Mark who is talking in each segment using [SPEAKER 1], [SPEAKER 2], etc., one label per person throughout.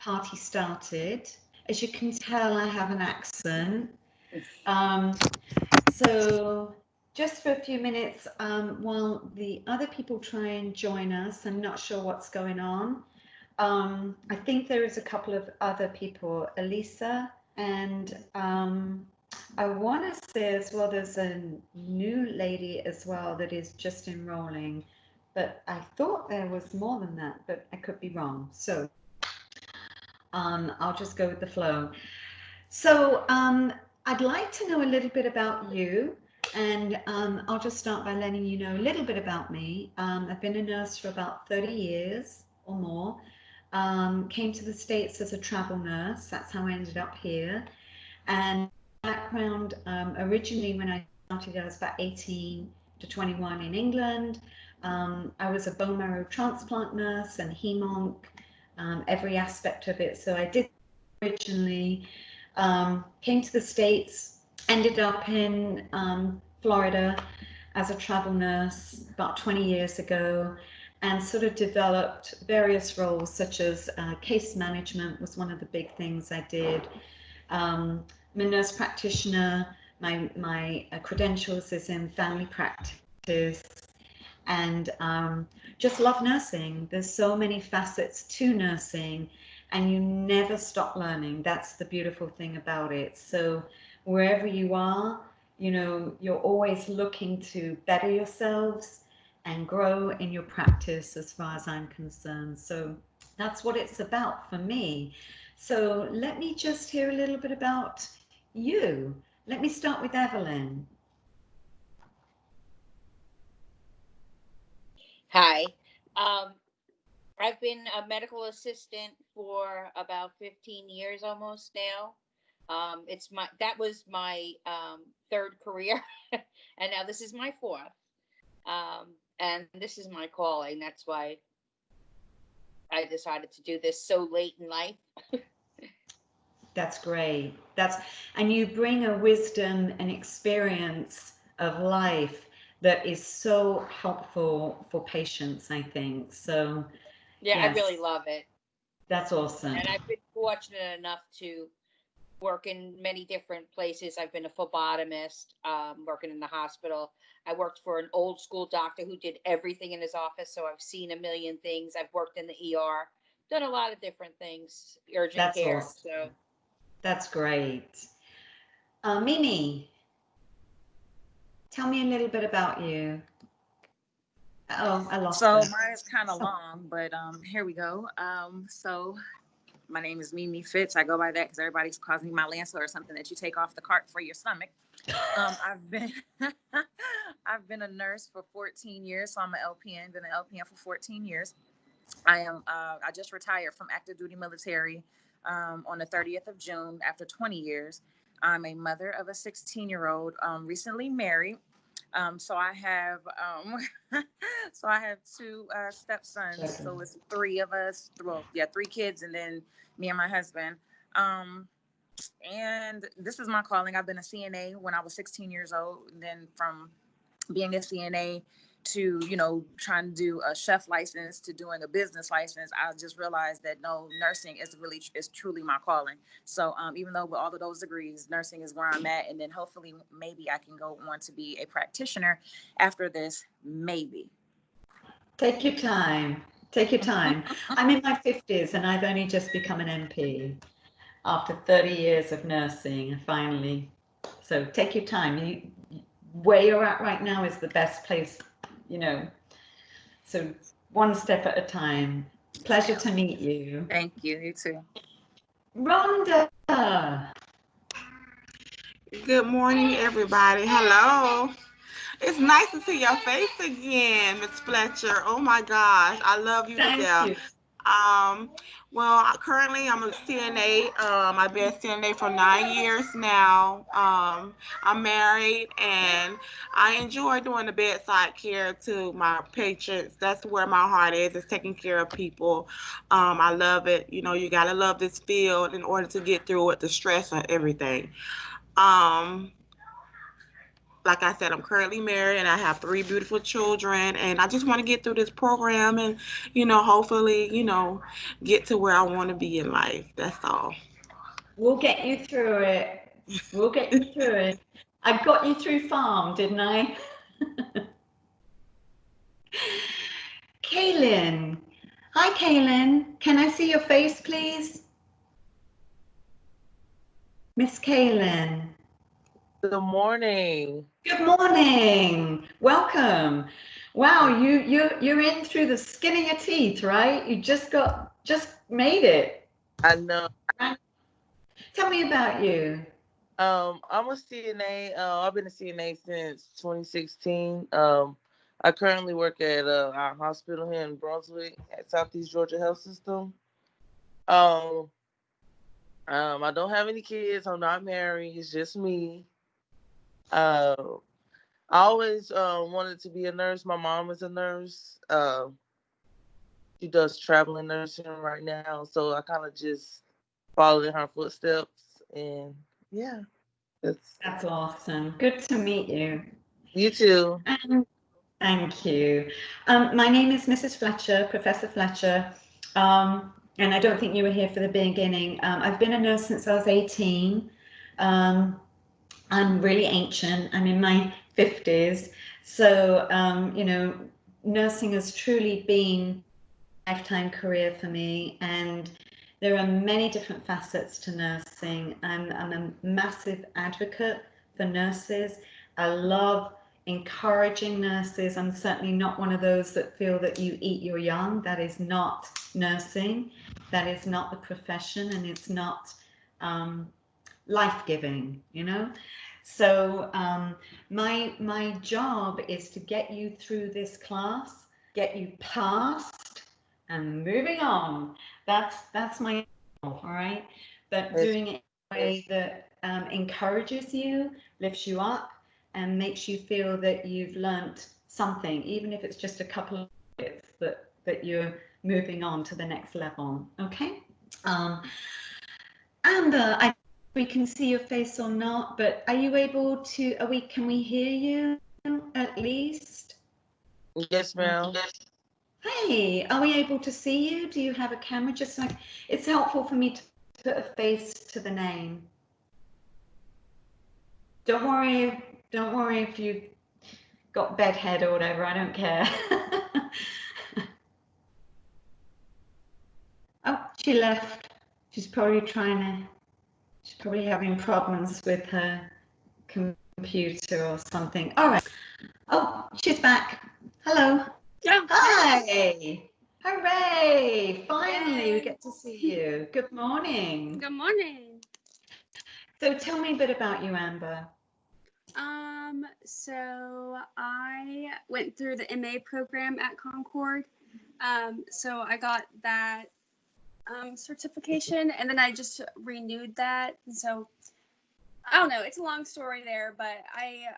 [SPEAKER 1] party started. As you can tell, I have an accent. So just for a few minutes, while the other people try and join us, I'm not sure what's going on. I think there is a couple of other people, Elisa, and I want to say as well, there's a new lady as well that is just enrolling, but I thought there was more than that, but I could be wrong. So I'll just go with the flow. So I'd like to know a little bit about you, and I'll just start by letting you know a little bit about me. I've been a nurse for about 30 years or more. Came to the States as a travel nurse. That's how I ended up here. And background, originally when I started, I was about 18 to 21 in England. I was a bone marrow transplant nurse and hemonc, every aspect of it. So I did originally, came to the States, ended up in Florida as a travel nurse about 20 years ago, and sort of developed various roles such as case management was one of the big things I did. I'm a nurse practitioner. My credentials is in family practice, and just love nursing. There's so many facets to nursing, and you never stop learning. That's the beautiful thing about it. So wherever you are, you know, you're always looking to better yourselves and grow in your practice as far as I'm concerned. So that's what it's about for me. So let me just hear a little bit about you. Let me start with Evelyn.
[SPEAKER 2] Hi. I've been a medical assistant for about 15 years almost now. That was my third career, and now this is my fourth. And this is my calling. That's why I decided to do this so late in life.
[SPEAKER 1] That's great. And you bring a wisdom and experience of life that is so helpful for patients, I think. So,
[SPEAKER 2] Yeah, I
[SPEAKER 1] yes,
[SPEAKER 2] really love it.
[SPEAKER 1] that's awesome.
[SPEAKER 2] And I've been fortunate enough to work in many different places. I've been a phlebotomist, working in the hospital. I worked for an old school doctor who did everything in his office. So I've seen a million things. I've worked in the ER, done a lot of different things, urgent
[SPEAKER 1] That's
[SPEAKER 2] care.
[SPEAKER 1] awesome.
[SPEAKER 2] So
[SPEAKER 1] That's great. Mimi, tell me a little bit about you. Oh, I lost
[SPEAKER 3] So
[SPEAKER 1] her.
[SPEAKER 3] mine is kind of long, but here we go. So my name is Mimi Fitz. I go by that because everybody's calls me my Lancer or something that you take off the cart for your stomach. I've been I've been a nurse for 14 years, so I'm an LPN. Been an LPN for 14 years. I just retired from active duty military on the 30th of June after 20 years. I'm a mother of a 16-year-old, recently married. So I have so I have two stepsons. So it's three of us. Well, yeah, three kids, and then me and my husband. And this is my calling. I've been a CNA when I was 16 years old. And then from being a CNA to, trying to do a chef license to doing a business license, I just realized that no, nursing is truly my calling. So even though with all of those degrees, nursing is where I'm at. And then hopefully maybe I can go on to be a practitioner after this, maybe.
[SPEAKER 1] Take your time. Take your time. I'm in my 50s and I've only just become an MP after 30 years of nursing, finally. So take your time. Where you're at right now is the best place, you know. So one step at a time. Pleasure to meet you.
[SPEAKER 3] Thank you. You too.
[SPEAKER 1] Rhonda.
[SPEAKER 4] Good morning, everybody. Hello. It's nice to see your face again, Miss Fletcher. Oh my gosh, I love you to
[SPEAKER 1] Thank
[SPEAKER 4] death.
[SPEAKER 1] you.
[SPEAKER 4] Um, well, currently I'm a CNA. I've been a CNA for 9 years now. I'm married and I enjoy doing the bedside care to my patients. That's where my heart is taking care of people. I love it. You gotta love this field in order to get through it, the stress and everything. Um, like I said, I'm currently married and I have 3 beautiful children, and I just want to get through this program and, hopefully, get to where I want to be in life. That's all.
[SPEAKER 1] We'll get you through it. We'll get you through it. I got you through farm, didn't I? Kaylin. Hi, Kaylin. Can I see your face, please? Miss Kaylin.
[SPEAKER 5] Good morning.
[SPEAKER 1] Good morning. Welcome. Wow, you're in through the skin of your teeth, right? You just made it.
[SPEAKER 5] I know.
[SPEAKER 1] Tell me about you.
[SPEAKER 5] I'm a CNA. I've been a CNA since 2016. I currently work at our hospital here in Brunswick at Southeast Georgia Health System. Um, I don't have any kids. I'm not married. It's just me. Uh, I always wanted to be a nurse. My mom is a nurse. She does traveling nursing right now, so I kind of just followed in her footsteps, and yeah,
[SPEAKER 1] That's awesome. Good to meet you.
[SPEAKER 5] You too.
[SPEAKER 1] Thank you. My name is Mrs. Fletcher, Professor Fletcher, and I don't think you were here for the beginning. I've been a nurse since I was 18. I'm really ancient. I'm in my 50s. So, nursing has truly been a lifetime career for me. And there are many different facets to nursing. I'm a massive advocate for nurses. I love encouraging nurses. I'm certainly not one of those that feel that you eat your young. That is not nursing. That is not the profession, and it's not life-giving, So my job is to get you through this class, get you past, and moving on. That's my goal, all right? But doing it in a way that encourages you, lifts you up, and makes you feel that you've learnt something, even if it's just a couple of bits that you're moving on to the next level. Okay. Amber, we can see your face or not, but are you able to? Can we hear you at least?
[SPEAKER 5] Yes, ma'am.
[SPEAKER 1] Hey, are we able to see you? Do you have a camera? Just like it's helpful for me to put a face to the name. Don't worry if you got bedhead or whatever. I don't care. Oh, she left. She's probably having problems with her computer or something. All right. Oh, she's back. Hello.
[SPEAKER 6] Yeah.
[SPEAKER 1] Hi. Hooray. Finally, we get to see you. Good morning.
[SPEAKER 6] Good morning.
[SPEAKER 1] So tell me a bit about you, Amber.
[SPEAKER 6] So I went through the MA program at Concord. So I got that certification, and then I just renewed that. And so I don't know, it's a long story there, but I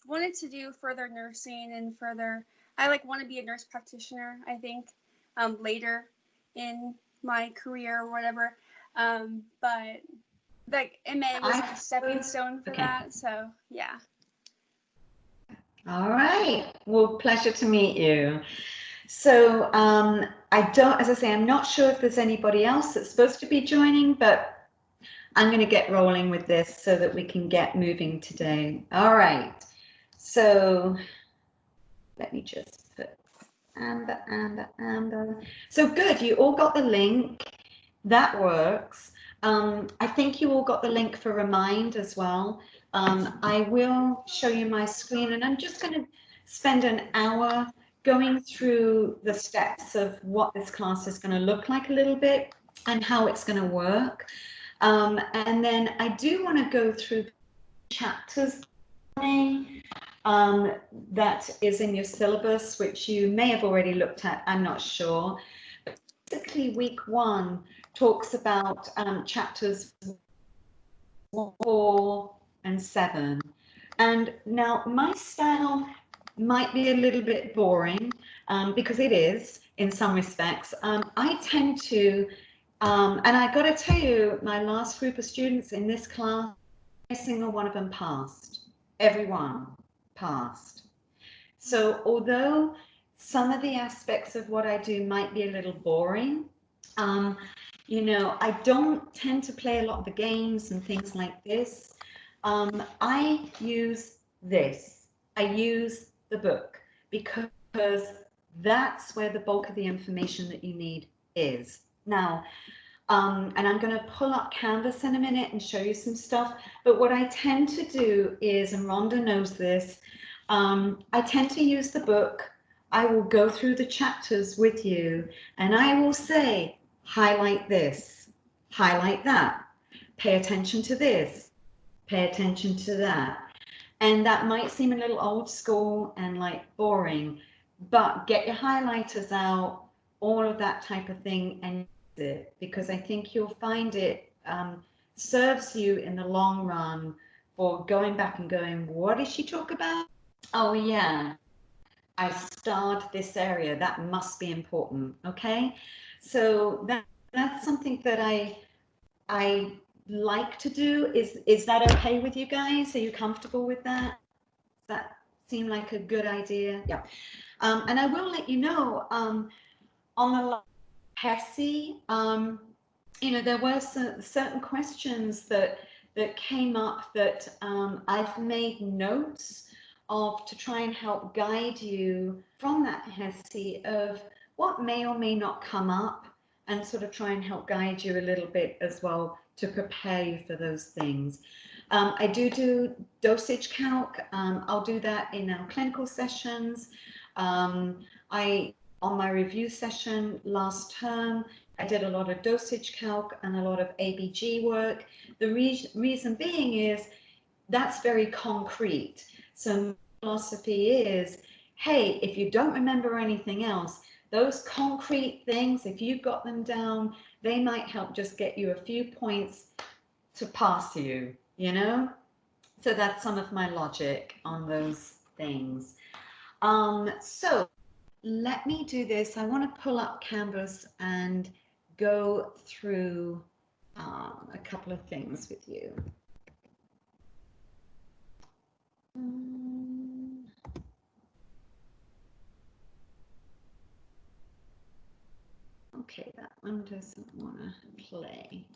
[SPEAKER 6] wanted to do further nursing and I want to be a nurse practitioner, I think, later in my career or whatever. But like MA was like a stepping stone for that. So yeah.
[SPEAKER 1] All right. Well, pleasure to meet you. So as I say, I'm not sure if there's anybody else that's supposed to be joining, but I'm going to get rolling with this so that we can get moving today. All right. So let me just put Amber. So good. You all got the link. That works. I think you all got the link for Remind as well. I will show you my screen, and I'm just going to spend an hour going through the steps of what this class is going to look like a little bit and how it's going to work. And then I do want to go through chapters that is in your syllabus, which you may have already looked at, I'm not sure. Basically, week 1 talks about chapters 4 and 7. And now my style might be a little bit boring because it is in some respects. I tend to, and I got to tell you, my last group of students in this class, every single one of them passed. everyone passed. So although some of the aspects of what I do might be a little boring, um, I don't tend to play a lot of the games and things like this. I use this. I use the book because that's where the bulk of the information that you need is. Now, and I'm going to pull up Canvas in a minute and show you some stuff. But what I tend to do is, and Rhonda knows this, I tend to use the book. I will go through the chapters with you and I will say, highlight this, highlight that, pay attention to this, pay attention to that. And that might seem a little old school and like boring, but get your highlighters out, all of that type of thing, and use it, because I think you'll find it serves you in the long run for going back and going, what did she talk about? Oh, yeah, I starred this area. That must be important. Okay. So that's something that I like to do. Is that okay with you guys? Are you comfortable with that? Does that seem like a good idea? Yeah. And I will let you know, on the HESI, there were certain questions that came up that I've made notes of to try and help guide you from that HESI of what may or may not come up, and sort of try and help guide you a little bit as well to prepare you for those things. I do dosage calc. I'll do that in our clinical sessions. On my review session last term, I did a lot of dosage calc and a lot of ABG work. The reason being is that's very concrete. So my philosophy is, hey, if you don't remember anything else, those concrete things, if you've got them down, they might help just get you a few points to pass you, So that's some of my logic on those things. So let me do this. I want to pull up Canvas and go through a couple of things with you. Okay, that one doesn't want to play.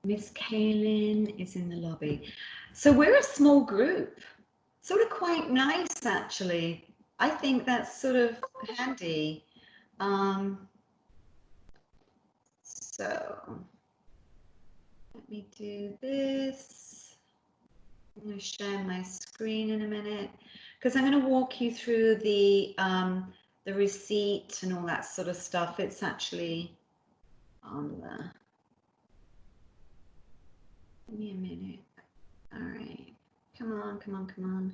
[SPEAKER 1] Miss Kaylin is in the lobby. So we're a small group, sort of quite nice, actually. I think that's sort of handy. So let me do this. I'm going to share my screen in a minute because I'm going to walk you through the receipt and all that sort of stuff. It's actually on the. Give me a minute. All right. Come on, come on, come on.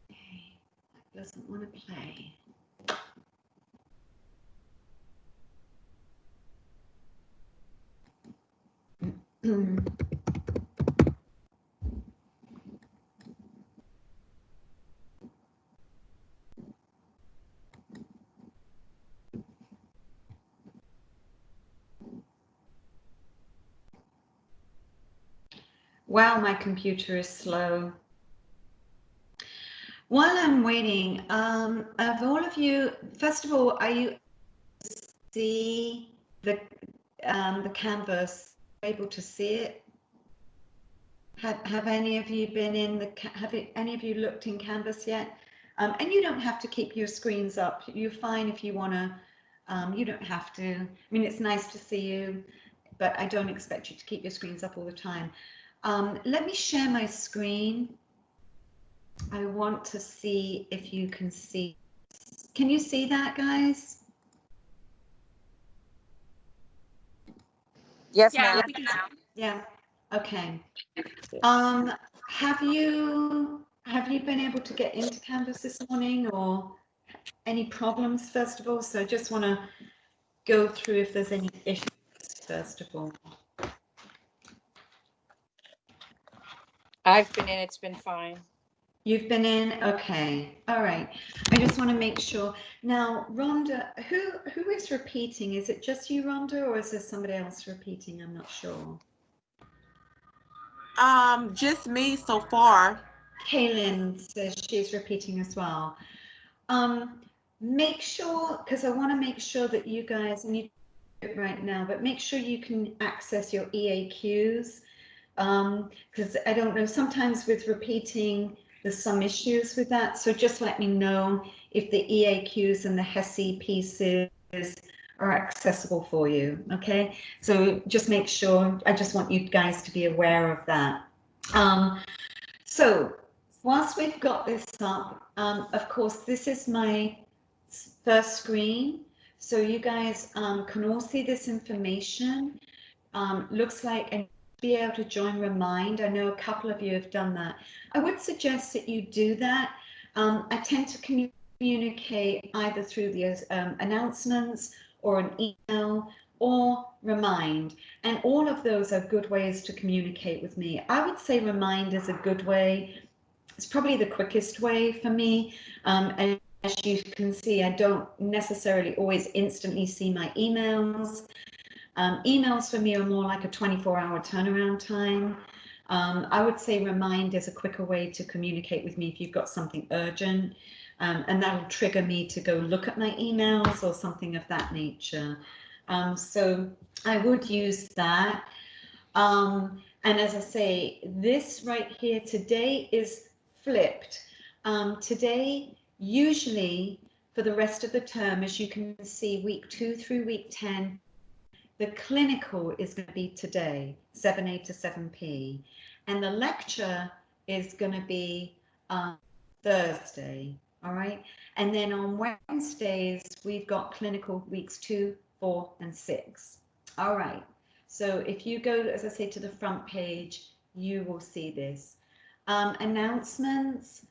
[SPEAKER 1] Okay. That doesn't want to play. Wow, my computer is slow. While I'm waiting, of all of you, first of all, are you see the canvas, able to see it? Have any of you been in the, have any of you looked in Canvas yet? And you don't have to keep your screens up. You're fine if you want to, you don't have to. I mean, it's nice to see you, but I don't expect you to keep your screens up all the time. Let me share my screen. I want to see if you can see. Can you see that, guys?
[SPEAKER 3] Yes,
[SPEAKER 6] Yeah,
[SPEAKER 3] ma'am.
[SPEAKER 6] we can see.
[SPEAKER 1] Yeah. Okay. have you been able to get into Canvas this morning, or any problems first of all? So I just want to go through if there's any issues first of all.
[SPEAKER 2] I've been in, it's been fine.
[SPEAKER 1] You've been in? Okay. All right. I just want to make sure. Now, Rhonda, who is repeating? Is it just you, Rhonda, or is there somebody else repeating? I'm not sure.
[SPEAKER 4] Just me so far.
[SPEAKER 1] Kaylin says she's repeating as well. Make sure, because I want to make sure that you guys, and you do it right now, but make sure you can access your EAQs. Because I don't know, sometimes with repeating, there's some issues with that. So just let me know if the EAQs and the HESI pieces are accessible for you, okay? So just make sure, I just want you guys to be aware of that. So whilst we've got this up, of course, this is my first screen. So you guys can all see this information. Looks like, and be able to join Remind. I know a couple of you have done that. I would suggest that you do that. I tend to communicate either through the announcements or an email or Remind, and all of those are good ways to communicate with me. I would say Remind is a good way. It's probably the quickest way for me. And as you can see, I don't necessarily always instantly see my emails. Emails for me are more like a 24-hour turnaround time. I would say Remind is a quicker way to communicate with me if you've got something urgent, and that'll trigger me to go look at my emails or something of that nature. So I would use that. And as I say, this right here today is flipped. Today, usually for the rest of the term, as you can see, week 2 through week 10, the clinical is going to be today, 7A to 7P. And the lecture is going to be Thursday, all right? And then on Wednesdays, we've got clinical weeks 2, 4, and 6. All right. So if you go, as I say, to the front page, you will see this. Announcements.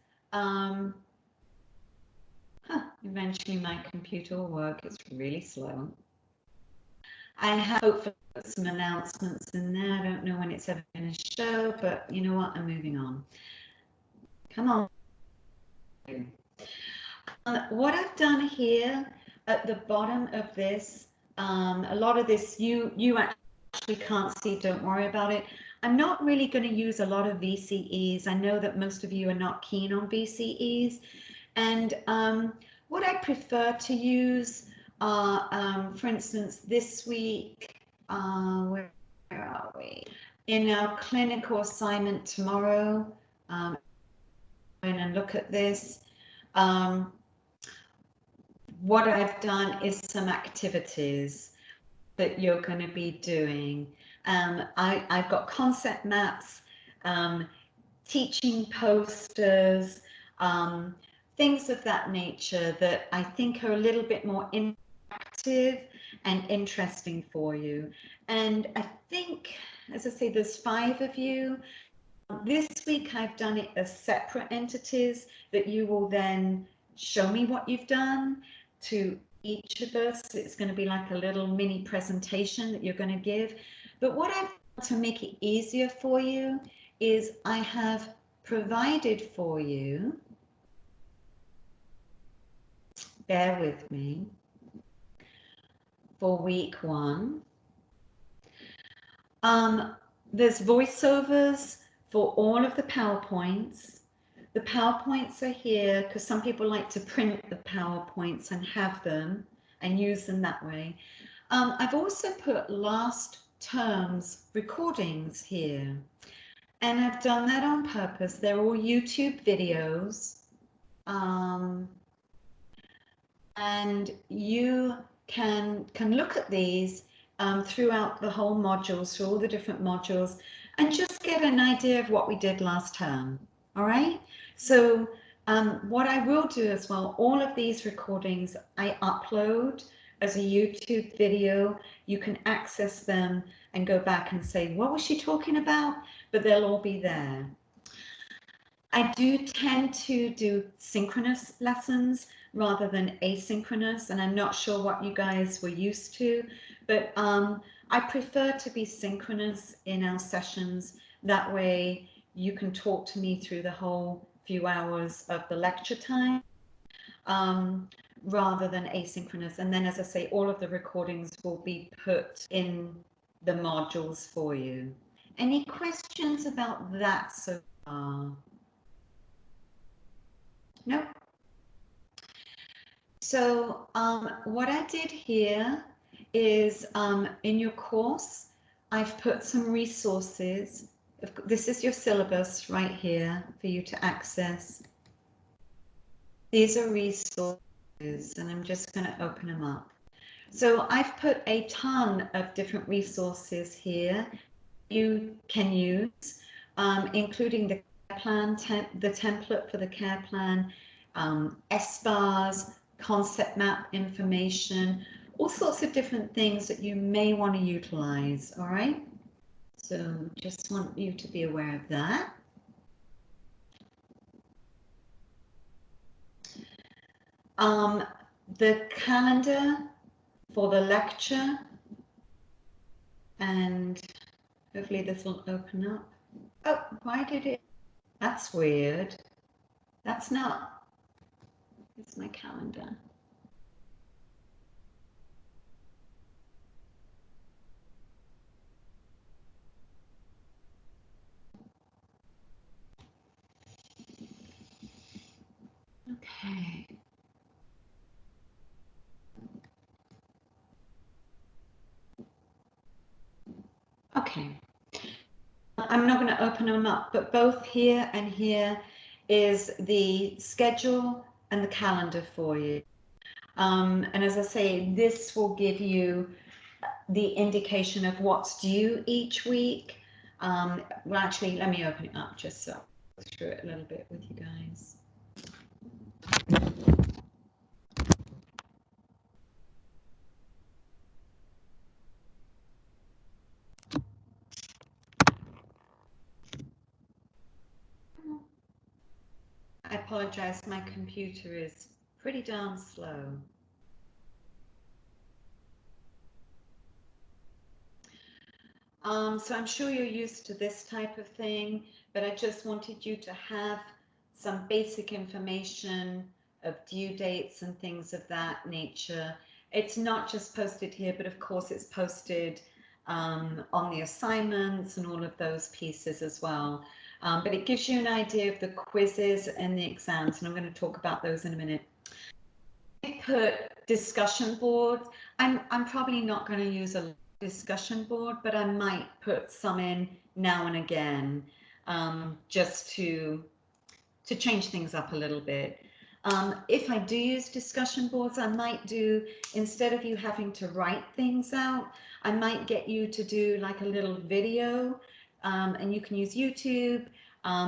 [SPEAKER 1] Eventually my computer will work. It's really slow. I hope for some announcements in there. I don't know when it's ever going to show, but you know what? I'm moving on. Come on. What I've done here at the bottom of this, a lot of this you actually can't see, don't worry about it. I'm not really going to use a lot of VCEs. I know that most of you are not keen on VCEs. And what I prefer to use are, for instance, this week, where are we? In our clinical assignment tomorrow, and look at this. What I've done is some activities that you're going to be doing. I've got concept maps, teaching posters, things of that nature that I think are a little bit more interactive and interesting for you. And I think, as I say, there's 5 of you. This week I've done it as separate entities that you will then show me what you've done to each of us. It's going to be like a little mini presentation that you're going to give. But what I've done to make it easier for you is I have provided for you, bear with me, for week 1. There's voiceovers for all of the PowerPoints. The PowerPoints are here because some people like to print the PowerPoints and have them and use them that way. I've also put last term's recordings here, and I've done that on purpose. They're all YouTube videos, and you can look at these throughout the whole modules, through all the different modules, and just get an idea of what we did last term. All right. So what I will do as well, all of these recordings I upload as a YouTube video. You can access them and go back and say, what was she talking about? But they'll all be there. I do tend to do synchronous lessons rather than asynchronous, and I'm not sure what you guys were used to, but I prefer to be synchronous in our sessions. That way you can talk to me through the whole few hours of the lecture time, rather than asynchronous. And then, as I say, all of the recordings will be put in the modules for you. Any questions about that so far? Nope. So what I did here is in your course, I've put some resources. This is your syllabus right here for you to access. These are resources, and I'm just going to open them up. So I've put a ton of different resources here you can use, including the care plan, the template for the care plan, SBARs, concept map information, all sorts of different things that you may want to utilize, all right? So just want you to be aware of that. The calendar for the lecture, and hopefully this will open up. Oh, why did it? That's weird. That's not. It's my calendar. Okay. Okay. I'm not going to open them up, but both here and here is the schedule and the calendar for you. And as I say, this will give you the indication of what's due each week. Well, actually, let me open it up just so I'll go through it a little bit with you guys. I apologize, my computer is pretty darn slow. So I'm sure you're used to this type of thing, but I just wanted you to have some basic information of due dates and things of that nature. It's not just posted here, but of course it's posted on the assignments and all of those pieces as well. But it gives you an idea of the quizzes and the exams, and I'm going to talk about those in a minute. I put discussion boards. I'm probably not going to use a discussion board, but I might put some in now and again, just to change things up a little bit. If I do use discussion boards, I might do, instead of you having to write things out, I might get you to do like a little video, and you can use YouTube.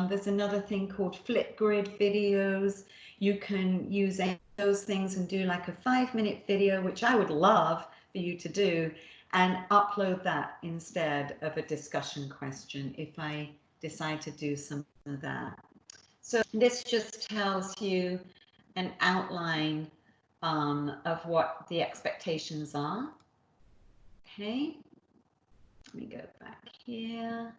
[SPEAKER 1] There's another thing called Flipgrid videos. You can use any of those things and do like a 5-minute video, which I would love for you to do, and upload that instead of a discussion question if I decide to do some of that. So this just tells you an outline of what the expectations are. Okay, let me go back here.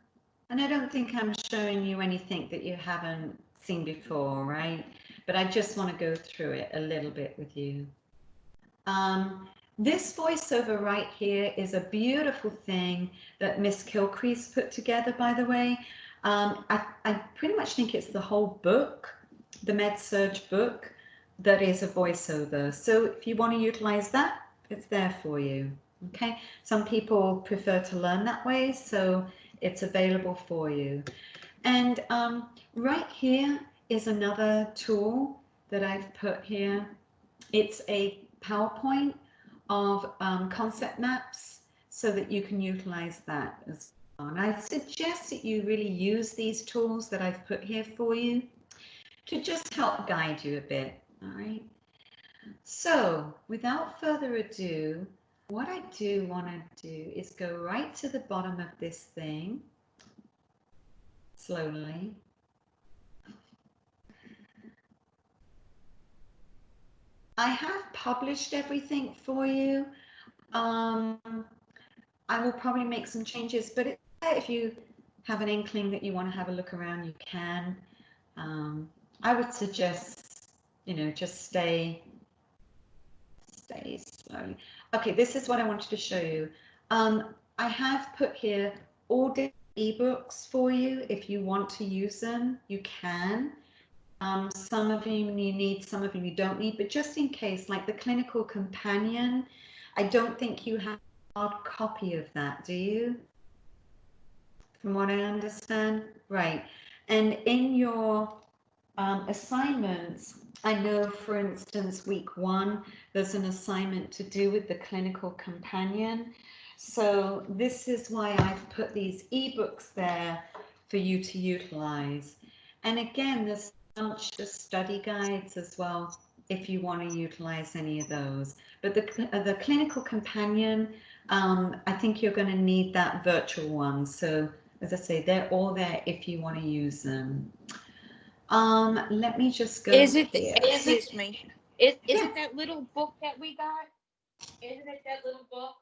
[SPEAKER 1] And I don't think I'm showing you anything that you haven't seen before, right? But I just want to go through it a little bit with you. This voiceover right here is a beautiful thing that Miss Kilcrease put together, by the way. I pretty much think it's the whole book, the Med-Surg book, that is a voiceover. So if you want to utilize that, it's there for you. Okay, some people prefer to learn that way, so it's available for you. And right here is another tool that I've put here. It's a PowerPoint of concept maps so that you can utilize that as well. And I suggest that you really use these tools that I've put here for you to just help guide you a bit, all right? So without further ado, what I do want to do is go right to the bottom of this thing, slowly. I have published everything for you. Um, I will probably make some changes, but if you have an inkling that you want to have a look around, you can. I would suggest, just stay slowly. Okay, this is what I wanted to show you. I have put here all the ebooks for you. If you want to use them, you can. Some of them you need, some of them you don't need, but just in case, like the clinical companion, I don't think you have a hard copy of that, do you? From what I understand, right. And in your assignments, I know, for instance, week 1, there's an assignment to do with the clinical companion. So this is why I've put these ebooks there for you to utilize. And again, there's a bunch of study guides as well, if you want to utilize any of those. But the clinical companion, I think you're going to need that virtual one. So as I say, they're all there if you want to use them. Let me just go here.
[SPEAKER 2] Excuse me. Is
[SPEAKER 1] Yeah.
[SPEAKER 2] it that little book that we got? Isn't it that little book?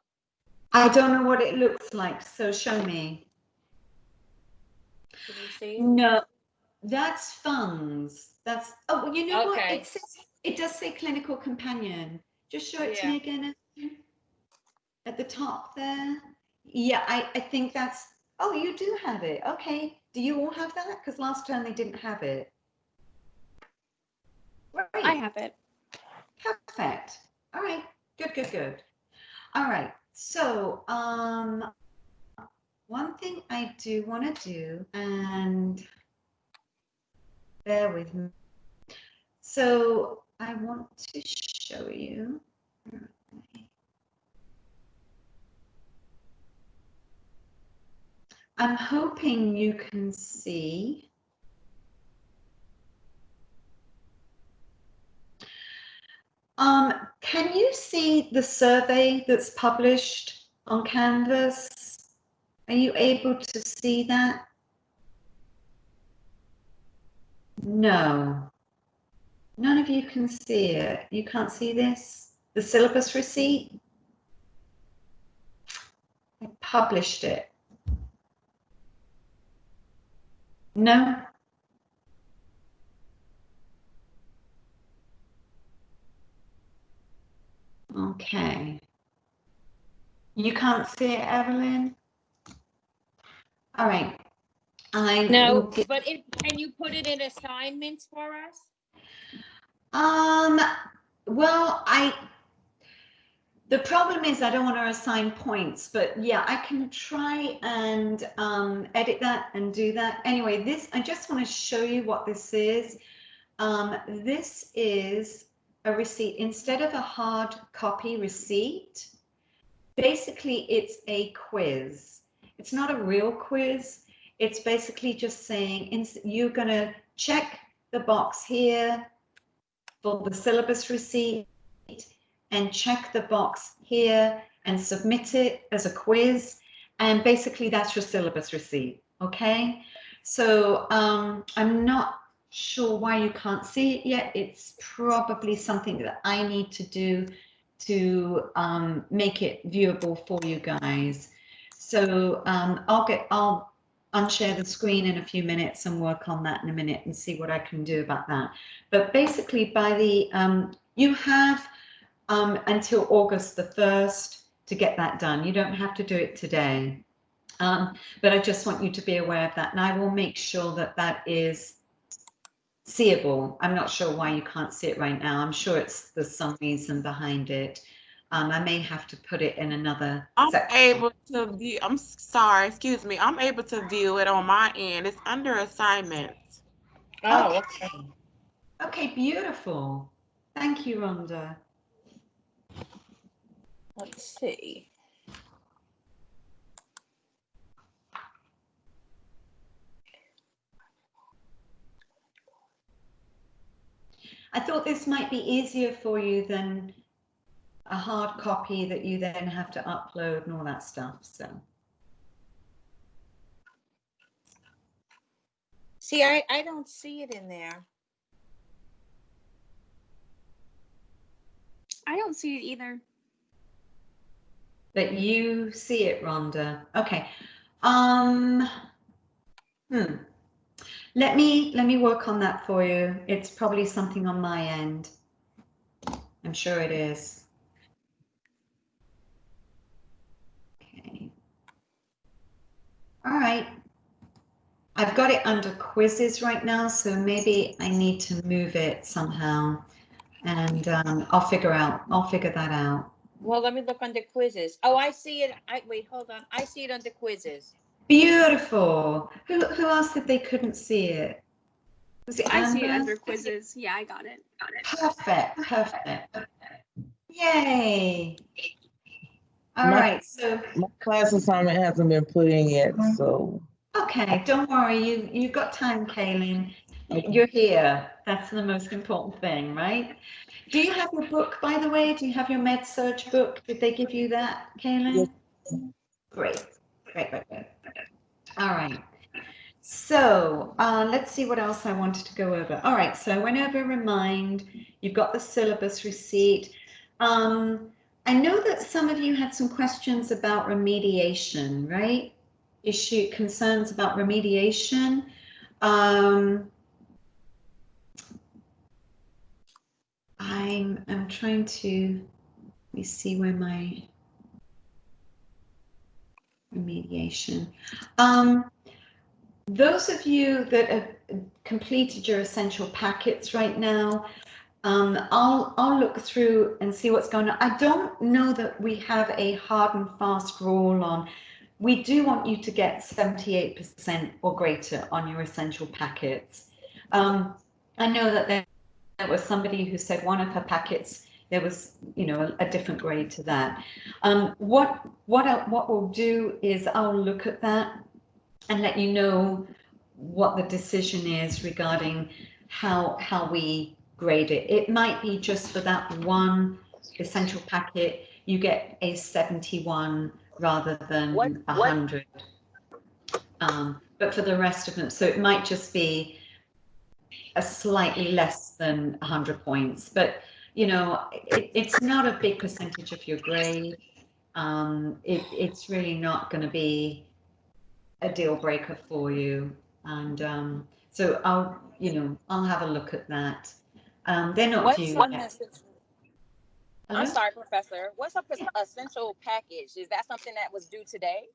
[SPEAKER 1] I don't know what it looks like, so show me.
[SPEAKER 2] Can you see it?
[SPEAKER 1] No, that's funds. That's, oh, well, you know what?
[SPEAKER 2] Okay.
[SPEAKER 1] It does say clinical companion. Just show it to me again at the top there. Yeah, I think that's, oh, you do have it. Okay. Do you all have that? Because last time they didn't have it. Right.
[SPEAKER 6] I have it.
[SPEAKER 1] Perfect. All right. Good, good, good. All right. So, one thing I do want to do, and bear with me. So I want to show you. I'm hoping you can see. Can you see the survey that's published on Canvas? Are you able to see that? No. None of you can see it. You can't see this? The syllabus receipt? I published it. No? Okay. You can't see it, Evelyn? All right.
[SPEAKER 2] No, but can you put it in assignments for us?
[SPEAKER 1] Well, the problem is I don't want to assign points, but yeah, I can try and edit that and do that. Anyway, I just want to show you what this is. This is a receipt. Instead of a hard copy receipt, basically it's a quiz. It's not a real quiz. It's basically just saying you're going to check the box here for the syllabus receipt and check the box here and submit it as a quiz. And basically that's your syllabus receipt, okay? So I'm not sure why you can't see it yet. It's probably something that I need to do to make it viewable for you guys. So I'll unshare the screen in a few minutes and work on that in a minute and see what I can do about that. But basically by the, you have until August the 1st to get that done. You don't have to do it today. But I just want you to be aware of that. And I will make sure that that is seeable. I'm not sure why you can't see it right now. I'm sure there's some reason behind it. I may have to put it in another section.
[SPEAKER 4] Able to view. I'm sorry, excuse me. I'm able to view it on my end. It's under assignments.
[SPEAKER 2] Oh,
[SPEAKER 1] okay. Okay, beautiful. Thank you, Rhonda.
[SPEAKER 2] Let's see.
[SPEAKER 1] I thought this might be easier for you than a hard copy that you then have to upload and all that stuff. So.
[SPEAKER 2] See, I don't see it in there.
[SPEAKER 6] I don't see it either.
[SPEAKER 1] But you see it, Rhonda. Okay. Hmm. Let me work on that for you. It's probably something on my end. I'm sure it is. Okay. All right. I've got it under quizzes right now, so maybe I need to move it somehow, and I'll figure that out.
[SPEAKER 2] Well, let me look under quizzes. Oh, I see it. Wait, hold on. I see it under quizzes.
[SPEAKER 1] Beautiful. Who asked that they couldn't see it? Was it
[SPEAKER 6] I see it
[SPEAKER 1] Amber?
[SPEAKER 6] under quizzes. Yeah, I got it.
[SPEAKER 1] Perfect. Perfect. Yay. All
[SPEAKER 5] My
[SPEAKER 1] right. So
[SPEAKER 5] my class assignment hasn't been put in yet, so
[SPEAKER 1] okay, don't worry. You've got time, Kaylin.
[SPEAKER 5] okay.
[SPEAKER 1] You're here. That's the most important thing, right? Do you have your book, by the way? Do you have your med surge book? Did they give you that, Kaylin?
[SPEAKER 5] Yes.
[SPEAKER 1] Great. Great, great, great. All right. So let's see what else I wanted to go over. All right, so I went over Remind. You've got the syllabus receipt. I know that some of you had some questions about remediation, right? Concerns about remediation. I'm trying to, let me see where my remediation. Those of you that have completed your essential packets right now, I'll look through and see what's going on. I don't know that we have a hard and fast rule on. We do want you to get 78% or greater on your essential packets. I know that there was somebody who said one of her packets, there was, a different grade to that. What we'll do is I'll look at that and let you know what the decision is regarding how we grade it. It might be just for that one essential packet, you get a 71 rather than 100. But for the rest of them, so it might just be a slightly less than 100 points. But it's not a big percentage of your grade. It's really not going to be a deal breaker for you. And so I'll have a look at that. They're not due yet.
[SPEAKER 3] I'm
[SPEAKER 1] Hello?
[SPEAKER 3] sorry, Professor. What's a essential package? Is that something that was due today?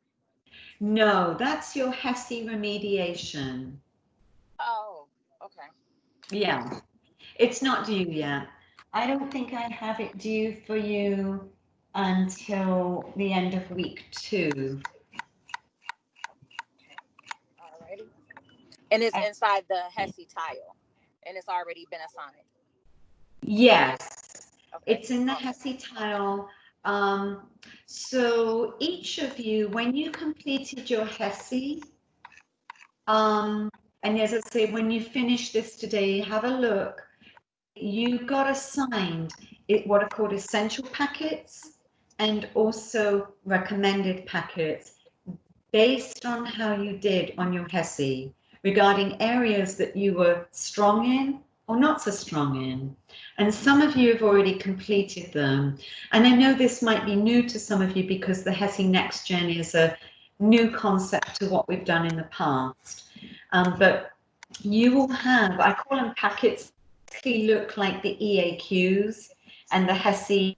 [SPEAKER 1] No, that's your HESI remediation.
[SPEAKER 3] Oh, okay.
[SPEAKER 1] Yeah, it's not due yet. I don't think I have it due for you until the end of week 2.
[SPEAKER 3] Alrighty. And it's inside the HESI tile, and it's already been assigned.
[SPEAKER 1] Yes,
[SPEAKER 3] Okay.
[SPEAKER 1] it's in the HESI tile. So each of you, when you completed your HESI, and as I say, when you finish this today, have a look. You got assigned what are called essential packets and also recommended packets based on how you did on your HESI regarding areas that you were strong in or not so strong in. And some of you have already completed them. And I know this might be new to some of you because the HESI Next Gen is a new concept to what we've done in the past. But you will have, I call them packets, look like the EAQs and the HESI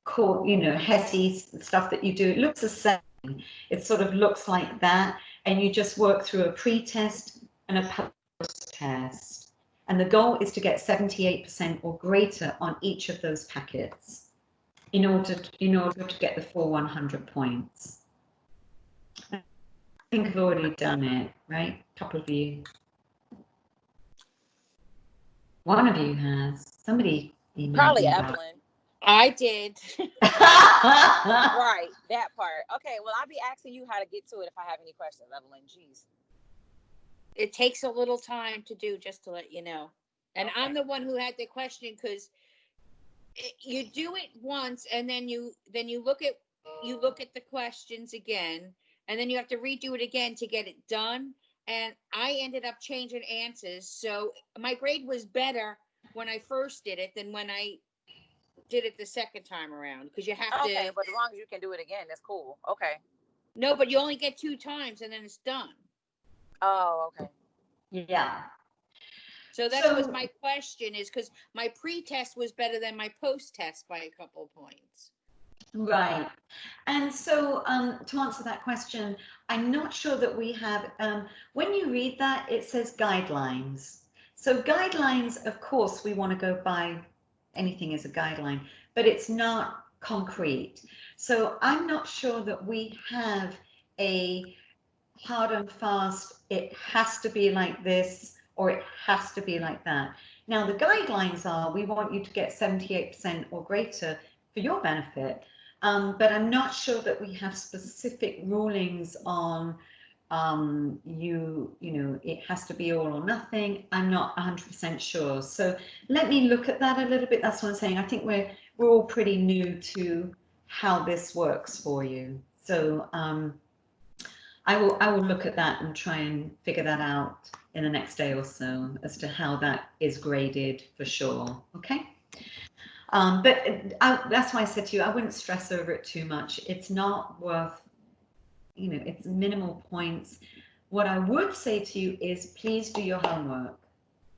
[SPEAKER 1] HESI stuff that you do. It looks the same. It sort of looks like that, and you just work through a pre-test and a post-test. And the goal is to get 78% or greater on each of those packets in order to get the full 100 points. I think I've already done it, right? A couple of you. One of you has. Somebody emailed
[SPEAKER 3] Probably
[SPEAKER 1] me
[SPEAKER 3] Evelyn.
[SPEAKER 2] I did.
[SPEAKER 3] Right, that part. Okay, well, I'll be asking you how to get to it if I have any questions, Evelyn. Jeez.
[SPEAKER 2] It takes a little time to do, just to let you know. And
[SPEAKER 3] Okay.
[SPEAKER 2] I'm the one who had the question because you do it once and then you look at the questions again, and then you have to redo it again to get it done. And I ended up changing answers, so my grade was better when I first did it than when I did it the second time around because you have
[SPEAKER 3] Okay,
[SPEAKER 2] to.
[SPEAKER 3] but as long as you can do it again, that's cool. Okay.
[SPEAKER 2] No, but you only get 2 times and then it's done.
[SPEAKER 3] Oh, okay.
[SPEAKER 1] Yeah.
[SPEAKER 2] So that's
[SPEAKER 1] So
[SPEAKER 2] what my question is, because my pre-test was better than my post-test by a couple of points.
[SPEAKER 1] right. And so to answer that question, I'm not sure that we have, when you read that, it says guidelines. So guidelines, of course, we want to go by anything as a guideline, but it's not concrete. So I'm not sure that we have a hard and fast, it has to be like this or it has to be like that. Now, the guidelines are we want you to get 78% or greater for your benefit. But I'm not sure that we have specific rulings on you know, it has to be all or nothing. I'm not 100% sure. So let me look at that a little bit. That's what I'm saying. I think we're all pretty new to how this works for you. So I will look at that and try and figure that out in the next day or so as to how that is graded for sure. Okay. But that's why I said to you, I wouldn't stress over it too much. It's not worth, you know, it's minimal points. What I would say to you is please do your homework,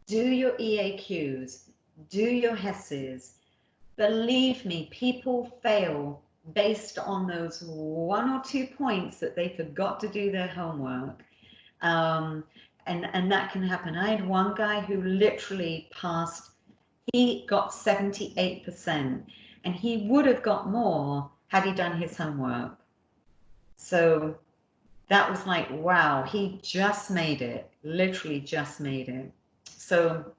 [SPEAKER 1] do your EAQs, do your HESs. Believe me, people fail based on those 1 or 2 points that they forgot to do their homework. And that can happen. I had one guy who literally passed, he got 78%, and he would have got more had he done his homework. So that was like, wow, he just made it, literally just made it. So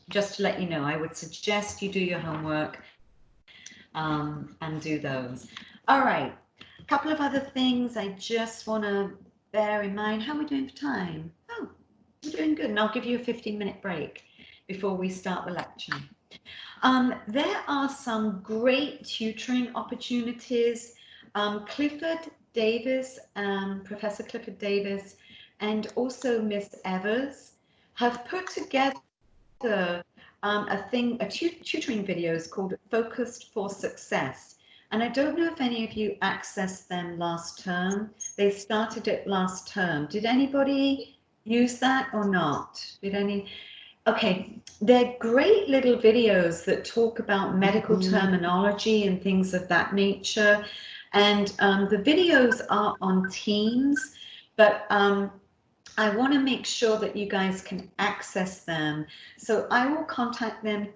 [SPEAKER 1] just to let you know, I would suggest you do your homework and do those. All right, a couple of other things I just want to bear in mind. How are we doing for time? Oh, we're doing good, and I'll give you a 15-minute break before we start the lecture. There are some great tutoring opportunities. Clifford Davis, Professor Clifford Davis, and also Miss Evers have put together tutoring videos called Focused for Success. And I don't know if any of you accessed them last term. They started it last term. Did anybody use that or not? Did any? Okay, they're great little videos that talk about medical terminology and things of that nature. And the videos are on Teams, but I want to make sure that you guys can access them. So I will contact them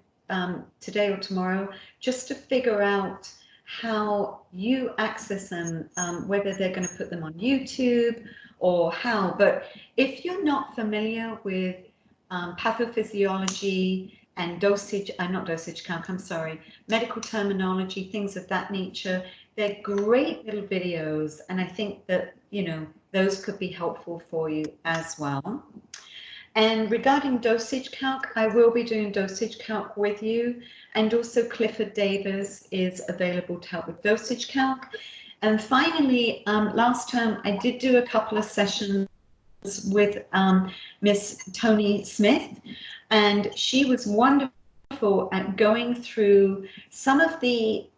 [SPEAKER 1] today or tomorrow just to figure out how you access them, whether they're going to put them on YouTube or how. But if you're not familiar with pathophysiology and dosage, not dosage calc, I'm sorry, medical terminology, things of that nature, they're great little videos. And I think that, you know, those could be helpful for you as well. And regarding dosage calc, I will be doing dosage calc with you. And also Clifford Davis is available to help with dosage calc. And finally, last term, I did do a couple of sessions with Miss Tony Smith, and she was wonderful at going through some of the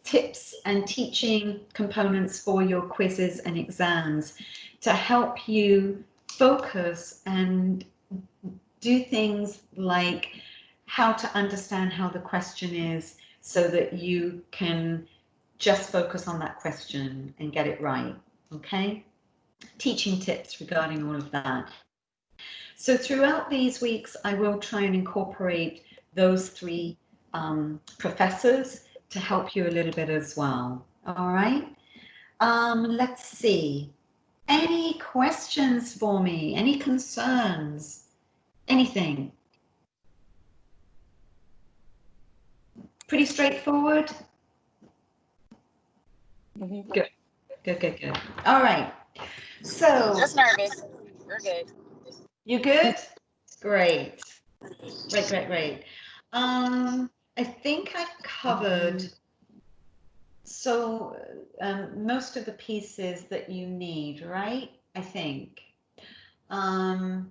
[SPEAKER 1] tips and teaching components for your quizzes and exams to help you focus and do things like how to understand how the question is so that you can just focus on that question and get it right. Okay? Teaching tips regarding all of that. So throughout these weeks, I will try and incorporate those 3 professors to help you a little bit as well. All right. Let's see. Any questions for me? Any concerns? Anything? Pretty straightforward? Good. Good, good, good. All right. So.
[SPEAKER 3] Just nervous. You're good.
[SPEAKER 1] You good? Great. Great, great, great. I think I've covered most of the pieces that you need, right? I think. And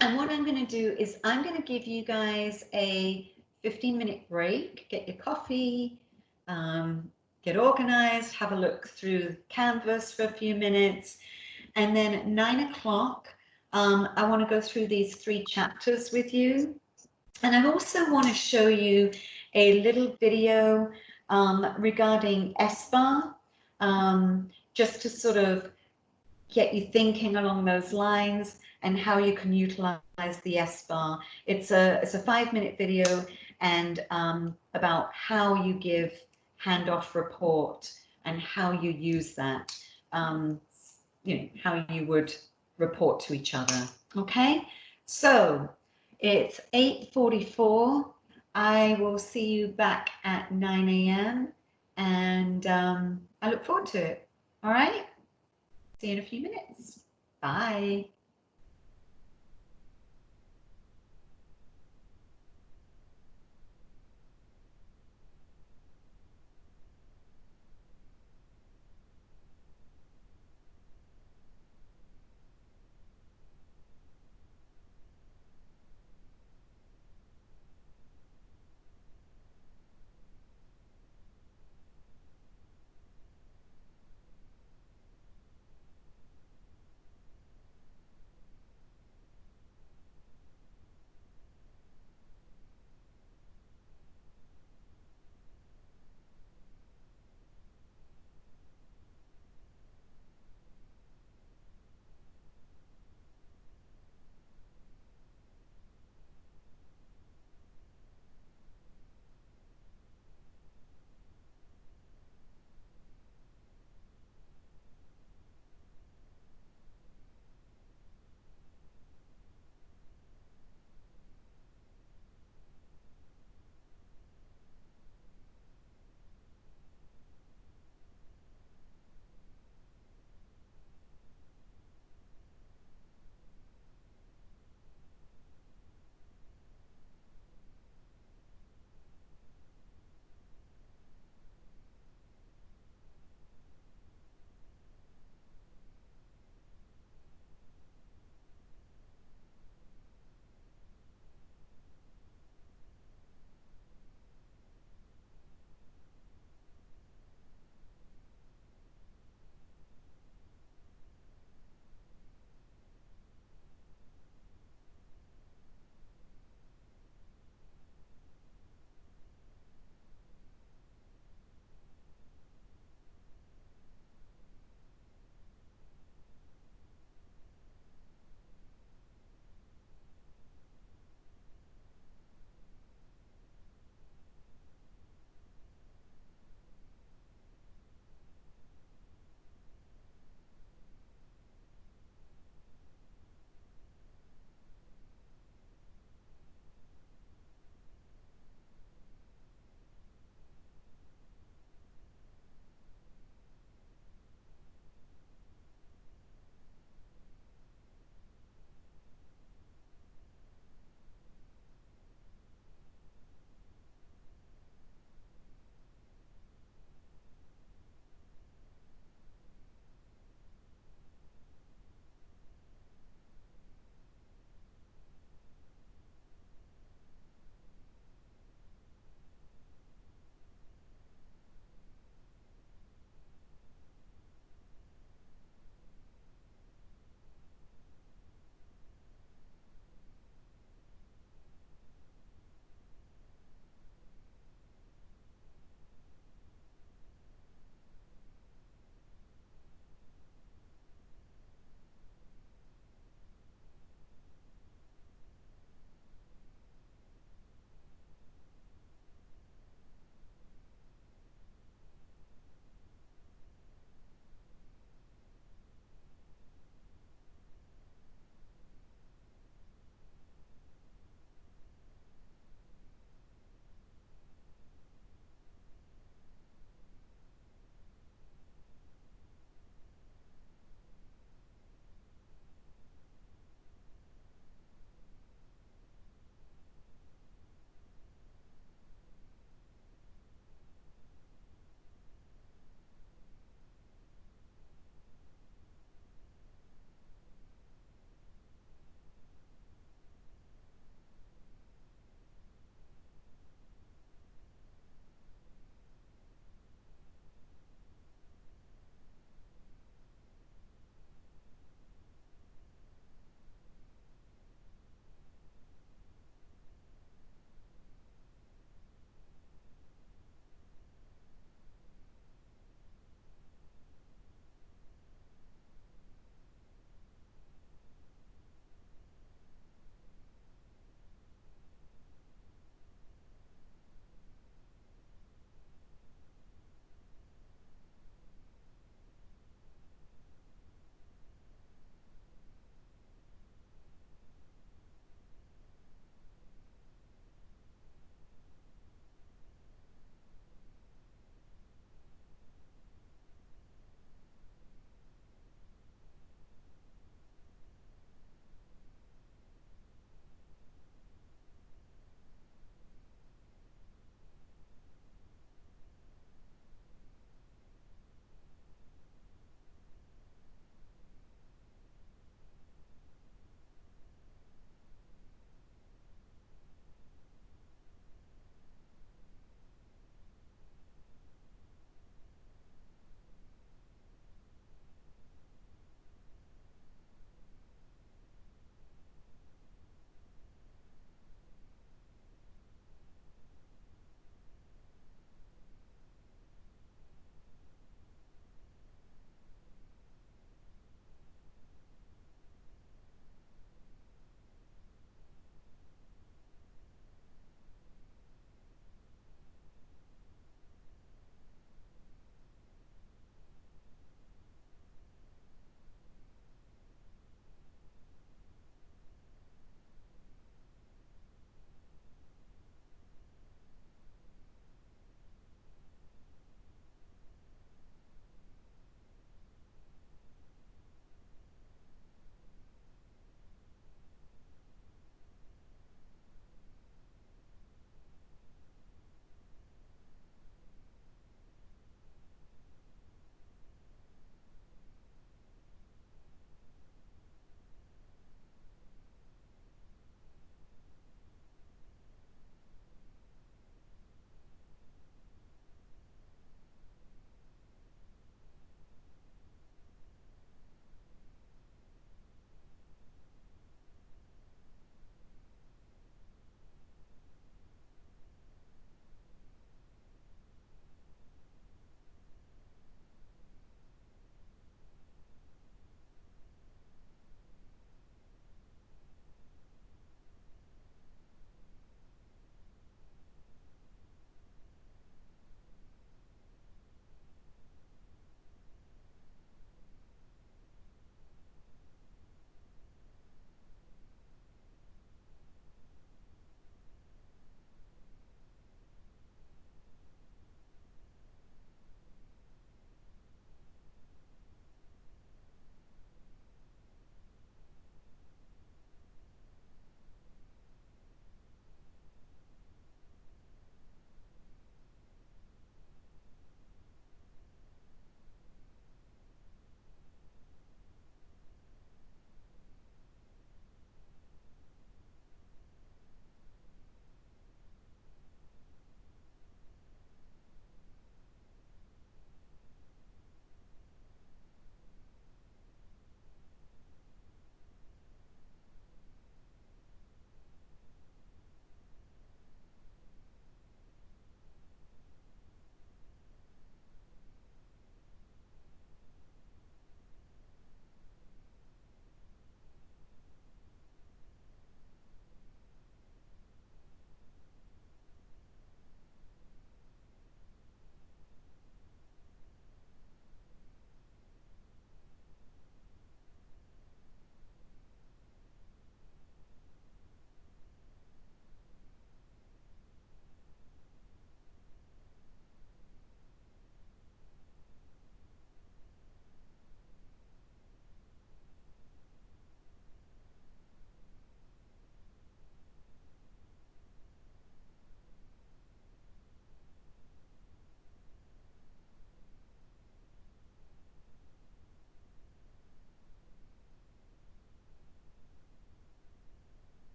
[SPEAKER 1] what I'm going to do is I'm going to give you guys a 15-minute break, get your coffee, get organized, have a look through Canvas for a few minutes. And then at 9 o'clock, I want to go through these 3 chapters with you. And I also want to show you a little video regarding SBAR, just to sort of get you thinking along those lines and how you can utilize the SBAR. It's a 5-minute video and about how you give handoff report and how you use that, how you would report to each other. Okay, so it's 8:44. I will see you back at 9 a.m. and I look forward to it. All right, see you in a few minutes. Bye.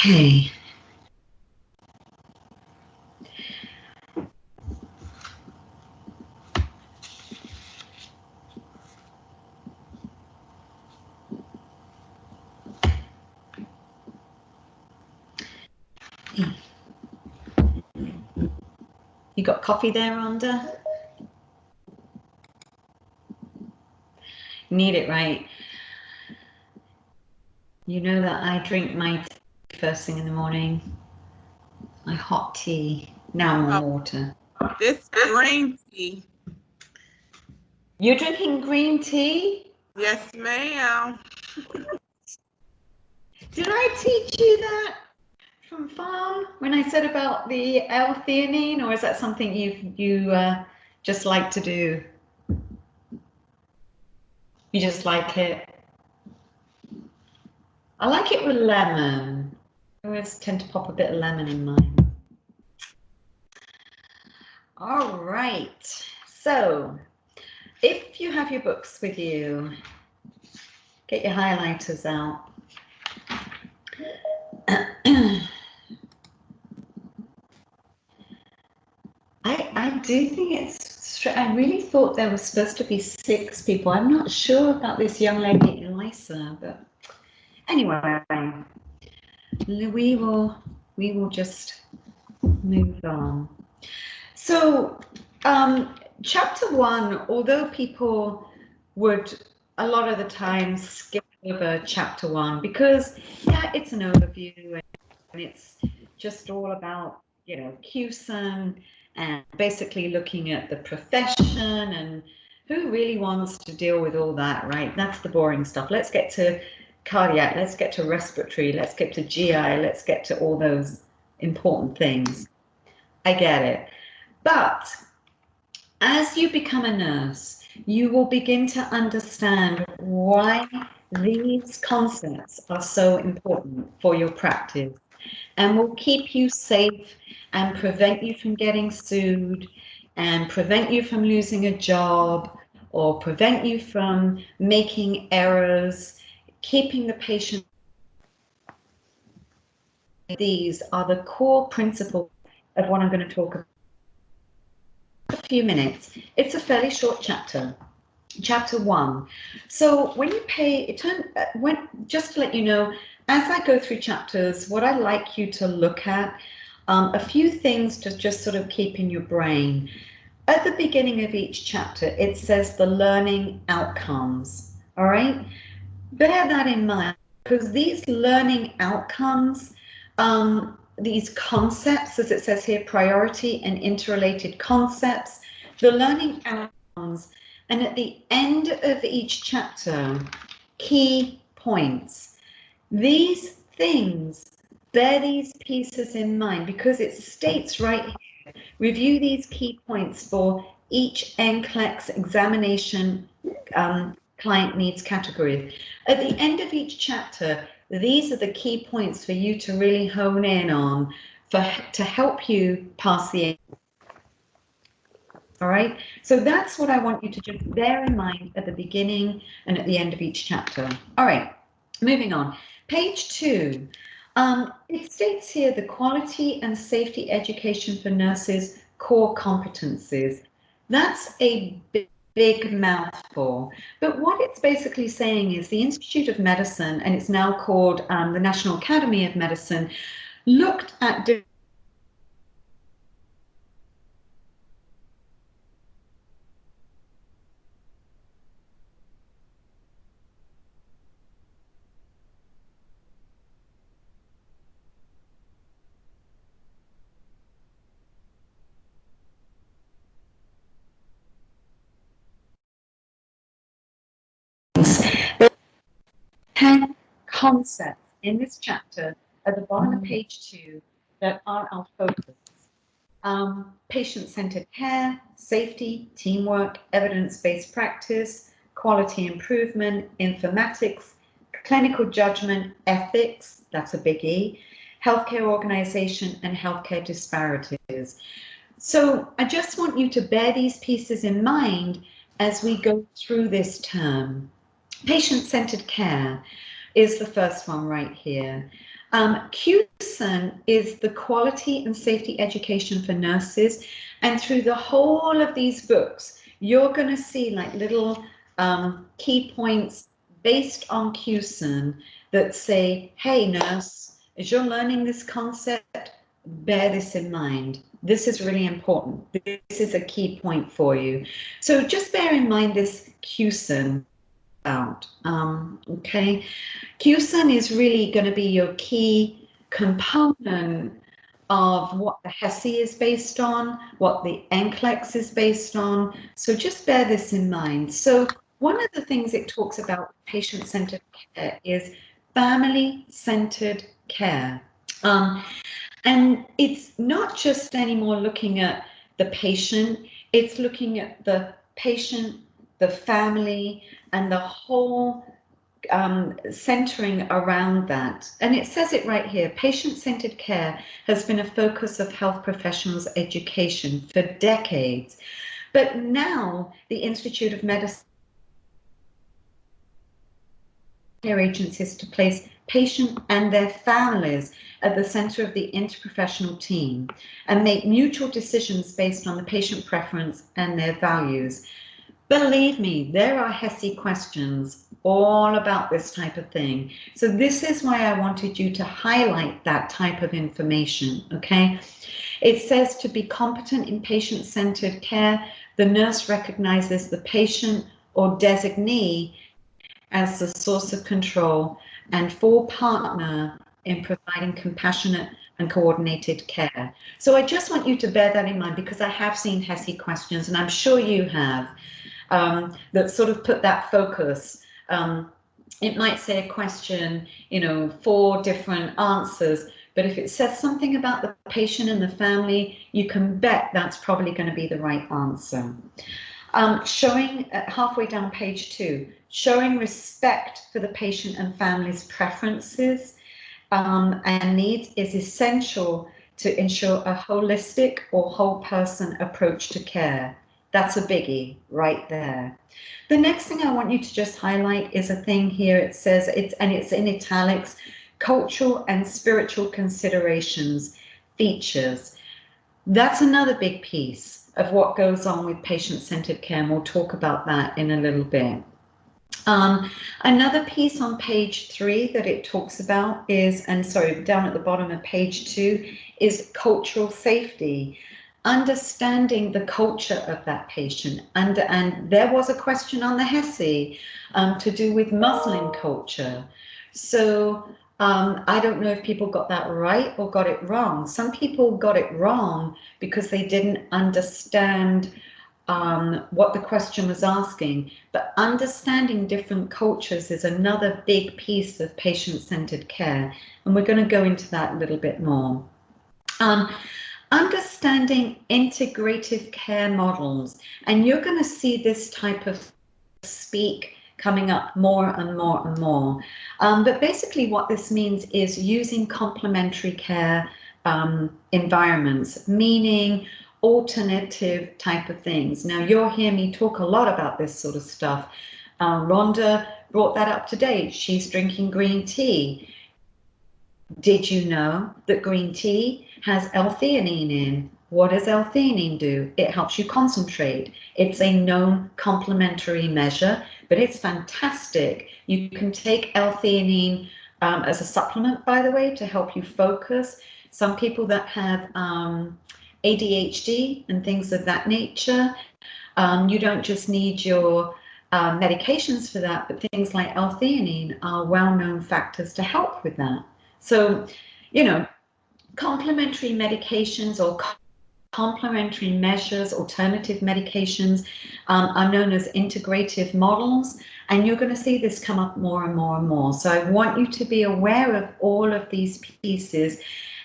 [SPEAKER 1] Okay. You got coffee there, Rhonda? Need it, right? You know that I drink my tea first thing in the morning. My hot tea. Now I'm on water.
[SPEAKER 4] This green tea.
[SPEAKER 1] You're drinking green tea?
[SPEAKER 4] Yes, ma'am.
[SPEAKER 1] Did I teach you that from farm when I said about the L-theanine, or is that something you just like to do? You just like it? I like it with lemon. I always tend to pop a bit of lemon in mine. All right. So if you have your books with you, get your highlighters out. I do think it's, I really thought there was supposed to be 6 people. I'm not sure about this young lady, Elisa, but anyway, we will just move on. So, chapter 1, although people would a lot of the time skip over chapter 1 because, yeah, it's an overview and it's just all about, you know, QSIM and basically looking at the profession and who really wants to deal with all that, right? That's the boring stuff. Let's get to cardiac, let's get to respiratory, let's get to GI, let's get to all those important things. I get it. But as you become a nurse, you will begin to understand why these concepts are so important for your practice and will keep you safe and prevent you from getting sued and prevent you from losing a job or prevent you from making errors, keeping the patient. These are the core principles of what I'm going to talk about. A few minutes. It's a fairly short chapter. Chapter 1. So when you just to let you know, as I go through chapters, what I like you to look at, a few things to just sort of keep in your brain. At the beginning of each chapter, it says the learning outcomes. All right, bear that in mind because these learning outcomes, these concepts, as it says here, priority and interrelated concepts, the learning outcomes. And at the end of each chapter, key points. These things, bear these pieces in mind because it states right here, review these key points for each NCLEX examination client needs category. At the end of each chapter, these are the key points for you to really hone in on to help you pass the. All right, so that's what I want you to just bear in mind at the beginning and at the end of each chapter. All right, moving on. Page 2. It states here the quality and safety education for nurses core competencies. That's a big mouthful, but what it's basically saying is the Institute of Medicine, and it's now called the National Academy of Medicine, looked at the 10 concepts in this chapter at the bottom of page 2 that are our focus. Patient-centered care, safety, teamwork, evidence-based practice, quality improvement, informatics, clinical judgment, ethics, that's a biggie, healthcare organization, and healthcare disparities. So I just want you to bear these pieces in mind as we go through this term. Patient-centered care is the first one right here. QSAN is the quality and safety education for nurses. And through the whole of these books, you're going to see like little key points based on QSAN that say, hey, nurse, as you're learning this concept, bear this in mind. This is really important. This is a key point for you. So just bear in mind this QSAN out. Okay. QSAN is really going to be your key component of what the HESI is based on, what the NCLEX is based on. So just bear this in mind. So one of the things it talks about patient-centered care is family-centered care. And it's not just anymore looking at the patient, it's looking at the patient, the family, and the whole centering around that. And it says it right here, patient-centered care has been a focus of health professionals' education for decades. But now the Institute of Medicine agencies to place patient and their families at the center of the interprofessional team and make mutual decisions based on the patient preference and their values. Believe me, there are HESI questions all about this type of thing. So this is why I wanted you to highlight that type of information, okay? It says to be competent in patient-centered care, the nurse recognizes the patient or designee as the source of control and full partner in providing compassionate and coordinated care. So I just want you to bear that in mind, because I have seen HESI questions, and I'm sure you have, that sort of put that focus. It might say a question, 4 different answers, but if it says something about the patient and the family, you can bet that's probably going to be the right answer. Showing halfway down page 2, showing respect for the patient and family's preferences and needs is essential to ensure a holistic or whole person approach to care. That's a biggie right there. The next thing I want you to just highlight is a thing here. It says, it's in italics, cultural and spiritual considerations, features. That's another big piece of what goes on with patient-centered care, and we'll talk about that in a little bit. Another piece on page 3 that it talks about is, down at the bottom of page 2, is cultural safety. Understanding the culture of that patient. And there was a question on the HESI to do with Muslim culture. So I don't know if people got that right or got it wrong. Some people got it wrong because they didn't understand what the question was asking. But understanding different cultures is another big piece of patient-centered care. And we're going to go into that a little bit more. Understanding integrative care models, and you're going to see this type of speak coming up more and more and more. But basically what this means is using complementary care environments, meaning alternative type of things. Now you'll hear me talk a lot about this sort of stuff. Rhonda brought that up today. She's drinking green tea. Did you know that green tea has L-theanine in? What does L-theanine do? It helps you concentrate. It's a known complementary measure, but it's fantastic. You can take L-theanine as a supplement, by the way, to help you focus. Some people that have ADHD and things of that nature, you don't just need your medications for that, but things like L-theanine are well-known factors to help with that. So, complementary medications or complementary measures, alternative medications are known as integrative models, and you're going to see this come up more and more and more. So I want you to be aware of all of these pieces,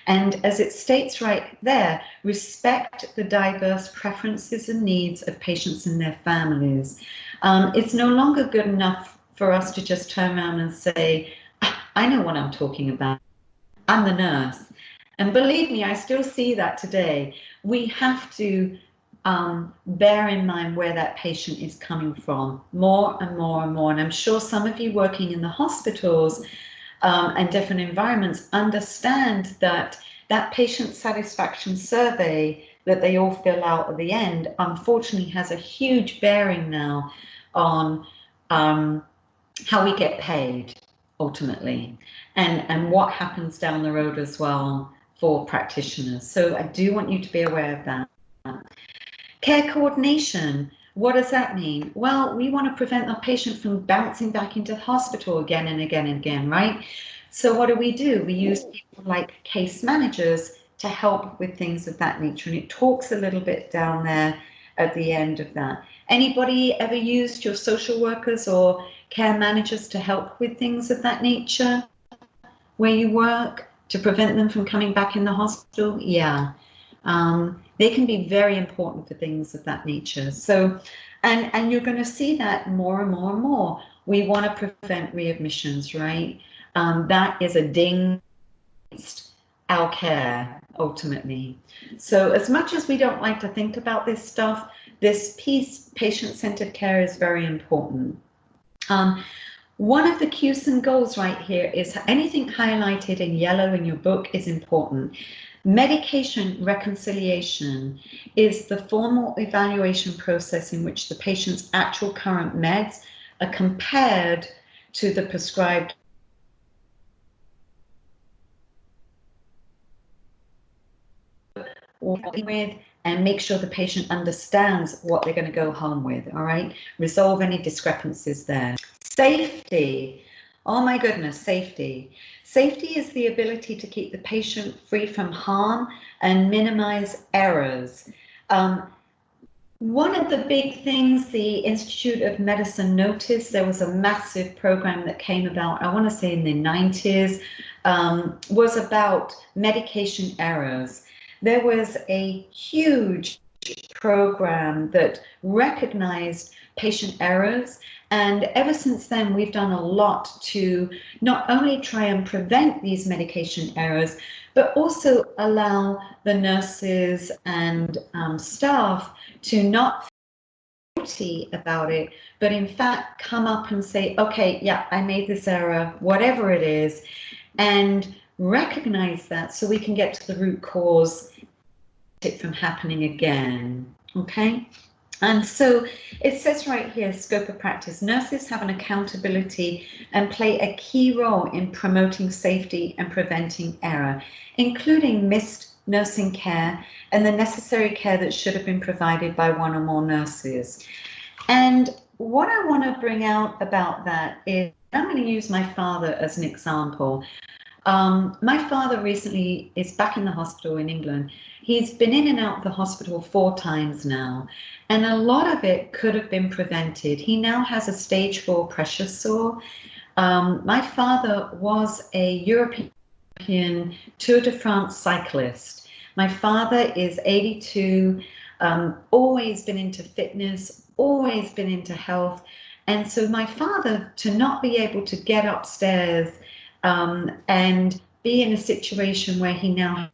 [SPEAKER 1] and as it states right there, respect the diverse preferences and needs of patients and their families. It's no longer good enough for us to just turn around and say, I know what I'm talking about. I'm the nurse. And believe me, I still see that today. We have to bear in mind where that patient is coming from more and more and more. And I'm sure some of you working in the hospitals and different environments understand that that patient satisfaction survey that they all fill out at the end, unfortunately, has a huge bearing now on how we get paid ultimately, and what happens down the road as well for practitioners. So I do want you to be aware of that. Care coordination. What does that mean? Well, we want to prevent our patient from bouncing back into hospital again and again and again, right? So what do? We use people like case managers to help with things of that nature. And it talks a little bit down there at the end of that. Anybody ever used your social workers or care managers to help with things of that nature where you work to prevent them from coming back in the hospital? Yeah. They can be very important for things of that nature. So, and you're going to see that more and more and more. We want to prevent readmissions, right? That is a ding against our care ultimately. So as much as we don't like to think about this stuff, this piece, patient-centered care, is very important. One of the cues and goals right here is anything highlighted in yellow in your book is important. Medication reconciliation is the formal evaluation process in which the patient's actual current meds are compared to the prescribed with, and make sure the patient understands what they're going to go home with. All right, resolve any discrepancies there. Safety. Oh my goodness, safety. Safety is the ability to keep the patient free from harm and minimize errors. One of the big things the Institute of Medicine noticed, there was a massive program that came about, I want to say in the 90s, was about medication errors. There was a huge program that recognized patient errors, and ever since then we've done a lot to not only try and prevent these medication errors, but also allow the nurses and staff to not feel guilty about it, but in fact come up and say, okay, yeah, I made this error, whatever it is, and recognize that so we can get to the root cause, it from happening again. Okay. And so it says right here, scope of practice, nurses have an accountability and play a key role in promoting safety and preventing error, including missed nursing care and the necessary care that should have been provided by one or more nurses. And what I want to bring out about that is, I'm going to use my father as an example. My father recently is back in the hospital in England. He's been in and out of the hospital 4 times now, and a lot of it could have been prevented. He now has a stage 4 pressure sore. My father was a European Tour de France cyclist. My father is 82, always been into fitness, always been into health. And so my father, to not be able to get upstairs and be in a situation where he now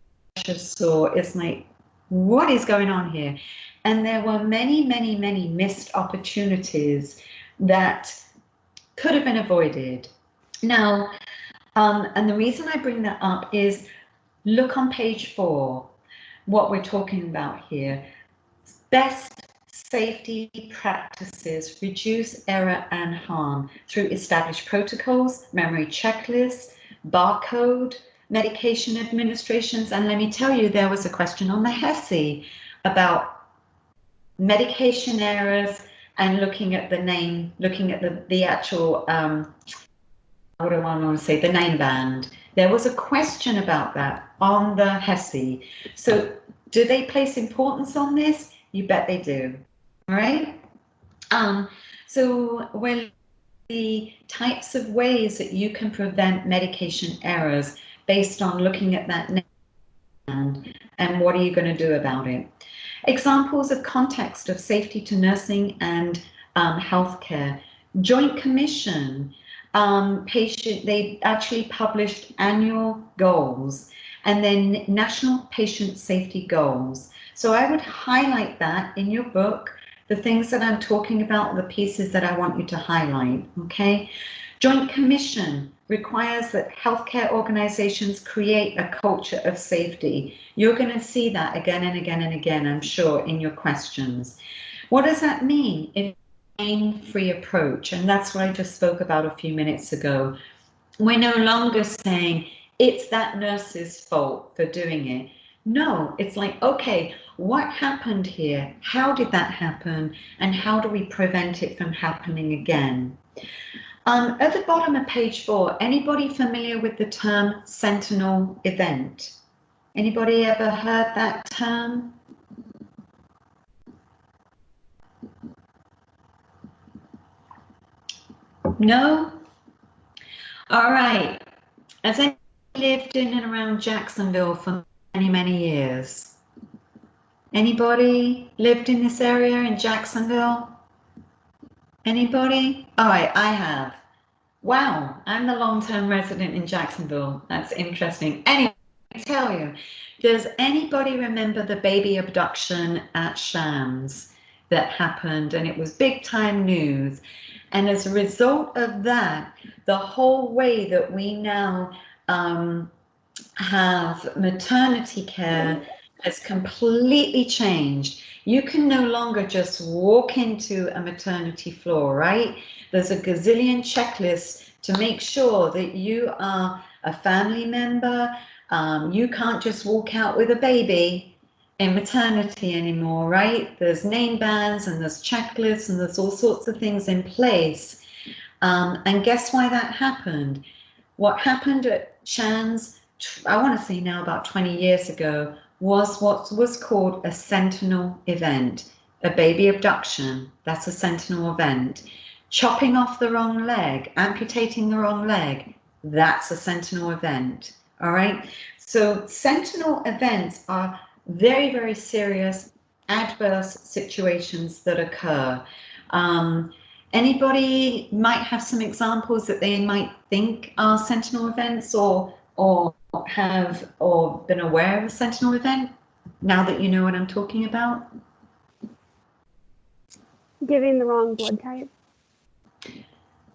[SPEAKER 1] saw, it's like, what is going on here? And there were many, many, many missed opportunities that could have been avoided. Now, and the reason I bring that up is, look on page 4, what we're talking about here. Best safety practices reduce error and harm through established protocols, memory checklists, barcode, medication administrations. And let me tell you, there was a question on the HESI about medication errors and looking at the name, looking at the actual, what do I want to say, the name band. There was a question about that on the HESI. So do they place importance on this? You bet they do. All right. So when the types of ways that you can prevent medication errors based on looking at that and what are you going to do about it? Examples of context of safety to nursing and healthcare. Joint Commission, they actually published annual goals and then national patient safety goals. So I would highlight that in your book, the things that I'm talking about, the pieces that I want you to highlight, okay? Joint Commission, requires that healthcare organizations create a culture of safety. You're going to see that again and again and again, I'm sure, in your questions. What does that mean? It's a pain-free approach, and that's what I just spoke about a few minutes ago. We're no longer saying it's that nurse's fault for doing it. No, it's like, okay, what happened here? How did that happen? And how do we prevent it from happening again? At the bottom of page 4, anybody familiar with the term sentinel event? Anybody ever heard that term? No? All right. As I lived in and around Jacksonville for many, many years. Anybody lived in this area in Jacksonville? Anybody? All right, I have. Wow, I'm the long-term resident in Jacksonville. That's interesting. Anyway, I tell you, does anybody remember the baby abduction at Shams that happened? And it was big time news. And as a result of that, the whole way that we now have maternity care has completely changed. You can no longer just walk into a maternity floor, right? There's a gazillion checklists to make sure that you are a family member. You can't just walk out with a baby in maternity anymore, right? There's name bans and there's checklists and there's all sorts of things in place. And guess why that happened? What happened at Shands, I want to say now about 20 years ago, was what was called a sentinel event. A baby abduction, that's a sentinel event. Chopping off the wrong leg, amputating the wrong leg, that's a sentinel event. All right. So sentinel events are very, very serious adverse situations that occur. Anybody might have some examples that they might think are sentinel events or have or been aware of a sentinel event now that you know what I'm talking about?
[SPEAKER 6] Giving the wrong blood type.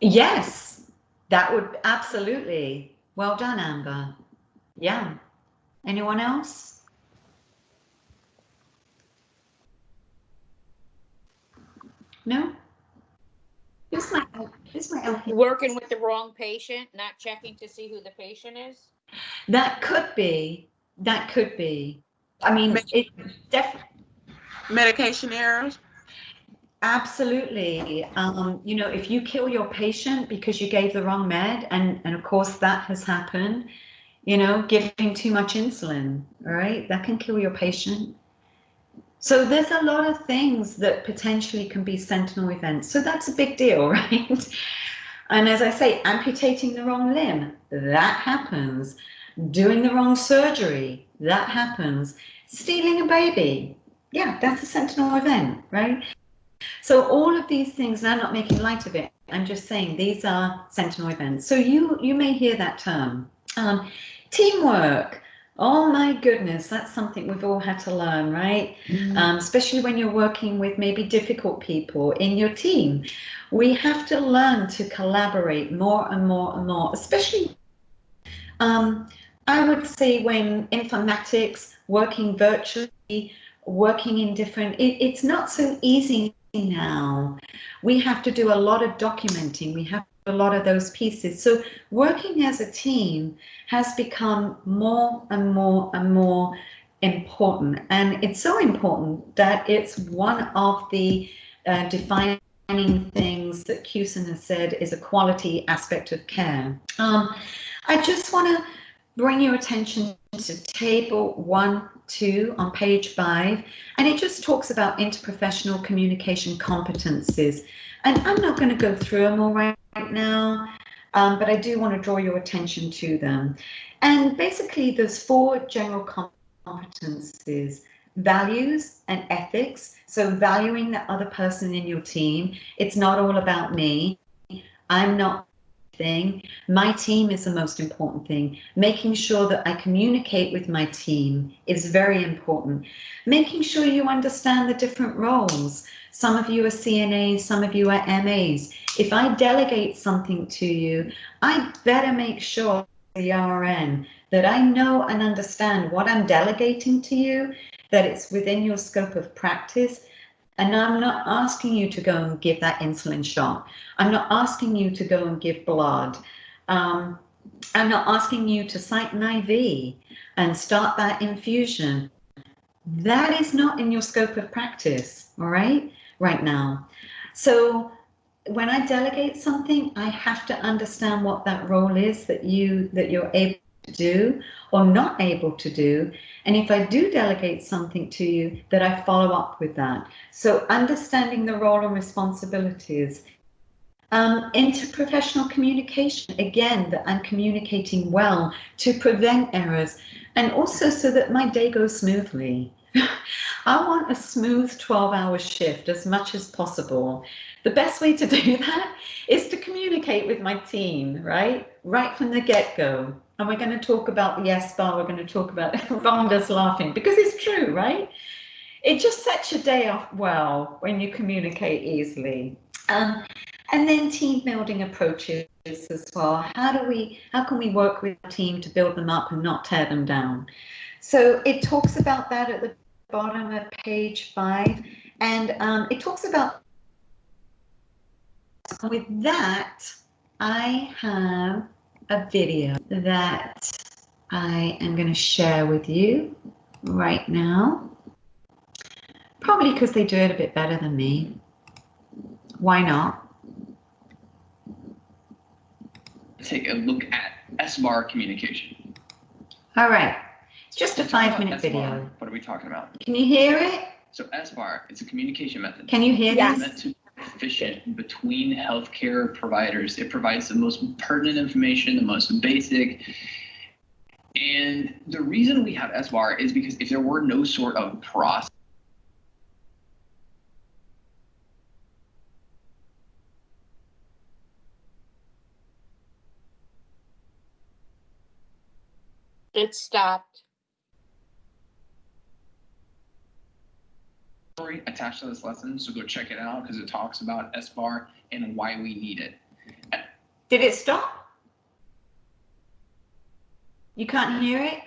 [SPEAKER 1] Yes, that would absolutely. Well done, Amber. Yeah. Anyone else? No? Who's my LP?
[SPEAKER 2] Working with the wrong patient, not checking to see who the patient is.
[SPEAKER 1] That could be. That could be. I mean, it definitely.
[SPEAKER 4] Medication errors.
[SPEAKER 1] Absolutely. You know, if you kill your patient because you gave the wrong med, and of course that has happened, you know, giving too much insulin, all right, that can kill your patient. So there's a lot of things that potentially can be sentinel events. So that's a big deal, right? And as I say, amputating the wrong limb, that happens. Doing the wrong surgery, that happens. Stealing a baby, yeah, that's a sentinel event, right? So all of these things, and I'm not making light of it, I'm just saying these are sentinel events. So you may hear that term. Teamwork. Oh my goodness, that's something we've all had to learn, right? Especially when you're working with maybe difficult people in your team. We have to learn to collaborate more and more and more, especially I would say when informatics, working virtually, working in different, it's not so easy now. We have to do a lot of documenting. We have a lot of those pieces. So working as a team has become more and more and more important. And it's so important that it's one of the defining things that Cuson has said is a quality aspect of care. I just want to bring your attention to table 1-2 on page 5, and it just talks about interprofessional communication competencies. And I'm not going to go through them all right now, but I do want to draw your attention to them. And basically, there's 4 general competencies: values and ethics. So valuing the other person in your team. It's not all about me. I'm not thing. My team is the most important thing. Making sure that I communicate with my team is very important. Making sure you understand the different roles. Some of you are CNAs, some of you are MAs. If I delegate something to you, I better make sure, the RN, that I know and understand what I'm delegating to you, that it's within your scope of practice. And I'm not asking you to go and give that insulin shot. I'm not asking you to go and give blood. I'm not asking you to site an IV and start that infusion. That is not in your scope of practice, all right now. So when I delegate something, I have to understand what that role is that you're able to do or not able to do. And if I do delegate something to you, that I follow up with that. So understanding the role and responsibilities. Interprofessional communication, again, that I'm communicating well to prevent errors and also so that my day goes smoothly. I want a smooth 12-hour shift as much as possible. The best way to do that is to communicate with my team, right from the get-go. And we're going to talk about the S-bar, we're going to talk about, Rhonda's laughing, because it's true, right? It just sets your day off well when you communicate easily. And then team building approaches as well. How can we work with a team to build them up and not tear them down? So it talks about that at the bottom of page 5, and it talks about, with that, I have a video that I am going to share with you right now, probably because they do it a bit better than me. Why not?
[SPEAKER 7] Take a look at S-bar communication.
[SPEAKER 1] All right, it's just a
[SPEAKER 7] When we talk about
[SPEAKER 1] 5-minute
[SPEAKER 7] S-bar,
[SPEAKER 1] video.
[SPEAKER 7] What are we talking about?
[SPEAKER 1] Can you hear it?
[SPEAKER 7] So S-bar, it's a communication method.
[SPEAKER 1] Can you hear
[SPEAKER 6] Yes.
[SPEAKER 7] It's meant to be efficient between healthcare providers. It provides the most pertinent information, the most basic. And the reason we have S-bar is because if there were no sort of process,
[SPEAKER 2] It stopped.
[SPEAKER 7] attached to this lesson, so go check it out because it talks about S-bar and why we need it.
[SPEAKER 1] Did it stop? You can't hear it?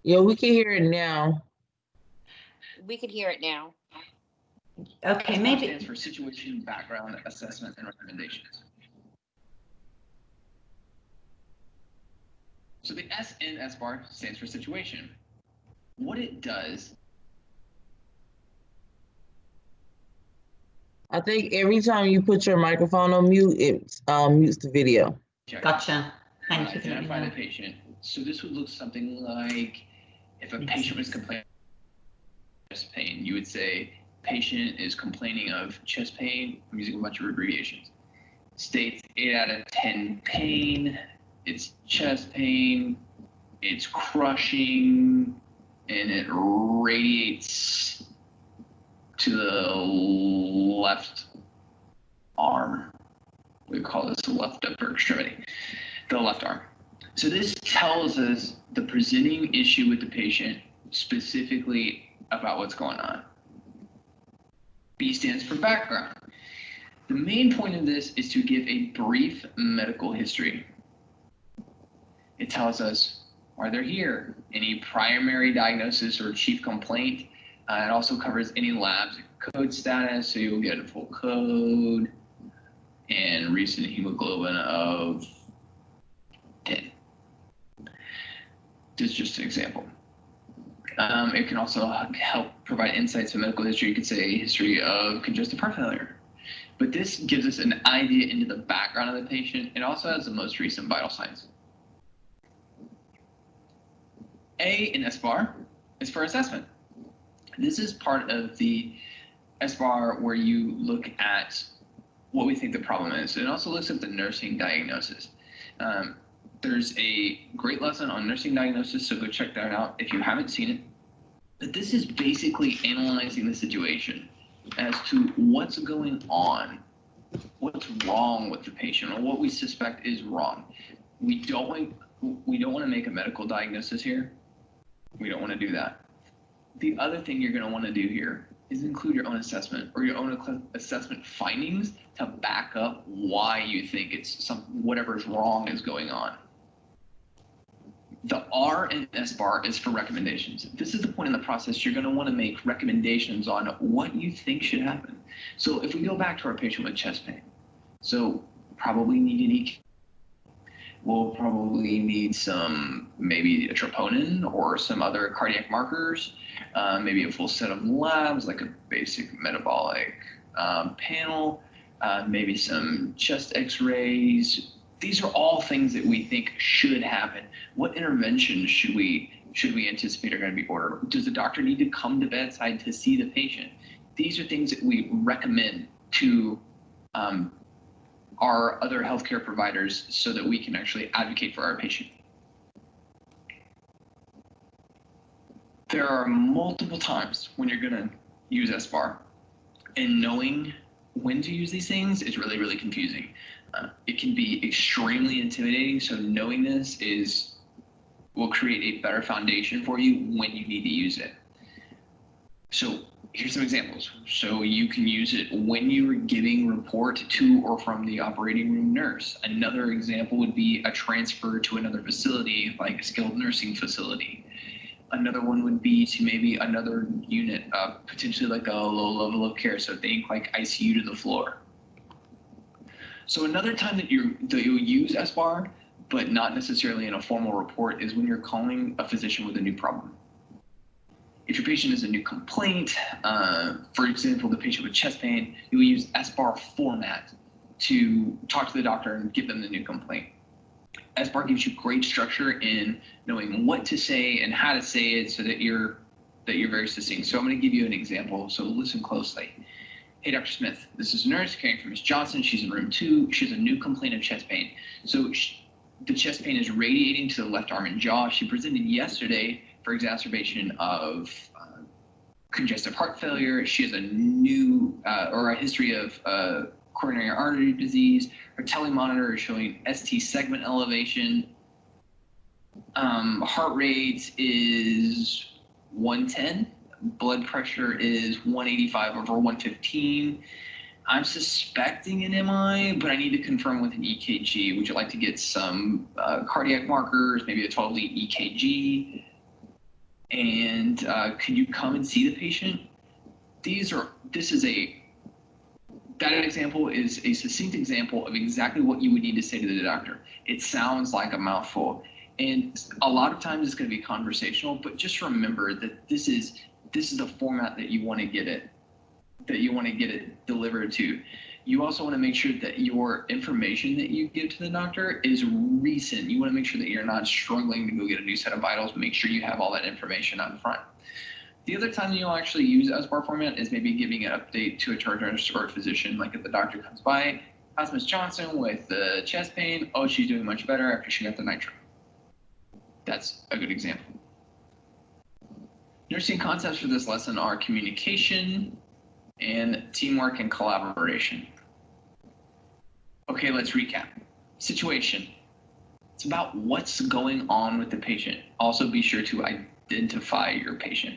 [SPEAKER 5] Yeah, we can hear it now.
[SPEAKER 2] We can hear it now.
[SPEAKER 1] Okay,
[SPEAKER 7] S-bar
[SPEAKER 1] maybe.
[SPEAKER 7] stands for Situation, Background, Assessment, and Recommendations. So the S in S-bar stands for situation. What it does,
[SPEAKER 5] I think every time you put your microphone on mute, it mutes the video.
[SPEAKER 1] Gotcha. Thank you for letting me
[SPEAKER 7] identify
[SPEAKER 1] know.
[SPEAKER 7] the patient. So this would look something like if a patient was complaining of chest pain, you would say patient is complaining of chest pain. I'm using a bunch of abbreviations. States 8 out of 10 pain. It's chest pain. It's crushing, and it radiates to the left arm. We call this the left upper extremity, the left arm. So this tells us the presenting issue with the patient, specifically about what's going on. B stands for background. The main point of this is to give a brief medical history. It tells us why they're here, any primary diagnosis or chief complaint. It also covers any labs, code status, so you'll get a full code, and recent hemoglobin of 10. This is just an example. It can also help provide insights to medical history. You could say history of congestive heart failure. But this gives us an idea into the background of the patient. It also has the most recent vital signs. A in S-bar is for assessment. This is part of the S-bar where you look at what we think the problem is. It also looks at the nursing diagnosis. There's a great lesson on nursing diagnosis, so go check that out if you haven't seen it. But this is basically analyzing the situation as to what's going on, what's wrong with the patient, or what we suspect is wrong. We don't want to make a medical diagnosis here. We don't want to do that. The other thing you're going to want to do here is include your own assessment or your own assessment findings to back up why you think it's whatever's wrong is going on. The R in SBAR is for recommendations. This is the point in the process you're going to want to make recommendations on what you think should happen. So if we go back to our patient with chest pain, so probably need an EKG. We'll probably need maybe a troponin or some other cardiac markers, maybe a full set of labs like a basic metabolic panel, maybe some chest x-rays. These are all things that we think should happen. What interventions should we anticipate are going to be ordered? Does the doctor need to come to bedside to see the patient? These are things that we recommend to our other healthcare providers so that we can actually advocate for our patient. There are multiple times when you're going to use SBAR, and knowing when to use these things is really, really confusing. It can be extremely intimidating, so knowing this will create a better foundation for you when you need to use it. So here's some examples. So you can use it when you are giving report to or from the operating room nurse. Another example would be a transfer to another facility, like a skilled nursing facility. Another one would be to maybe another unit, potentially like a low level of care. So think like ICU to the floor. So another time that you'll use SBAR, but not necessarily in a formal report, is when you're calling a physician with a new problem. If your patient has a new complaint, for example, the patient with chest pain, you will use SBAR format to talk to the doctor and give them the new complaint. SBAR gives you great structure in knowing what to say and how to say it so that you're very succinct. So I'm going to give you an example, so listen closely. Hey, Dr. Smith, this is a nurse caring for Ms. Johnson. She's in room 2. She has a new complaint of chest pain. So the chest pain is radiating to the left arm and jaw. She presented yesterday for exacerbation of congestive heart failure. She has a new or a history of coronary artery disease. Her telemonitor is showing ST segment elevation. Heart rate is 110. Blood pressure is 185 over 115. I'm suspecting an MI, but I need to confirm with an EKG. Would you like to get some cardiac markers, maybe a 12-lead EKG? And could you come and see the patient? That example is a succinct example of exactly what you would need to say to the doctor. It sounds like a mouthful. And a lot of times it's going to be conversational, but just remember that this is the format that you want to get it delivered to. You also want to make sure that your information that you give to the doctor is recent. You want to make sure that you're not struggling to go get a new set of vitals. Make sure you have all that information up front. The other time you'll actually use SBAR format is maybe giving an update to a charge nurse or a physician, like if the doctor comes by, how's Ms. Johnson with the chest pain? Oh, she's doing much better after she got the nitro. That's a good example. Nursing concepts for this lesson are communication and teamwork and collaboration. Okay, let's recap. Situation. It's about what's going on with the patient. Also be sure to identify your patient.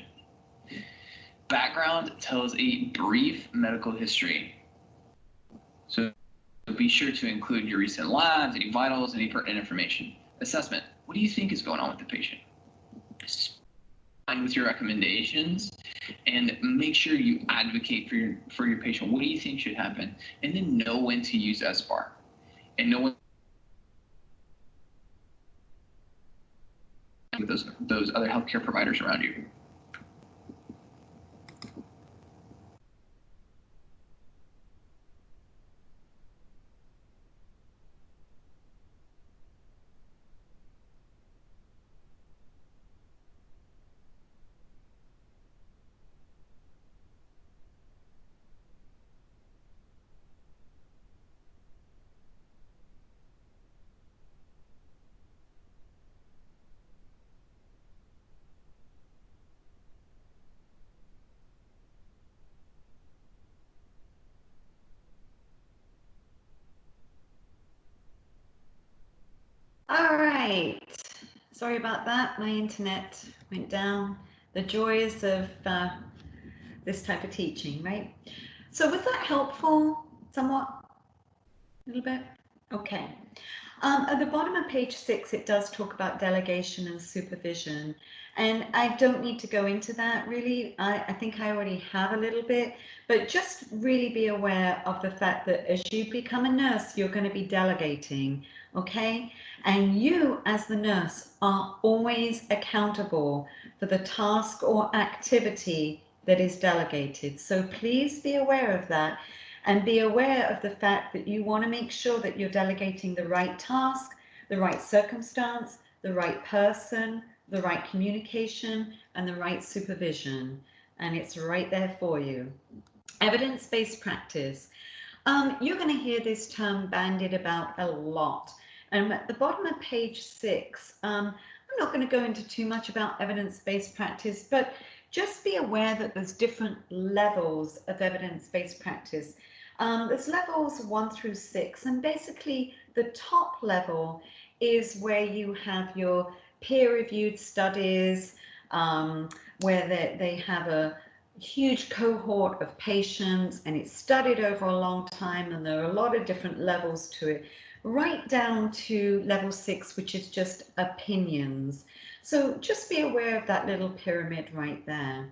[SPEAKER 7] Background tells a brief medical history. So be sure to include your recent labs, any vitals, any pertinent information. Assessment. What do you think is going on with the patient? With your recommendations and make sure you advocate for your patient. What do you think should happen? And then know when to use SBAR and know when with those other healthcare providers around you.
[SPEAKER 1] All right. Sorry about that. My internet went down. The joys of this type of teaching, right? So was that helpful somewhat? A little bit? Okay. At the bottom of page 6, it does talk about delegation and supervision. And I don't need to go into that really. I think I already have a little bit, but just really be aware of the fact that as you become a nurse, you're going to be delegating, okay? And you, as the nurse, are always accountable for the task or activity that is delegated. So please be aware of that. And be aware of the fact that you want to make sure that you're delegating the right task, the right circumstance, the right person, the right communication, and the right supervision. And it's right there for you. Evidence-based practice. You're going to hear this term bandied about a lot. And at the bottom of page 6, I'm not going to go into too much about evidence-based practice, but just be aware that there's different levels of evidence-based practice. There's levels 1 through 6, and basically the top level is where you have your peer-reviewed studies, where they have a huge cohort of patients and it's studied over a long time, and there are a lot of different levels to it, right down to level 6, which is just opinions. So just be aware of that little pyramid right there.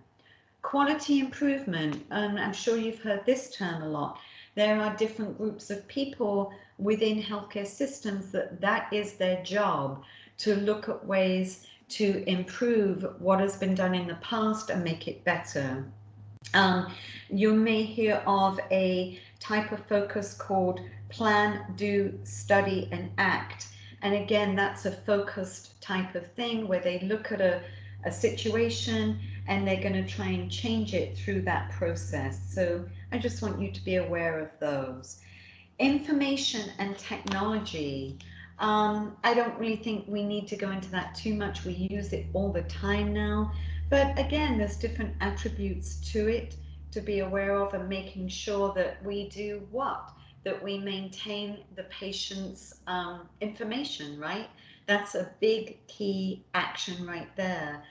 [SPEAKER 1] Quality improvement, and I'm sure you've heard this term a lot. There are different groups of people within healthcare systems that is their job, to look at ways to improve what has been done in the past and make it better. You may hear of a type of focus called plan, do, study, and act. And again, that's a focused type of thing where they look at a situation and they're going to try and change it through that process. So I just want you to be aware of those. Information and technology. I don't really think we need to go into that too much. We use it all the time now. But again, there's different attributes to it to be aware of, and making sure that we do what? That we maintain the patient's information, right? That's a big key action right there.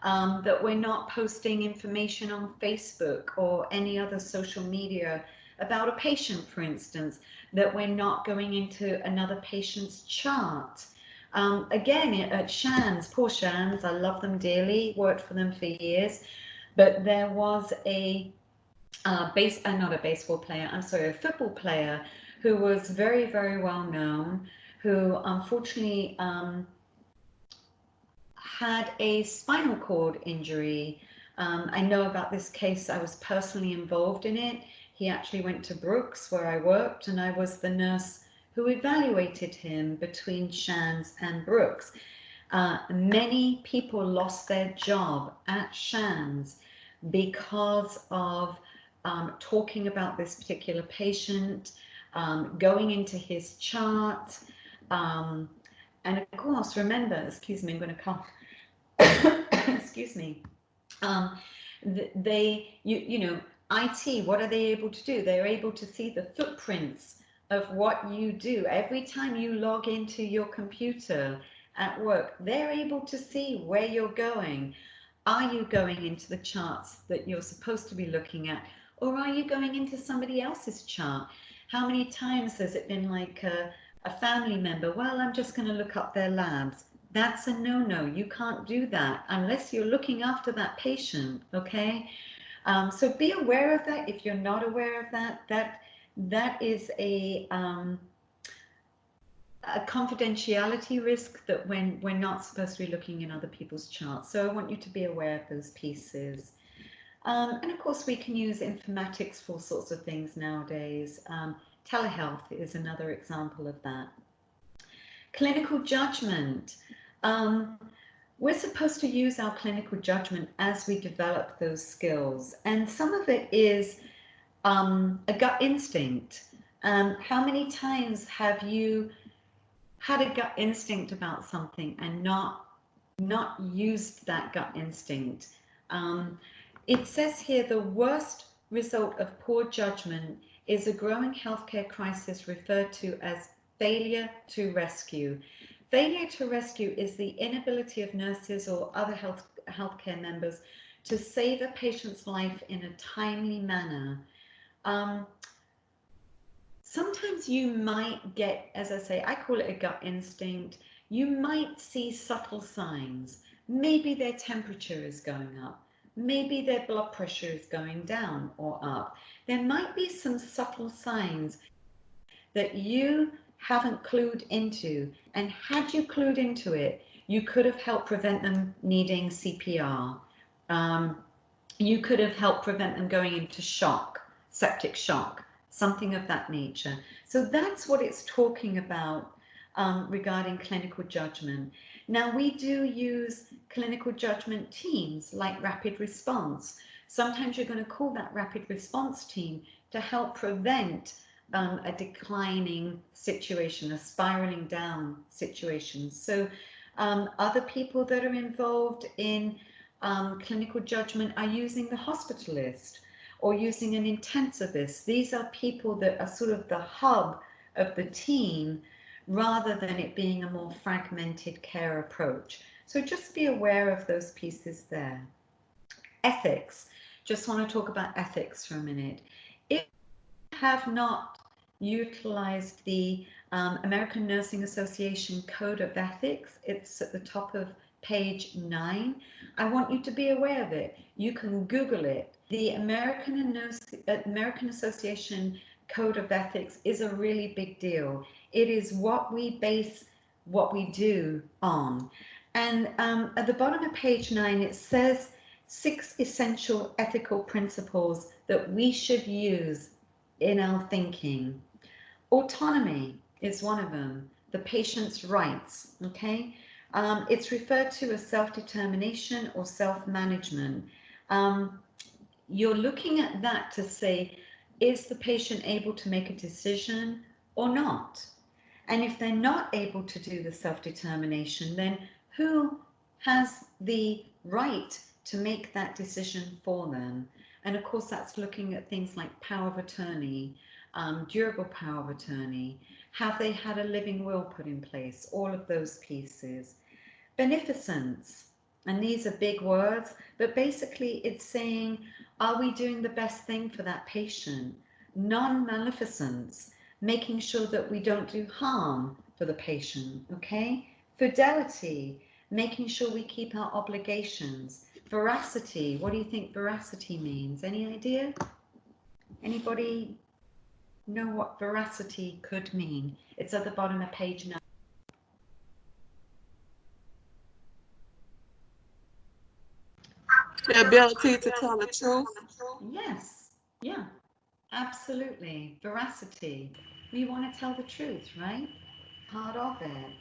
[SPEAKER 1] That we're not posting information on Facebook or any other social media about a patient, for instance, that we're not going into another patient's chart. Again, at Shands, poor Shands, I love them dearly, worked for them for years, but there was a not a baseball player, I'm sorry, a football player who was very, very well known, who unfortunately had a spinal cord injury. I know about this case. I was personally involved in it. He actually went to Brooks, where I worked, and I was the nurse who evaluated him between Shands and Brooks. Many people lost their job at Shands because of talking about this particular patient, going into his chart, and of course, remember, excuse me, I'm going to cough. Excuse me. You know, IT, what are they able to do? They're able to see the footprints of what you do. Every time you log into your computer at work, they're able to see where you're going. Are you going into the charts that you're supposed to be looking at, or are you going into somebody else's chart? How many times has it been like a family member, well, I'm just going to look up their labs? That's a no-no. You can't do that unless you're looking after that patient, okay? So be aware of that. If you're not aware of that, that is a confidentiality risk that when we're not supposed to be looking in other people's charts. So I want you to be aware of those pieces. And of course, we can use informatics for all sorts of things nowadays. Telehealth is another example of that. Clinical judgment. We're supposed to use our clinical judgment as we develop those skills. And some of it is a gut instinct. How many times have you had a gut instinct about something and not used that gut instinct? It says here the worst result of poor judgment is a growing healthcare crisis referred to as failure to rescue. Failure to rescue is the inability of nurses or other healthcare members to save a patient's life in a timely manner. Um, Sometimes you might get, as I say, I call it a gut instinct. You might see subtle signs. Maybe their temperature is going up. Maybe their blood pressure is going down or up. There might be some subtle signs that you haven't clued into. And had you clued into it, you could have helped prevent them needing CPR. You could have helped prevent them going into shock, septic shock, something of that nature. So that's what it's talking about regarding clinical judgment. Now, we do use clinical judgment teams like rapid response. Sometimes you're going to call that rapid response team to help prevent a declining situation, a spiraling down situation. So other people that are involved in clinical judgment are using the hospitalist or using an intensivist. These are people that are sort of the hub of the team rather than it being a more fragmented care approach. So just be aware of those pieces there. Ethics. Just want to talk about ethics for a minute. If you have not utilized the American Nursing Association Code of Ethics, it's at the top of page 9. I want you to be aware of it. You can Google it. The American Association Code of Ethics is a really big deal. It is what we base what we do on. And at the bottom of page 9, it says 6 essential ethical principles that we should use in our thinking. Autonomy is one of them, the patient's rights, okay? It's referred to as self-determination or self-management. You're looking at that to say, is the patient able to make a decision or not? And if they're not able to do the self-determination, then who has the right to make that decision for them? And of course, that's looking at things like power of attorney, durable power of attorney. Have they had a living will put in place? All of those pieces. Beneficence, and these are big words, but basically it's saying, are we doing the best thing for that patient? Non-maleficence, making sure that we don't do harm for the patient, okay? Fidelity, making sure we keep our obligations. Veracity, what do you think veracity means? Any idea? Anybody know what veracity could mean? It's at the bottom of page 9.
[SPEAKER 4] The ability to tell the truth.
[SPEAKER 1] Yes, yeah, absolutely. Veracity. We want to tell the truth, right? Part of it.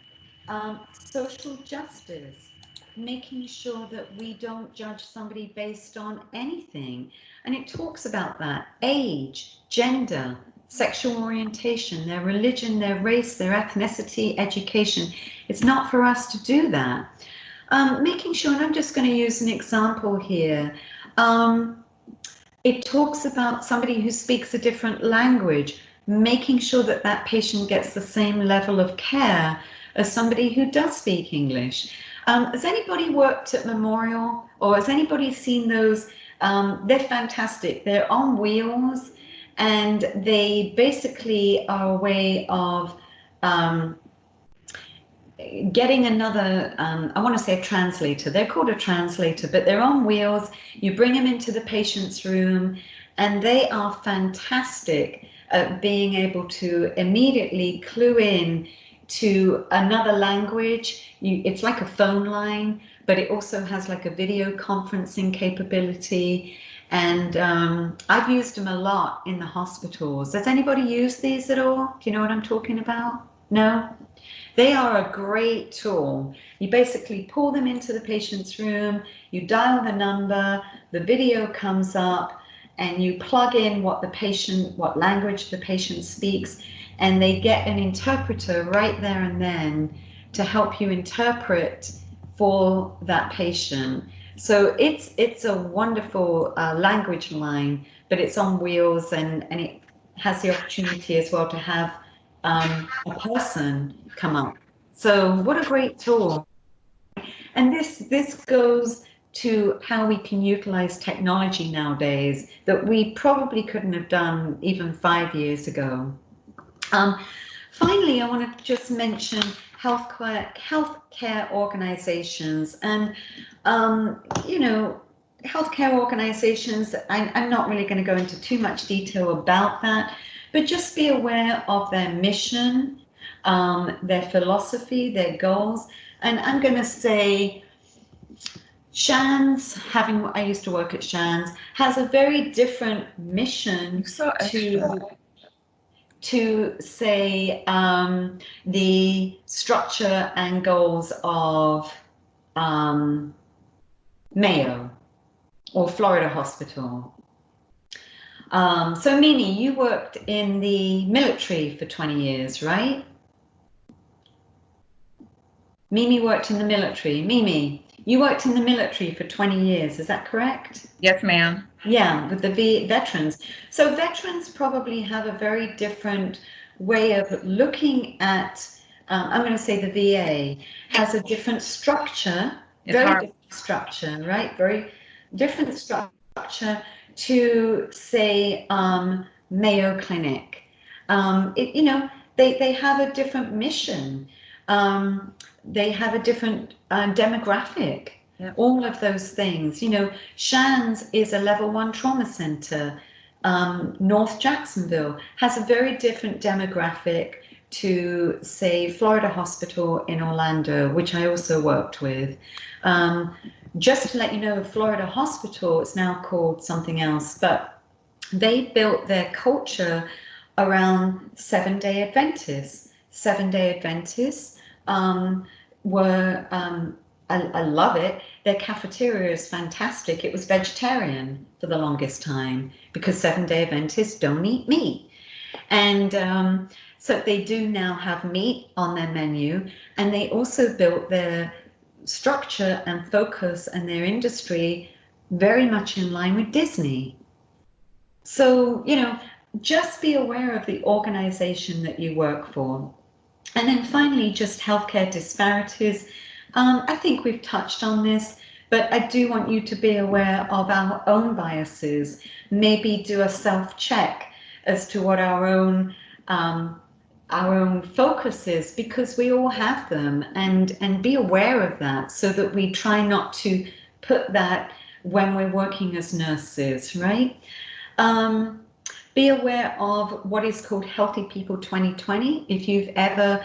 [SPEAKER 1] Social justice, making sure that we don't judge somebody based on anything. And it talks about that age, gender, sexual orientation, their religion, their race, their ethnicity, education. It's not for us to do that. Making sure, and I'm just going to use an example here. It talks about somebody who speaks a different language, making sure that that patient gets the same level of care as somebody who does speak English. Has anybody worked at Memorial, or has anybody seen those? They're fantastic. They're on wheels, and they basically are a way of getting another, I want to say a translator. They're called a translator, but they're on wheels. You bring them into the patient's room, and they are fantastic at being able to immediately clue in to another language. It's like a phone line, but it also has like a video conferencing capability. And I've used them a lot in the hospitals. Does anybody use these at all? Do you know what I'm talking about? No? They are a great tool. You basically pull them into the patient's room, you dial the number, the video comes up, and you plug in what language the patient speaks, and they get an interpreter right there and then to help you interpret for that patient. So it's a wonderful language line, but it's on wheels, and it has the opportunity as well to have a person come up. So what a great tool. And this goes to how we can utilize technology nowadays that we probably couldn't have done even 5 years ago. Finally, I want to just mention healthcare organizations, and you know, healthcare organizations, I'm not really going to go into too much detail about that, but just be aware of their mission, their philosophy, their goals. And I'm going to say Shands, I used to work at Shands, has a very different mission to say the structure and goals of Mayo or Florida Hospital. So Mimi, you worked in the military for 20 years, right? Mimi worked in the military. Mimi, you worked in the military for 20 years, is that correct?
[SPEAKER 8] Yes, ma'am.
[SPEAKER 1] Yeah, with the veterans. So veterans probably have a very different way of looking at, I'm going to say the VA has a different structure, different structure, right? Very different structure to say Mayo Clinic. You know, they have a different mission. They have a different demographic. Yep. All of those things. You know, Shands is a level 1 trauma center. North Jacksonville has a very different demographic to, say, Florida Hospital in Orlando, which I also worked with. Just to let you know, Florida Hospital is now called something else, but they built their culture around 7-day Adventists. 7-day Adventists were, I love it. Their cafeteria is fantastic. It was vegetarian for the longest time because 7-day Adventists don't eat meat. And so they do now have meat on their menu, and they also built their structure and focus and their industry very much in line with Disney. So, you know, just be aware of the organization that you work for. And then finally, just healthcare disparities. I think we've touched on this, but I do want you to be aware of our own biases. Maybe do a self-check as to what our own focus is, because we all have them, and be aware of that so that we try not to put that when we're working as nurses, right? Be aware of what is called Healthy People 2020. If you've ever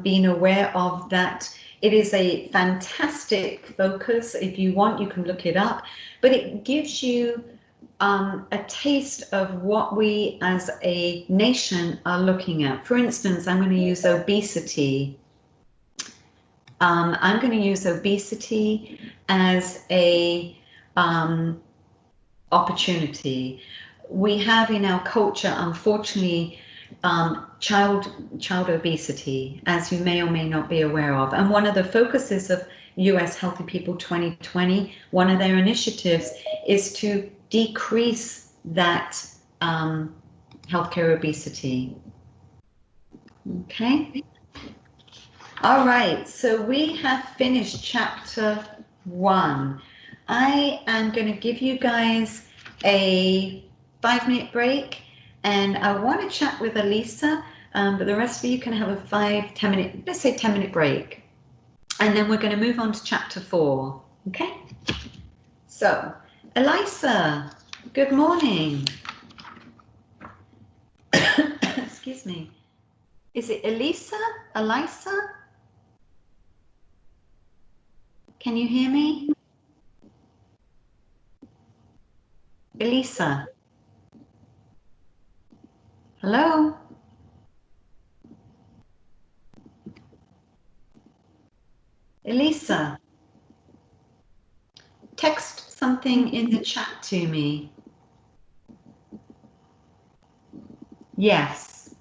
[SPEAKER 1] been aware of that, it is a fantastic focus. If you want, you can look it up, but it gives you a taste of what we as a nation are looking at. For instance, I'm going to use obesity. I'm going to use obesity as a opportunity. We have in our culture, unfortunately, child obesity, as you may or may not be aware of. And one of the focuses of US Healthy People 2020, one of their initiatives is to decrease that healthcare obesity. Okay. All right, so we have finished chapter 1. I am going to give you guys a 5-minute break, and I want to chat with Elisa, but the rest of you can have a 5-10 minute, let's say 10-minute break, and then we're going to move on to chapter 4. Okay, so Elisa, good morning. Excuse me, is it Elisa? Can you hear me? Elisa? Hello? Elisa? Text something in the chat to me. Yes.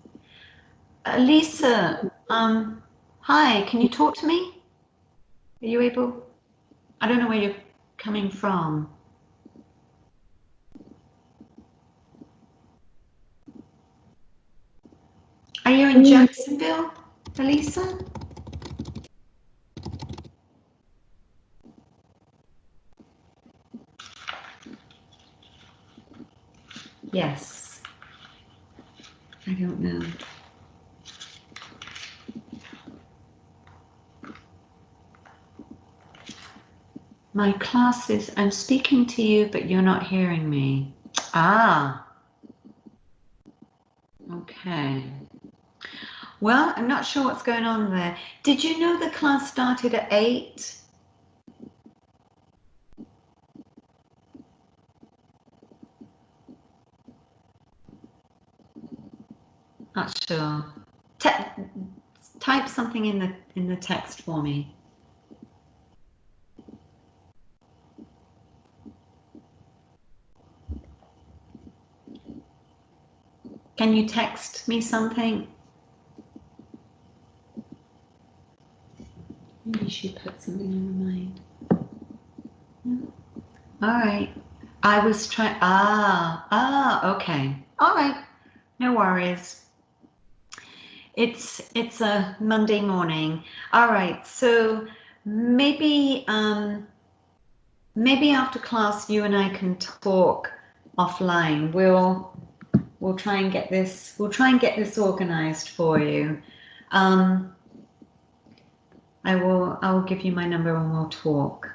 [SPEAKER 1] Elisa, hi, can you talk to me? Are you able? I don't know where you're coming from. Are you in Jacksonville, Elisa? Yes. I don't know. My classes, I'm speaking to you, but you're not hearing me. Ah, okay. Well, I'm not sure what's going on there. Did you know the class started at 8? Not sure. Type something in the text for me. Can you text me something? Maybe she put something in her mind. All right. I was trying. Okay. All right. No worries. It's a Monday morning. All right. So maybe maybe after class you and I can talk offline. We'll try and get this. We'll try and get this organized for you. I will give you my number and we'll talk.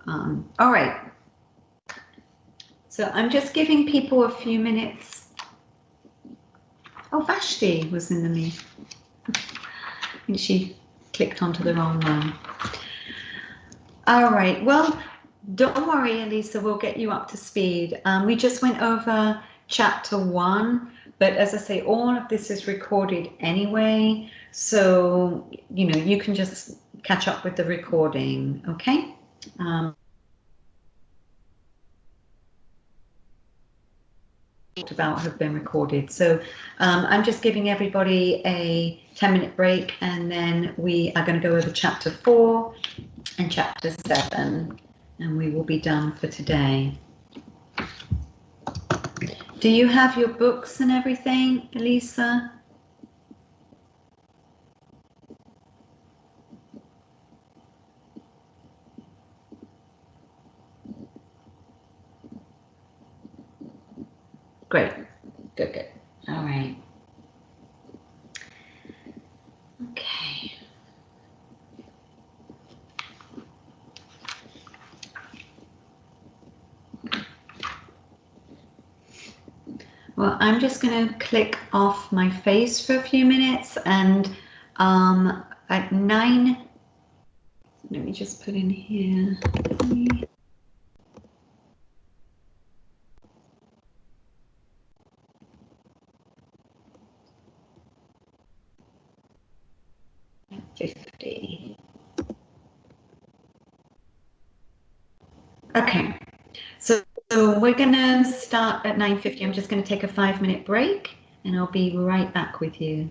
[SPEAKER 1] All right. So I'm just giving people a few minutes. Oh, Vashti was in the meeting. I think she clicked onto the wrong one. All right. Well, don't worry, Elisa. We'll get you up to speed. We just went over chapter 1, but as I say, all of this is recorded anyway. So, you know, you can just catch up with the recording. Okay. About have been recorded. So I'm just giving everybody a 10-minute break, and then we are going to go over chapter 4 and chapter 7, and we will be done for today. Do you have your books and everything, Elisa? Great. Good. All right. Okay. Well, I'm just going to click off my face for a few minutes, and at 9, let me just put in here. 50. Okay, so we're going to start at 9:50. I'm just going to take a 5-minute break, and I'll be right back with you.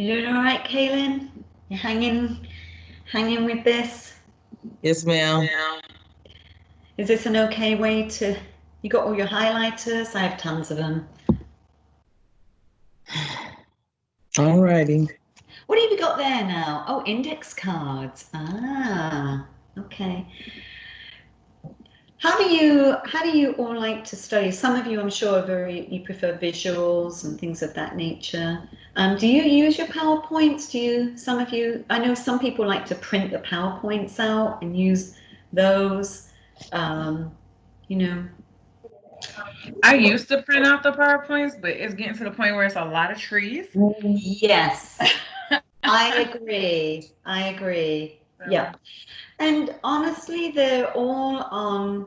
[SPEAKER 1] You doing all right, Kaylin? You hanging with this?
[SPEAKER 5] Yes, ma'am.
[SPEAKER 1] Is this an okay way to? You got all your highlighters? I have tons of them.
[SPEAKER 5] Alrighty.
[SPEAKER 1] What have you got there now? Oh, index cards. Ah, okay. How do you all like to study? Some of you, I'm sure, you prefer visuals and things of that nature. Do you use your PowerPoints? Some of you, I know some people like to print the PowerPoints out and use those. You know,
[SPEAKER 3] I used to print out the PowerPoints, but it's getting to the point where it's a lot of trees.
[SPEAKER 1] yes, I agree.
[SPEAKER 3] So,
[SPEAKER 1] Yeah. And honestly, they're all on,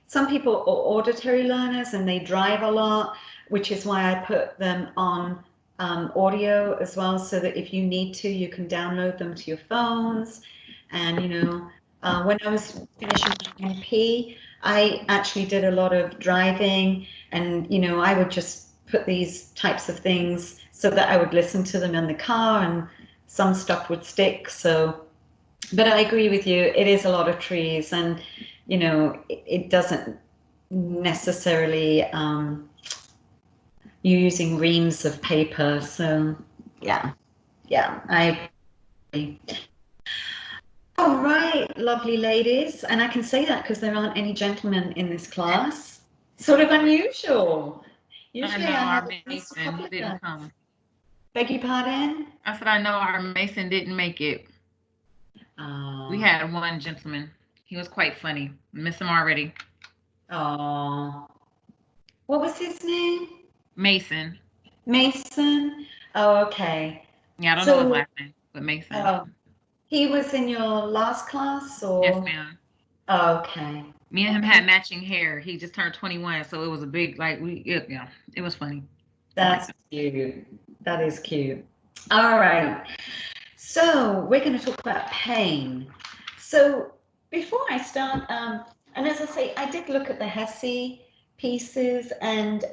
[SPEAKER 1] some people are auditory learners and they drive a lot, which is why I put them on audio as well, so that if you need to, you can download them to your phones. And, when I was finishing my MP, I actually did a lot of driving, and, I would just put these types of things so that I would listen to them in the car, and some stuff would stick. So, but I agree with you. It is a lot of trees, and it doesn't necessarily. You're using reams of paper, so yeah, I agree. All right, lovely ladies, and I can say that because there aren't any gentlemen in this class. Sort of unusual. Usually I
[SPEAKER 3] our
[SPEAKER 1] have at least a couple
[SPEAKER 3] Mason
[SPEAKER 1] of
[SPEAKER 3] didn't
[SPEAKER 1] guys.
[SPEAKER 3] come.
[SPEAKER 1] Beg your pardon?
[SPEAKER 3] I said, I know our Mason didn't make it. We had one gentleman. He was quite funny. Miss him already.
[SPEAKER 1] Oh. What was his name?
[SPEAKER 3] Mason.
[SPEAKER 1] Mason? Oh, okay.
[SPEAKER 3] Yeah, I don't know his last name, but Mason.
[SPEAKER 1] Oh, he was in your last class, or?
[SPEAKER 3] Yes, ma'am.
[SPEAKER 1] Oh, okay.
[SPEAKER 3] Me and him had matching hair. He just turned 21, so it was a big, it was funny.
[SPEAKER 1] That's cute. That is cute. All right. So we're going to talk about pain. So before I start, and as I say, I did look at the Hesse pieces, and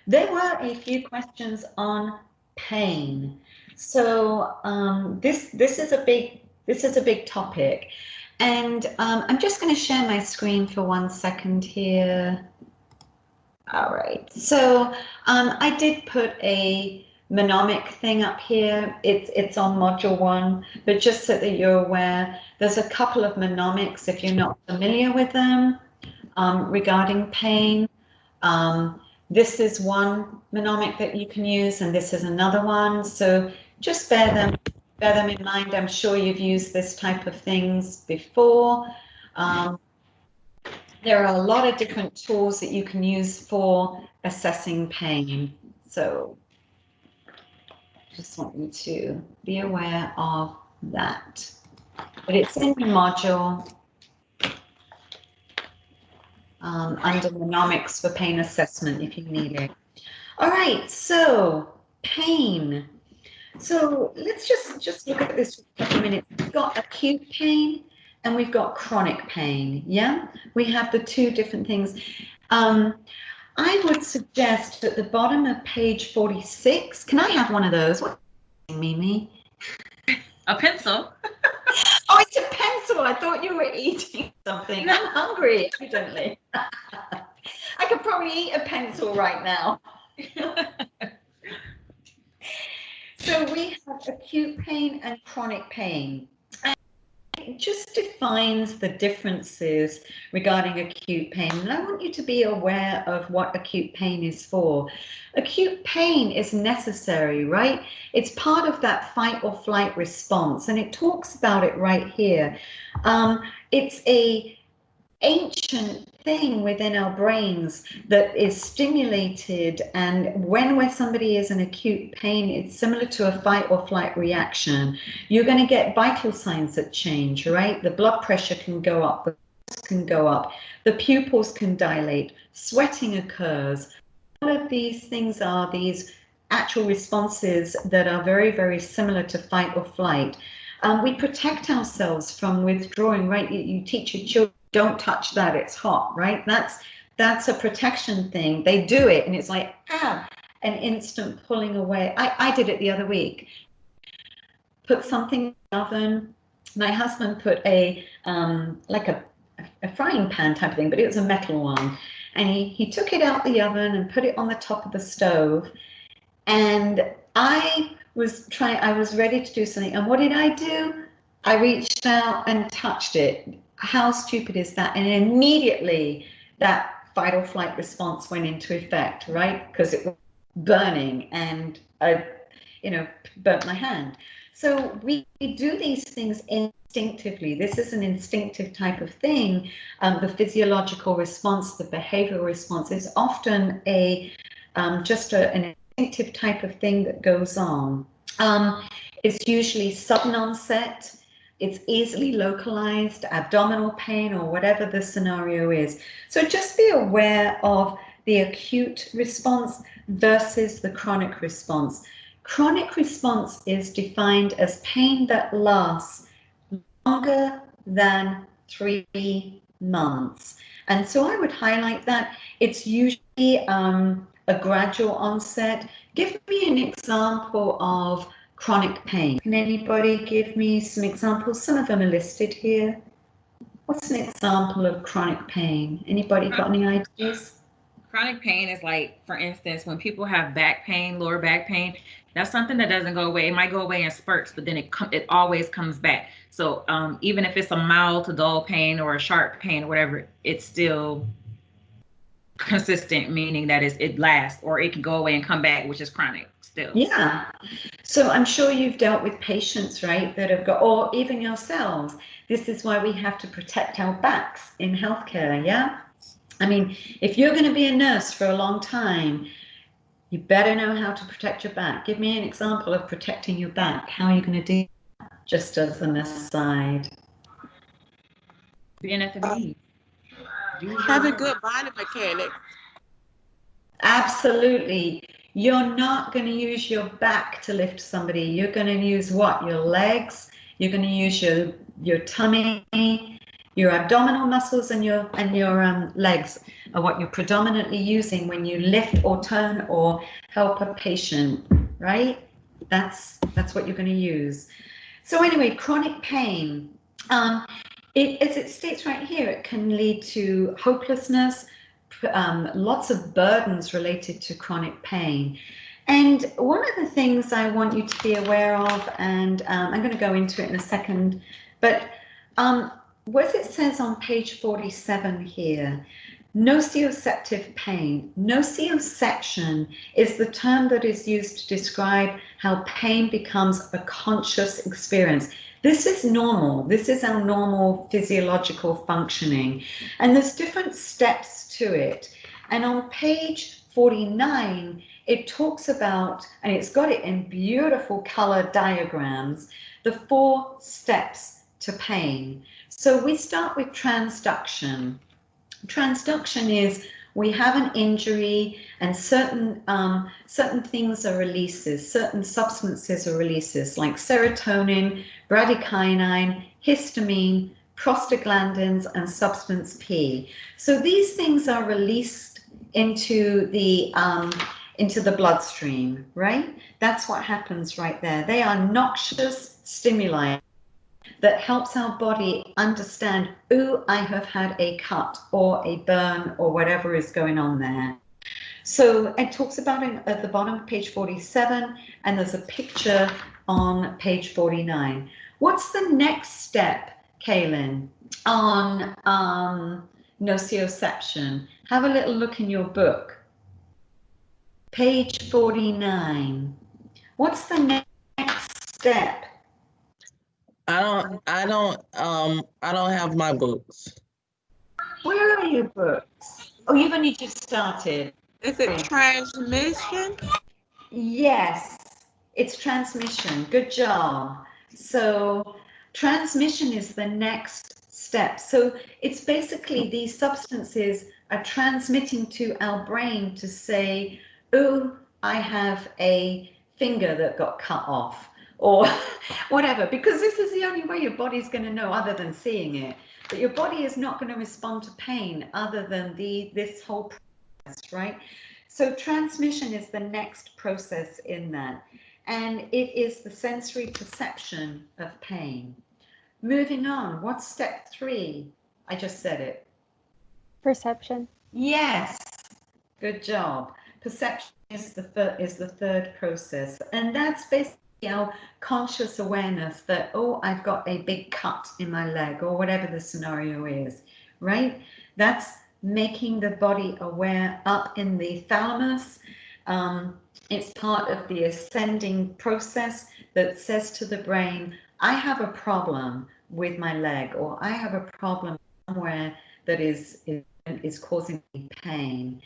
[SPEAKER 1] there were a few questions on pain. So this is a big topic, and I'm just going to share my screen for 1 second here. All right, so I did put a mnemonic thing up here. It's on module 1, but just so that you're aware, there's a couple of mnemonics if you're not familiar with them regarding pain. This is one mnemonic that you can use, and this is another one. So just bear them in mind. I'm sure you've used this type of things before. There are a lot of different tools that you can use for assessing pain. So just want you to be aware of that. But it's in the module under mnemonics for pain assessment if you need it. All right, so pain. So let's just look at this for a couple of minutes. We've got acute pain and we've got chronic pain. Yeah, we have the two different things. I would suggest at the bottom of page 46. Can I have one of those? What, Mimi?
[SPEAKER 3] A pencil.
[SPEAKER 1] Oh, it's a pencil. I thought you were eating something. I'm hungry, evidently. I could probably eat a pencil right now. So we have acute pain and chronic pain. And it just defines the differences regarding acute pain. And I want you to be aware of what acute pain is for. Acute pain is necessary, right? It's part of that fight or flight response. And it talks about it right here. It's a ancient thing within our brains that is stimulated, and when somebody is in acute pain, it's similar to a fight or flight reaction. You're going to get vital signs that change, right? The blood pressure can go up, the pulse can go up, the pupils can dilate, sweating occurs. All of these things are these actual responses that are very, very similar to fight or flight. We protect ourselves from withdrawing, right? You teach your children, don't touch that, it's hot, right? That's a protection thing. They do it and it's like, ah, an instant pulling away. I did it the other week. Put something in the oven. My husband put a like a frying pan type of thing, but it was a metal one. And he took it out the oven and put it on the top of the stove. And I was ready to do something. And what did I do? I reached out and touched it. How stupid is that? And immediately that fight or flight response went into effect, right? Because it was burning and I, burnt my hand. So we do these things instinctively. This is an instinctive type of thing. The physiological response, the behavioral response is often an instinctive type of thing that goes on. It's usually sudden onset. It's easily localized, abdominal pain or whatever the scenario is. So just be aware of the acute response versus the chronic response. Chronic response is defined as pain that lasts longer than 3 months. And so I would highlight that it's usually a gradual onset. Give me an example of chronic pain. Can anybody give me some examples? Some of them are listed here. What's an example of chronic pain? Anybody got any ideas?
[SPEAKER 3] Chronic pain is like, for instance, when people have back pain, lower back pain, that's something that doesn't go away. It might go away in spurts, but then it always comes back. So even if it's a mild to dull pain or a sharp pain or whatever, it's still consistent, meaning that it lasts, or it can go away and come back, which is chronic still.
[SPEAKER 1] Yeah. So I'm sure you've dealt with patients, right, that have got, or even yourselves. This is why we have to protect our backs in healthcare, yeah? I mean, if you're going to be a nurse for a long time, you better know how to protect your back. Give me an example of protecting your back. How are you going to do that? Just as an aside.
[SPEAKER 3] Being at the beginning.
[SPEAKER 4] Having good body mechanics.
[SPEAKER 1] Absolutely. You're not going to use your back to lift somebody. You're going to use what? Your legs. You're going to use your tummy, your abdominal muscles, and your legs are what you're predominantly using when you lift or turn or help a patient, right? That's what you're going to use. So anyway, chronic pain. As it states right here, it can lead to hopelessness, lots of burdens related to chronic pain. And one of the things I want you to be aware of, and I'm going to go into it in a second, but what it says on page 47 here, nociceptive pain. Nociception is the term that is used to describe how pain becomes a conscious experience. This is normal. This is our normal physiological functioning. And there's different steps to it. And on page 49, it talks about, and it's got it in beautiful color diagrams, the 4 steps to pain. So we start with transduction. Transduction is we have an injury and certain things are releases, certain substances are releases like serotonin, bradykinin, histamine, prostaglandins, and substance P. So these things are released into the bloodstream, right? That's what happens right there. They are noxious stimuli that helps our body understand, ooh, I have had a cut or a burn or whatever is going on there. So it talks about it at the bottom of page 47, and there's a picture on page 49. What's the next step, Kaylin, on nociception? Have a little look in your book. Page 49. What's the next step?
[SPEAKER 5] I don't have my books.
[SPEAKER 1] Where are your books? Oh, you've only just started.
[SPEAKER 4] Is it transmission?
[SPEAKER 1] Yes, it's transmission. Good job. So transmission is the next step. So it's basically these substances are transmitting to our brain to say, oh, I have a finger that got cut off or whatever, because this is the only way your body's going to know other than seeing it. But your body is not going to respond to pain other than this whole process, right? So transmission is the next process in that, and it is the sensory perception of pain. Moving on, what's step 3? I just said it.
[SPEAKER 8] Perception.
[SPEAKER 1] Yes, good job. Perception is the third process, and that's basically our conscious awareness that, oh, I've got a big cut in my leg, or whatever the scenario is, right? That's making the body aware up in the thalamus. It's part of the ascending process that says to the brain, I have a problem with my leg, or I have a problem somewhere that is causing me pain.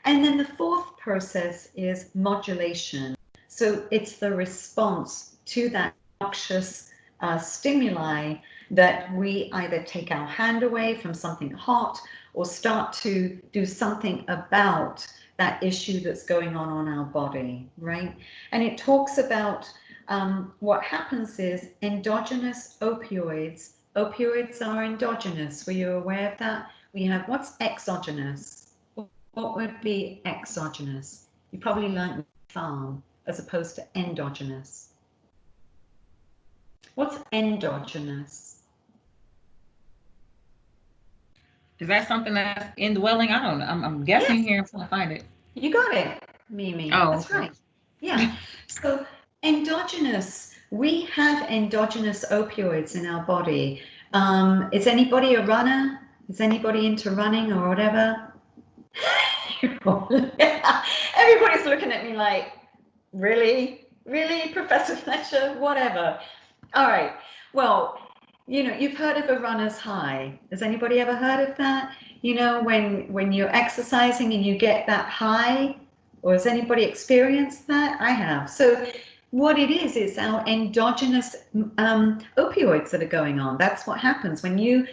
[SPEAKER 1] And then the fourth process is modulation. So it's the response to that noxious stimuli that we either take our hand away from something hot or start to do something about that issue that's going on our body, right? And it talks about what happens is endogenous opioids. Opioids are endogenous. Were you aware of that? We have, what's exogenous? What would be exogenous? You probably learned farm as opposed to endogenous. What's endogenous?
[SPEAKER 3] Is that something that's indwelling? I don't know. I'm guessing
[SPEAKER 1] Yes.
[SPEAKER 3] here until I find it.
[SPEAKER 1] You got it, Mimi.
[SPEAKER 3] Oh,
[SPEAKER 1] that's
[SPEAKER 3] okay.
[SPEAKER 1] right. Yeah. So endogenous, we have endogenous opioids in our body. Is anybody a runner? Is anybody into running or whatever? Everybody's looking at me like, really? Really, Professor Fletcher? Whatever. All right. Well, you know, you've heard of a runner's high. Has anybody ever heard of that? You know, when you're exercising and you get that high, or has anybody experienced that? I have. So what it is, it's our endogenous opioids that are going on. That's what happens when you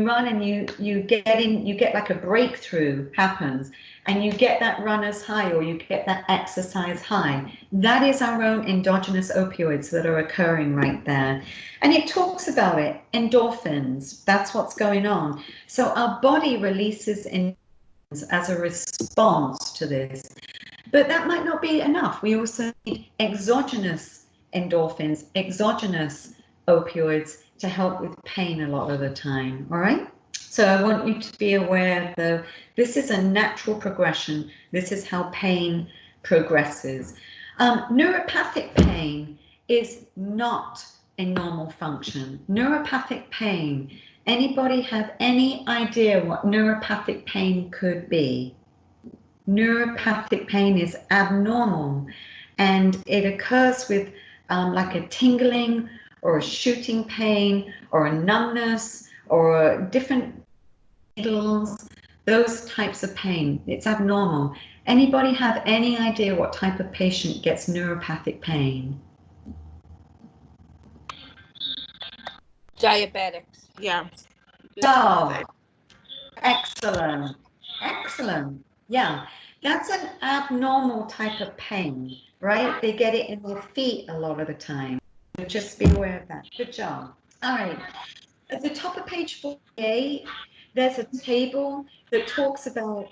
[SPEAKER 1] run and you get like a breakthrough happens, and you get that runner's high, or you get that exercise high. That is our own endogenous opioids that are occurring right there. And it talks about it, endorphins. That's what's going on. So our body releases endorphins as a response to this. But that might not be enough. We also need exogenous endorphins, exogenous opioids to help with pain a lot of the time, all right? So I want you to be aware that this is a natural progression. This is how pain progresses. Neuropathic pain is not a normal function. Neuropathic pain, anybody have any idea what neuropathic pain could be? Neuropathic pain is abnormal, and it occurs with like a tingling or a shooting pain or a numbness or different needles, those types of pain. It's abnormal. Anybody have any idea what type of patient gets neuropathic pain?
[SPEAKER 2] Diabetics.
[SPEAKER 4] Yeah.
[SPEAKER 1] Oh, excellent. Excellent. Yeah, that's an abnormal type of pain, right? They get it in their feet a lot of the time. So just be aware of that. Good job. All right. At the top of page 48, there's a table that talks about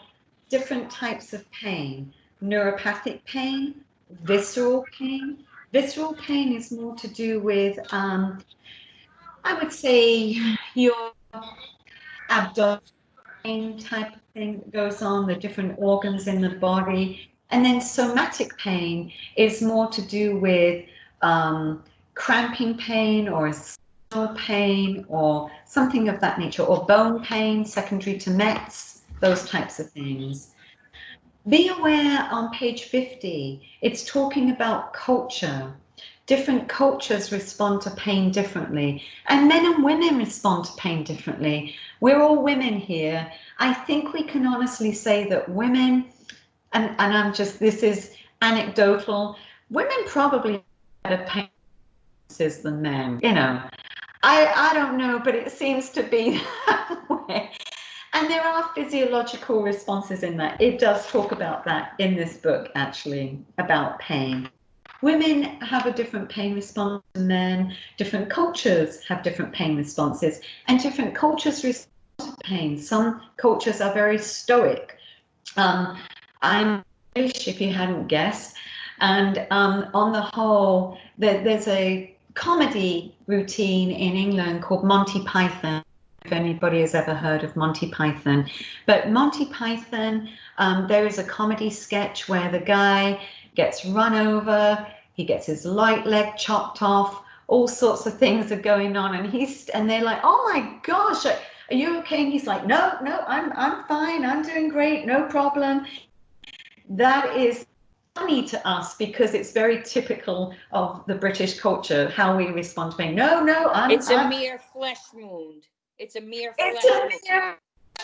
[SPEAKER 1] different types of pain. Neuropathic pain, visceral pain. Visceral pain is more to do with, I would say, your abdomen type of thing that goes on, the different organs in the body. And then somatic pain is more to do with cramping pain or pain or something of that nature, or bone pain secondary to METs, those types of things. Be aware on page 50, it's talking about culture. Different cultures respond to pain differently, and men and women respond to pain differently. We're all women here. I think we can honestly say that women, and I'm just, this is anecdotal, women probably have better pain than men, you know. I don't know, but it seems to be that way. And there are physiological responses in that. It does talk about that in this book, actually, about pain. Women have a different pain response than men. Different cultures have different pain responses, and different cultures respond to pain. Some cultures are very stoic. I'm if you hadn't guessed. And on the whole, there's a comedy routine in England called Monty Python, if anybody has ever heard of Monty Python. But Monty Python, there is a comedy sketch where the guy gets run over, he gets his right leg chopped off, all sorts of things are going on, and they're like, oh my gosh, are you okay? And he's like, no, I'm fine, I'm doing great, no problem. That is funny to us because it's very typical of the British culture, how we respond to pain. No,
[SPEAKER 2] it's a mere flesh wound. It's a mere flesh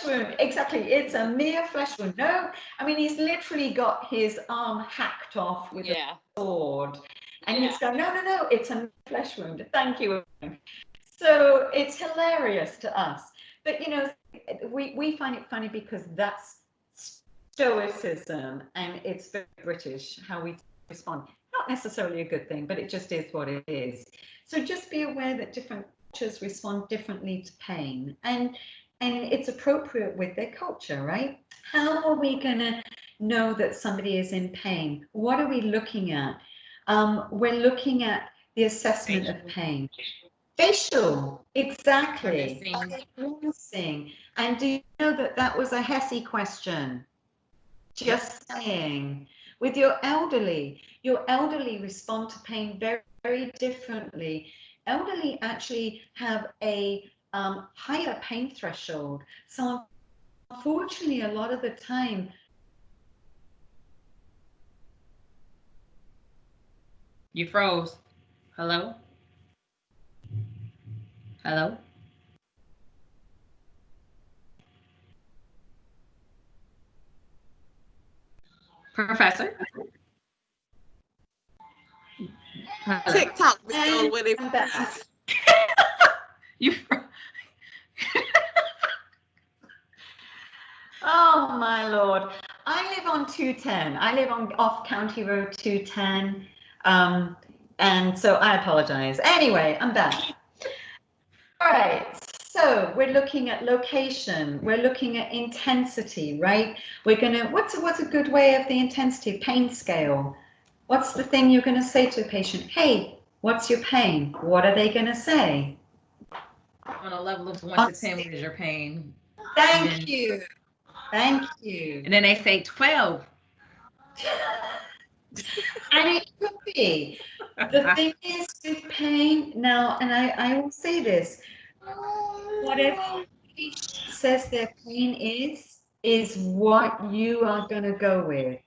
[SPEAKER 1] wound. Exactly, it's a mere flesh wound. No, I mean, he's literally got his arm hacked off with a sword. And he's going, no, it's a flesh wound. Thank you. So it's hilarious to us. But, you know, we find it funny because that's stoicism, and it's very British how we respond. Not necessarily a good thing, but it just is what it is. So just be aware that different cultures respond differently to pain, and it's appropriate with their culture, right? How are we going to know that somebody is in pain? What are we looking at? We're looking at the assessment of pain. Facial, exactly. And do you know that was a HESI question? Just saying. With your elderly respond to pain very, very differently. Elderly actually have a higher pain threshold. So unfortunately, a lot of the time,
[SPEAKER 9] you froze. Hello? Hello? Professor?
[SPEAKER 4] TikTok video with it.
[SPEAKER 9] You
[SPEAKER 1] oh my Lord. I live on 210. I live on off County Road 210. And so I apologize. Anyway, I'm back. All right. So we're looking at location. We're looking at intensity, right? We're gonna, what's a good way of the intensity? Pain scale. What's the thing you're gonna say to a patient? Hey, what's your pain? What are they gonna say?
[SPEAKER 9] On a level of 1 to 10, what is your pain?
[SPEAKER 1] Thank you. Thank you.
[SPEAKER 9] And then they say 12.
[SPEAKER 1] And it could be. The thing is with pain now, and I will say this, whatever the patient says their pain is what you are going to go with.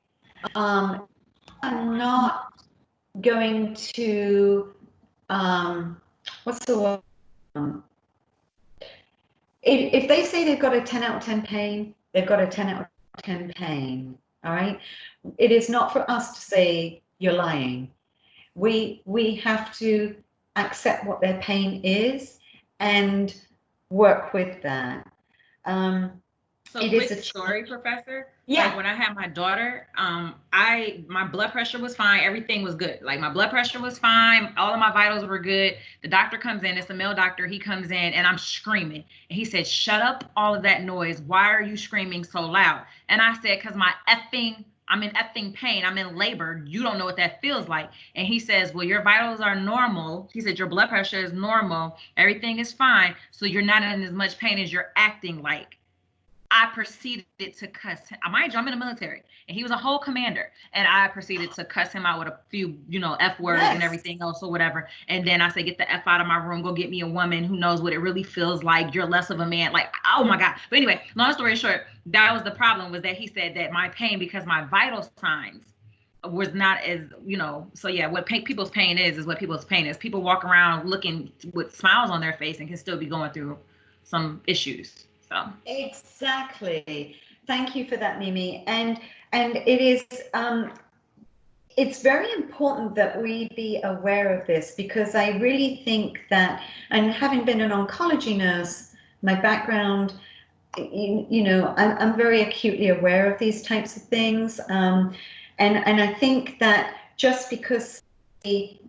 [SPEAKER 1] I'm not going to, what's the word? If they say they've got a 10 out of 10 pain, they've got a 10 out of 10 pain, all right? It is not for us to say you're lying. We have to accept what their pain is and work with that.
[SPEAKER 9] So quick story, Professor.
[SPEAKER 1] Yeah.
[SPEAKER 9] Like when I had my daughter, my blood pressure was fine. Everything was good. Like my blood pressure was fine. All of my vitals were good. The doctor comes in. It's a male doctor. He comes in and I'm screaming. And he said, shut up all of that noise. Why are you screaming so loud? And I said, because I'm in effing pain. I'm in labor. You don't know what that feels like. And he says, well, your vitals are normal. He said, your blood pressure is normal. Everything is fine. So you're not in as much pain as you're acting like. I proceeded to cuss him. Mind you, I'm in the military, and he was a whole commander. And I proceeded to cuss him out with a few, F words and everything else or whatever. And then I said, get the F out of my room. Go get me a woman who knows what it really feels like. You're less of a man. Like, oh my God. But anyway, long story short, that was the problem, was that he said that my pain, because my vital signs was not as, so yeah, what people's pain is what people's pain is. People walk around looking with smiles on their face and can still be going through some issues. So.
[SPEAKER 1] Exactly. Thank you for that, Mimi. And it is it's very important that we be aware of this, because I really think that, and having been an oncology nurse, my background, I'm very acutely aware of these types of things. And I think that just because,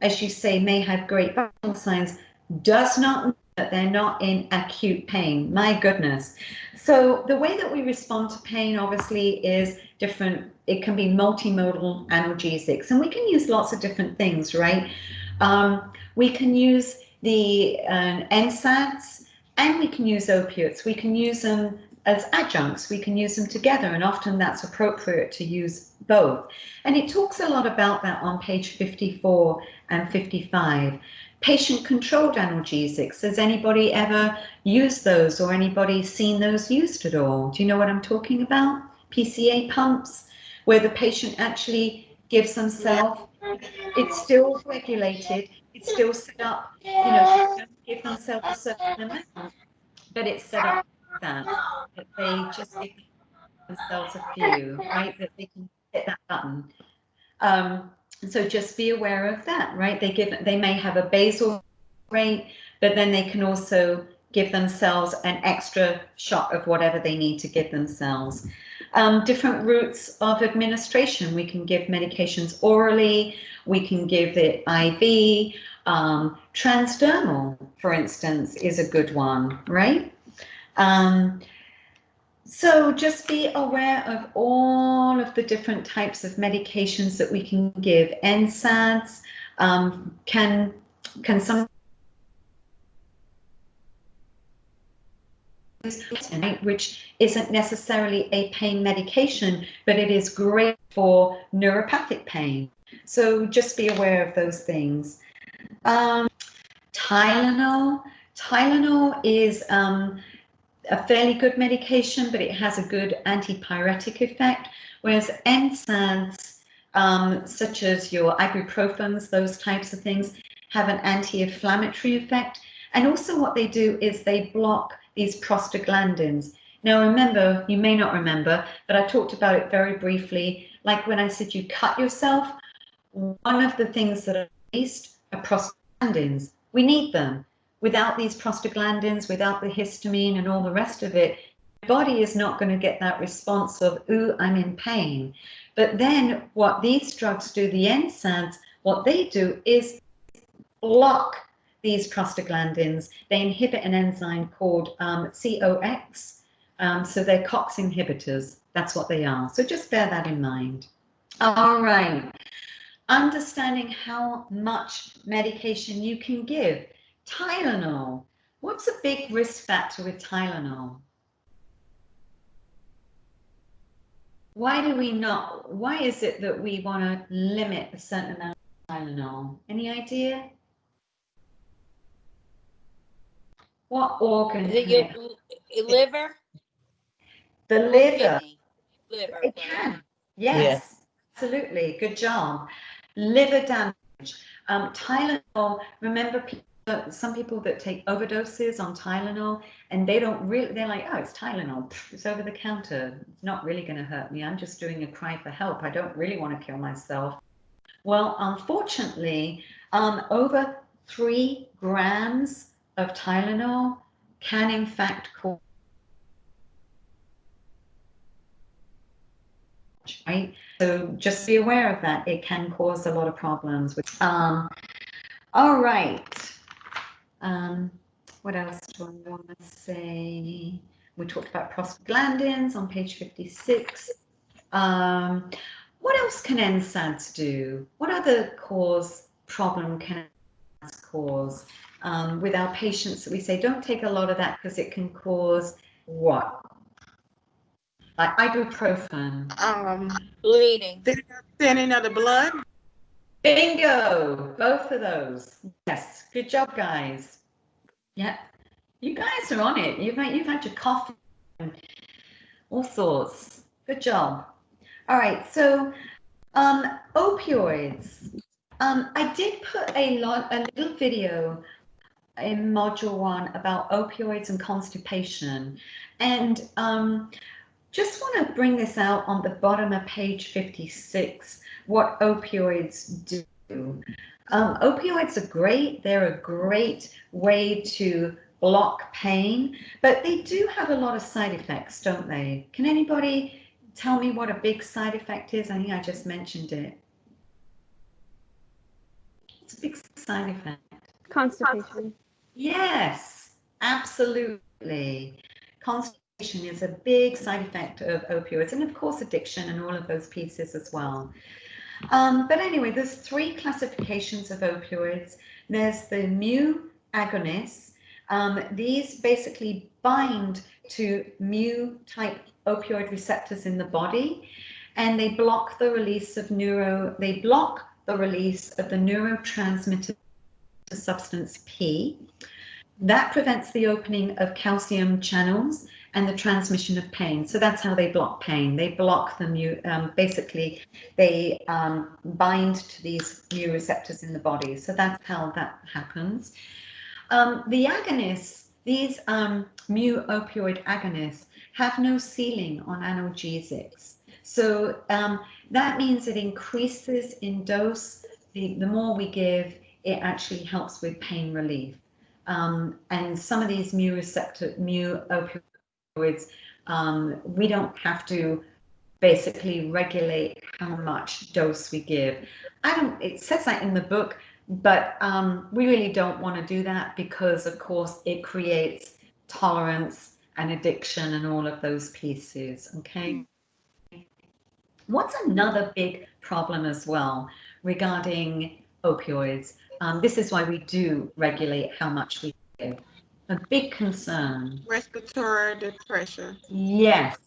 [SPEAKER 1] as you say, may have great vital signs, does not that they're not in acute pain. My goodness. So the way that we respond to pain obviously is different. It can be multimodal analgesics, and we can use lots of different things, right? We can use the NSAIDs, and we can use opiates. We can use them as adjuncts. We can use them together, and often that's appropriate to use both. And it talks a lot about that on page 54 and 55. Patient-controlled analgesics. Has anybody ever used those, or anybody seen those used at all? Do you know what I'm talking about? PCA pumps, where the patient actually gives themselves, it's still regulated, it's still set up, you know, they don't give themselves a certain amount, but it's set up like that they just give themselves a few, right? That they can hit that button. So just be aware of that, right? They may have a basal rate, but then they can also give themselves an extra shot of whatever they need to give themselves. Different routes of administration. We can give medications orally, we can give it IV. Transdermal, for instance, is a good one, right? So just be aware of all of the different types of medications that we can give. NSAIDs can some, which isn't necessarily a pain medication, but it is great for neuropathic pain. So just be aware of those things. Tylenol. Tylenol is a fairly good medication, but it has a good antipyretic effect, whereas NSAIDs, such as your ibuprofens, those types of things, have an anti-inflammatory effect. And also what they do is they block these prostaglandins. Now remember, you may not remember, but I talked about it very briefly, like when I said you cut yourself, one of the things that are released are prostaglandins. We need them. Without these prostaglandins, without the histamine and all the rest of it, the body is not going to get that response of, ooh, I'm in pain. But then what these drugs do, the NSAIDs, what they do is block these prostaglandins. They inhibit an enzyme called COX. So they're COX inhibitors. That's what they are. So just bear that in mind. All right. Understanding how much medication you can give. Tylenol. What's a big risk factor with Tylenol? Why is it that we want to limit a certain amount of Tylenol? Any idea? What organ?
[SPEAKER 2] Is it your liver?
[SPEAKER 1] The
[SPEAKER 2] Or
[SPEAKER 1] liver.
[SPEAKER 2] kidney? Liver.
[SPEAKER 1] It can. Yes, absolutely. Good job. Liver damage. Tylenol, remember some people that take overdoses on Tylenol and they don't really, they're like, oh, it's Tylenol, it's over the counter, it's not really going to hurt me, I'm just doing a cry for help, I don't really want to kill myself. Well, unfortunately, over 3 grams of Tylenol can in fact cause, right? So just be aware of that. It can cause a lot of problems. All right. What else do I want to say? We talked about prostaglandins on page 56. What else can NSAIDs do? What other problem can NSAIDs cause? With our patients, we say don't take a lot of that because it can cause what? Like ibuprofen.
[SPEAKER 2] Bleeding.
[SPEAKER 4] Thinning of the blood.
[SPEAKER 1] Bingo! Both of those. Yes. Good job, guys. Yeah. You guys are on it. You've had your coffee and all sorts. Good job. All right. So, opioids. I did put a little video in module 1 about opioids and constipation, and just want to bring this out on the bottom of page 56, what opioids do. Opioids are great. They're a great way to block pain, but they do have a lot of side effects, don't they? Can anybody tell me what a big side effect is? I think I just mentioned it. It's a big side effect.
[SPEAKER 8] Constipation.
[SPEAKER 1] Yes. Absolutely. Constipation is a big side effect of opioids, and of course addiction and all of those pieces as well. But anyway, there's three classifications of opioids. There's the mu agonists. These basically bind to mu type opioid receptors in the body, and they block the release of the neurotransmitter substance P. That prevents the opening of calcium channels and the transmission of pain. So that's how they block pain. They block the basically they bind to these mu receptors in the body. So that's how that happens. The agonists, these mu opioid agonists, have no ceiling on analgesics. So that means it increases in dose. The more we give, it actually helps with pain relief. And some of these mu opioids, we don't have to basically regulate how much dose we give. It says that in the book, but we really don't want to do that because, of course, it creates tolerance and addiction and all of those pieces, okay? What's another big problem as well regarding opioids? This is why we do regulate how much we give. A big concern.
[SPEAKER 4] Respiratory depression.
[SPEAKER 1] Yes,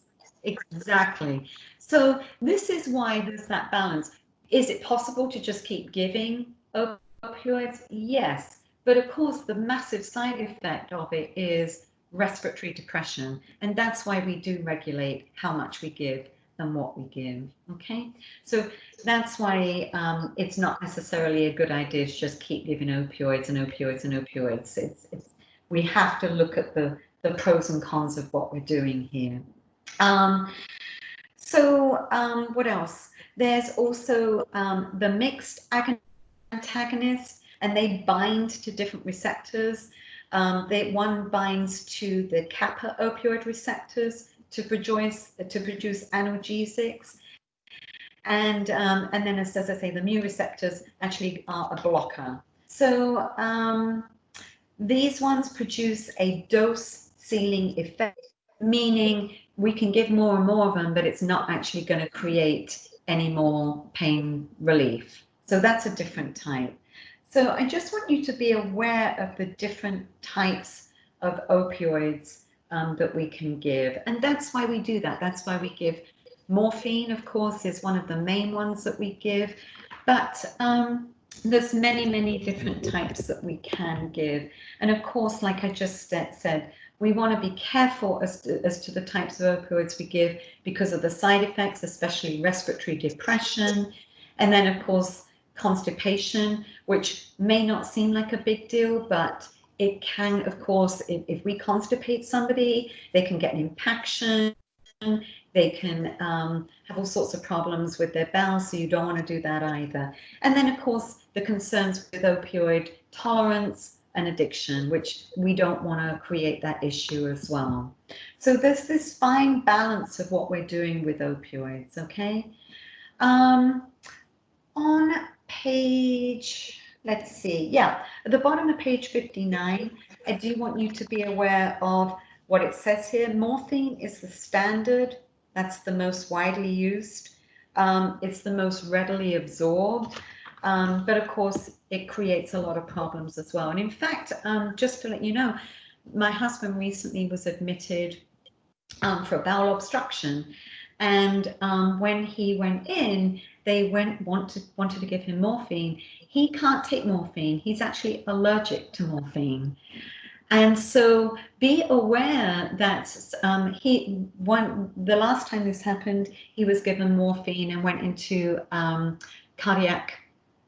[SPEAKER 1] exactly. So this is why there's that balance. Is it possible to just keep giving opioids? Yes. But of course, the massive side effect of it is respiratory depression. And that's why we do regulate how much we give and what we give. Okay. So that's why it's not necessarily a good idea to just keep giving opioids and opioids and opioids. We have to look at the pros and cons of what we're doing here. What else? There's also the mixed antagonists, and they bind to different receptors. One binds to the kappa opioid receptors to produce analgesics. And then, as I say, the mu receptors actually are a blocker. So these ones produce a dose ceiling effect, meaning we can give more and more of them, but it's not actually going to create any more pain relief. So that's a different type. So I just want you to be aware of the different types of opioids that we can give. And that's why we do that. That's why we give morphine, of course, is one of the main ones that we give. But there's many different types that we can give. And of course, like I just said, we want to be careful as to the types of opioids we give because of the side effects, especially respiratory depression. And then, of course, constipation, which may not seem like a big deal, but it can, of course, if we constipate somebody, they can get an impaction. They can have all sorts of problems with their bowels, so you don't want to do that either. And then, of course, the concerns with opioid tolerance and addiction, which we don't want to create that issue as well. So there's this fine balance of what we're doing with opioids, okay? On page, let's see, yeah, at the bottom of page 59, I do want you to be aware of what it says here. Morphine is the standard. That's the most widely used. It's the most readily absorbed. But of course, it creates a lot of problems as well. And in fact, just to let you know, my husband recently was admitted for a bowel obstruction. And when he went in, they wanted to give him morphine. He can't take morphine. He's actually allergic to morphine. And so be aware that the last time this happened, he was given morphine and went into cardiac,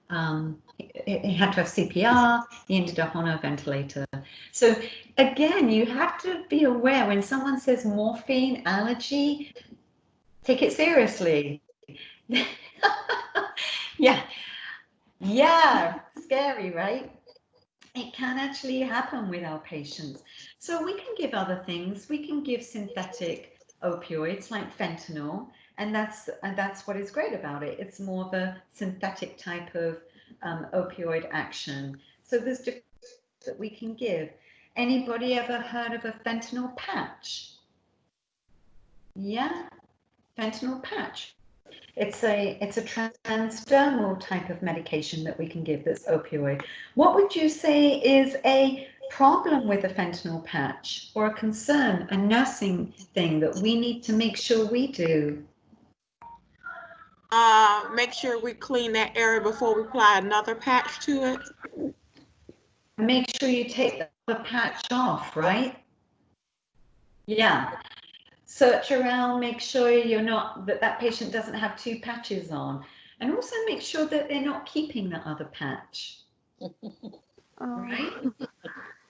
[SPEAKER 1] he had to have CPR, he ended up on a ventilator. So again, you have to be aware when someone says morphine allergy, take it seriously. Yeah, scary, right? It can actually happen with our patients. So we can give other things. We can give synthetic opioids like fentanyl, and that's what is great about it. It's more of a synthetic type of opioid action. So there's different that we can give. Anybody ever heard of a fentanyl patch? Yeah, fentanyl patch. It's a transdermal type of medication that we can give that's opioid. What would you say is a problem with a fentanyl patch, or a concern, a nursing thing that we need to make sure we do?
[SPEAKER 4] Make sure we clean that area before we apply another patch to it.
[SPEAKER 1] Make sure you take the patch off, right? Yeah. Search around, make sure you're not, that patient doesn't have two patches on. And also make sure that they're not keeping the other patch. Right?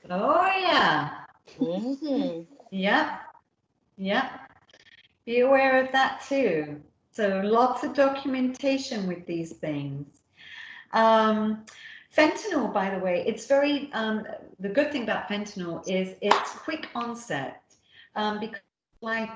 [SPEAKER 1] Oh, yeah. Yep. Yep. Be aware of that too. So lots of documentation with these things. Fentanyl, by the way, it's very, the good thing about fentanyl is it's quick onset because I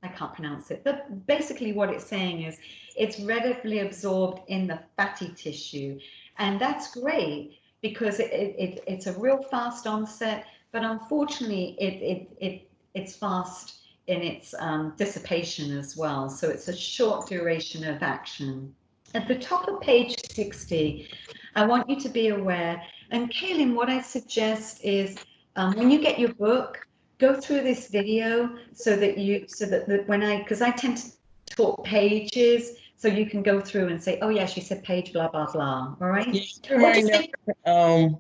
[SPEAKER 1] can't pronounce it, but basically what it's saying is it's readily absorbed in the fatty tissue. And that's great because it's a real fast onset, but unfortunately it's fast in its dissipation as well. So it's a short duration of action. At the top of page 60, I want you to be aware, and Kaylin, what I suggest is when you get your book, go through this video so that because I tend to talk pages, so you can go through and say, oh yeah, she said page, blah, blah, blah, all right? You're writing it down.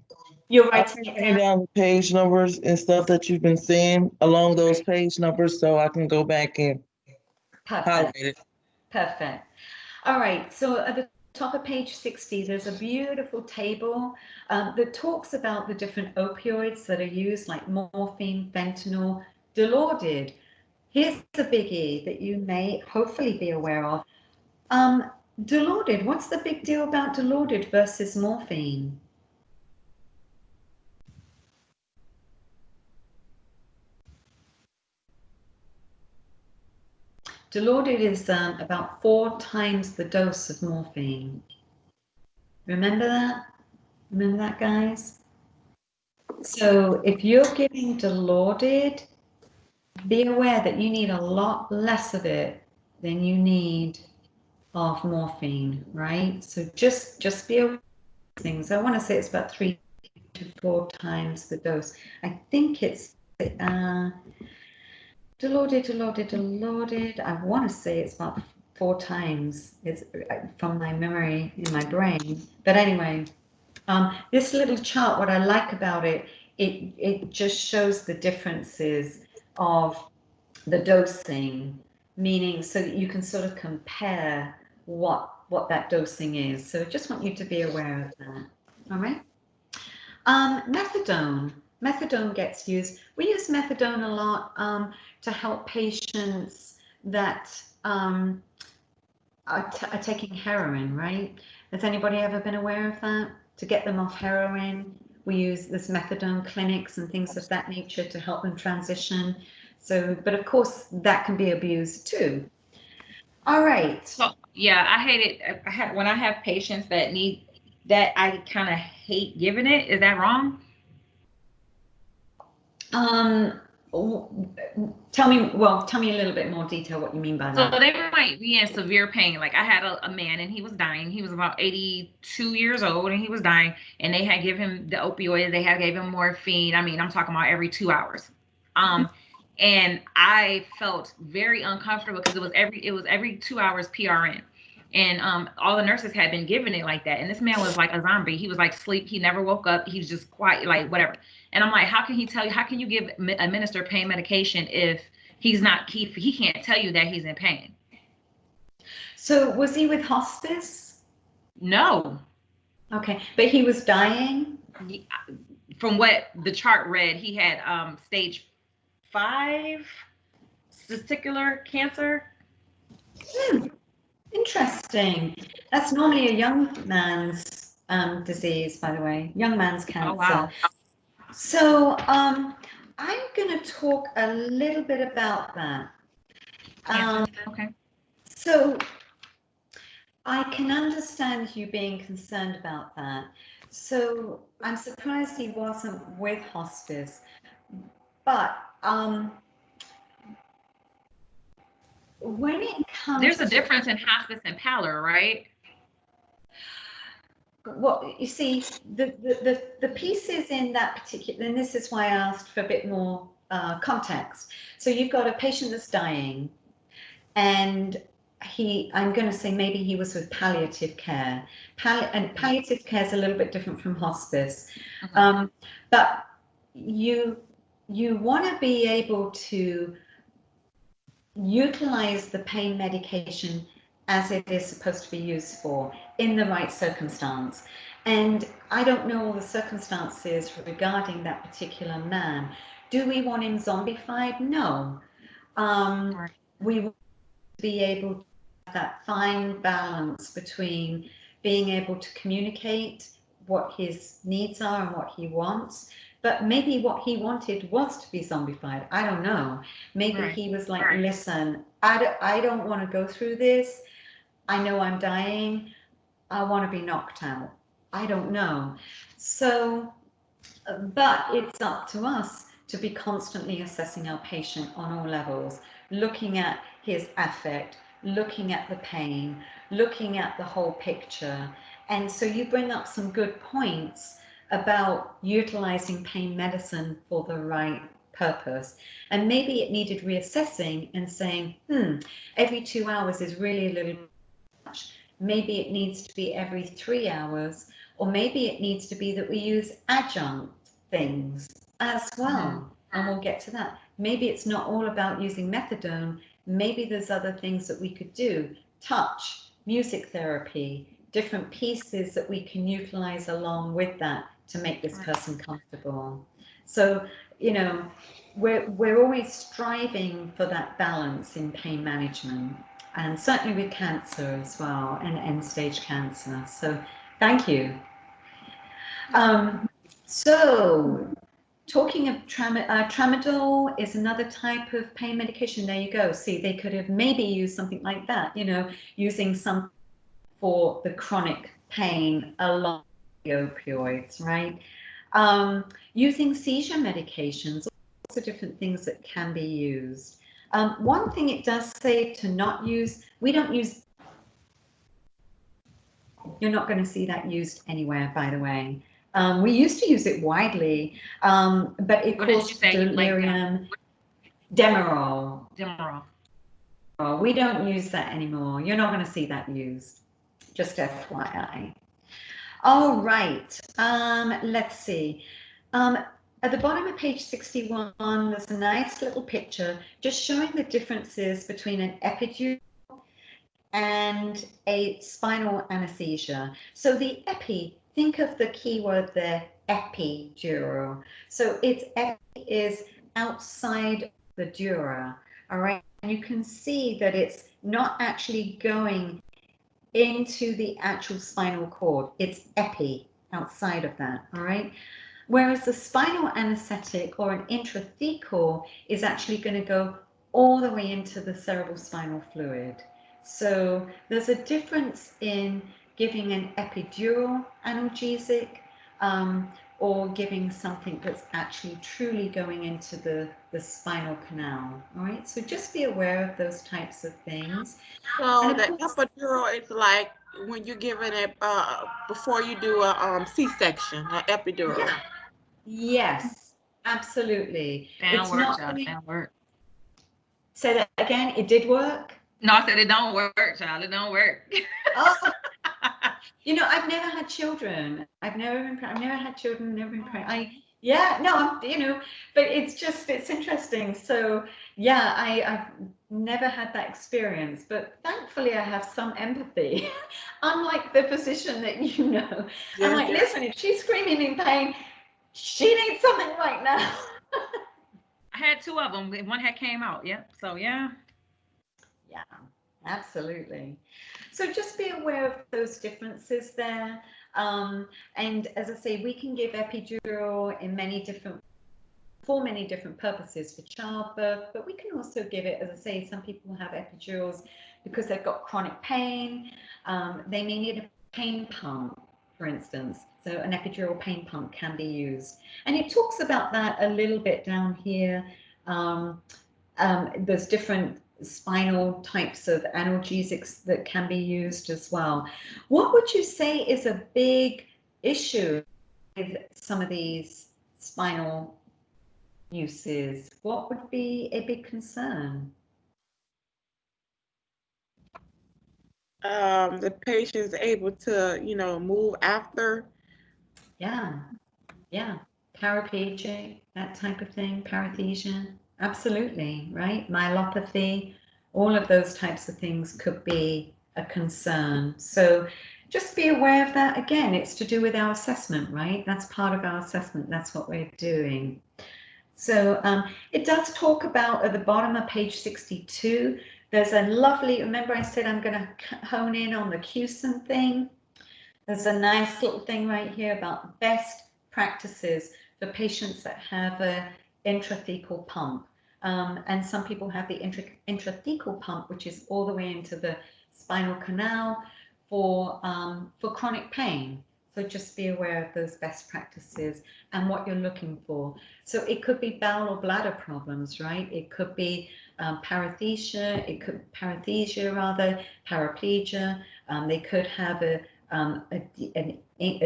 [SPEAKER 5] Down the page numbers and stuff that you've been seeing along those page numbers so I can go back and highlight it.
[SPEAKER 1] Perfect. All right, so at the top of page 60, there's a beautiful table that talks about the different opioids that are used, like morphine, fentanyl, Dilaudid. Here's the biggie that you may hopefully be aware of. Dilaudid, what's the big deal about Dilaudid versus morphine? Dilaudid is about 4 times the dose of morphine. Remember that? Remember that, guys? So if you're giving Dilaudid, be aware that you need a lot less of it than you need of morphine, right? So just be aware of things. I want to say it's about 3 to 4 times the dose. I think it's Dilaudid. I want to say it's about 4 times. It's from my memory in my brain. But anyway, this little chart, what I like about it, it just shows the differences of the dosing, meaning so that you can sort of compare what that dosing is. So I just want you to be aware of that. All right. Methadone. Methadone gets used. We use methadone a lot to help patients that are taking heroin, right? Has anybody ever been aware of that? To get them off heroin, we use this methadone clinics and things of that nature to help them transition. So, but of course, that can be abused too. All right.
[SPEAKER 9] So, yeah, I hate it. When I have patients that need that, I kind of hate giving it. Is that wrong?
[SPEAKER 1] Tell me a little bit more detail what you mean by that.
[SPEAKER 9] So they might be in severe pain. Like I had a man and he was dying. He was about 82 years old and he was dying, and they had given him the opioid. They had gave him morphine. I mean, I'm talking about every 2 hours. And I felt very uncomfortable because it was every 2 hours PRN. And all the nurses had been giving it like that. And this man was like a zombie. He was like sleep. He never woke up. He was just quiet, like whatever. And I'm like, how can you administer pain medication if he's not, he can't tell you that he's in pain?
[SPEAKER 1] So was he with hospice?
[SPEAKER 9] No.
[SPEAKER 1] Okay, but he was dying?
[SPEAKER 9] From what the chart read, he had stage 5 testicular cancer.
[SPEAKER 1] Interesting. That's normally a young man's disease, by the way, young man's cancer.
[SPEAKER 9] Oh, wow.
[SPEAKER 1] So I'm going to talk a little bit about that.
[SPEAKER 9] Okay.
[SPEAKER 1] So I can understand you being concerned about that. So I'm surprised he wasn't with hospice. But when it comes
[SPEAKER 9] There's a
[SPEAKER 1] to,
[SPEAKER 9] difference in hospice and Paler, right?
[SPEAKER 1] well, you see, the pieces in that particular, and this is why I asked for a bit more context. So you've got a patient that's dying, and I'm going to say maybe he was with palliative care. And palliative care is a little bit different from hospice. But you want to be able to utilize the pain medication as it is supposed to be used for in the right circumstance. And I don't know all the circumstances regarding that particular man. Do we want him zombified? No. We want to be able to have that fine balance between being able to communicate what his needs are and what he wants. But maybe what he wanted was to be zombified. I don't know. Maybe he was like, listen, I don't want to go through this. I know I'm dying. I want to be knocked out. I don't know. So, but it's up to us to be constantly assessing our patient on all levels, looking at his affect, looking at the pain, looking at the whole picture. And so you bring up some good points about utilizing pain medicine for the right purpose. And maybe it needed reassessing and saying, every 2 hours is really a little much. Maybe it needs to be every 3 hours, or maybe it needs to be that we use adjunct things as well. And we'll get to that. Maybe it's not all about using methadone. Maybe there's other things that we could do. Touch, music therapy, different pieces that we can utilize along with that to make this person comfortable. So, you know, we're always striving for that balance in pain management, and certainly with cancer as well, and end-stage cancer. So thank you. So talking of tramadol is another type of pain medication. There you go. See, they could have maybe used something like that, you know, using some for the chronic pain along with the opioids, right? Using seizure medications, lots of different things that can be used. One thing it does say to not use, we don't use, you're not going to see that used anywhere, by the way. We used to use it widely, but it caused delirium. Demerol. Demerol. We don't use that anymore. You're not going to see that used. Just FYI. All right. Let's see. At the bottom of page 61, there's a nice little picture just showing the differences between an epidural and a spinal anesthesia. So the epi, think of the keyword there, epidural. So its epi is outside the dura, all right? And you can see that it's not actually going into the actual spinal cord. It's epi, outside of that, all right? Whereas the spinal anesthetic or an intrathecal is actually going to go all the way into the cerebral spinal fluid. So there's a difference in giving an epidural analgesic or giving something that's actually truly going into the spinal canal. All right, so just be aware of those types of things.
[SPEAKER 4] So the epidural is like when you're giving it before you do a C-section, an epidural.
[SPEAKER 1] Yeah. Yes, absolutely.
[SPEAKER 9] It's not child. It don't work.
[SPEAKER 1] Say that again. It did work.
[SPEAKER 9] No, I said it don't work, child. It don't work.
[SPEAKER 1] Oh. You know, I've never had children. I've never had children. Never been pregnant. You know, but it's interesting. So yeah, I've never had that experience, but thankfully I have some empathy. Unlike the physician that you know, I'm like, listen, if she's screaming in pain, she needs something right now.
[SPEAKER 9] I had two of them. One had came out. Yep. So yeah.
[SPEAKER 1] Yeah, absolutely. So just be aware of those differences there. And as I say, we can give epidural for many different purposes for childbirth, but we can also give it, as I say, some people have epidurals because they've got chronic pain. They may need a pain pump, for instance. So an epidural pain pump can be used. And it talks about that a little bit down here. There's different spinal types of analgesics that can be used as well. What would you say is a big issue with some of these spinal uses? What would be a big concern?
[SPEAKER 4] The patient's able to, move after.
[SPEAKER 1] Yeah, yeah. Paraplegic, that type of thing, paresthesia. Absolutely, right? Myelopathy, all of those types of things could be a concern. So just be aware of that. Again, it's to do with our assessment, right? That's part of our assessment. That's what we're doing. So it does talk about at the bottom of page 62, there's a lovely, remember I said I'm going to hone in on the CUSUM thing? There's a nice little thing right here about best practices for patients that have a intrathecal pump. And some people have the intrathecal pump, which is all the way into the spinal canal for chronic pain. So just be aware of those best practices and what you're looking for. So it could be bowel or bladder problems, right? It could be paresthesia, paraplegia. They could have a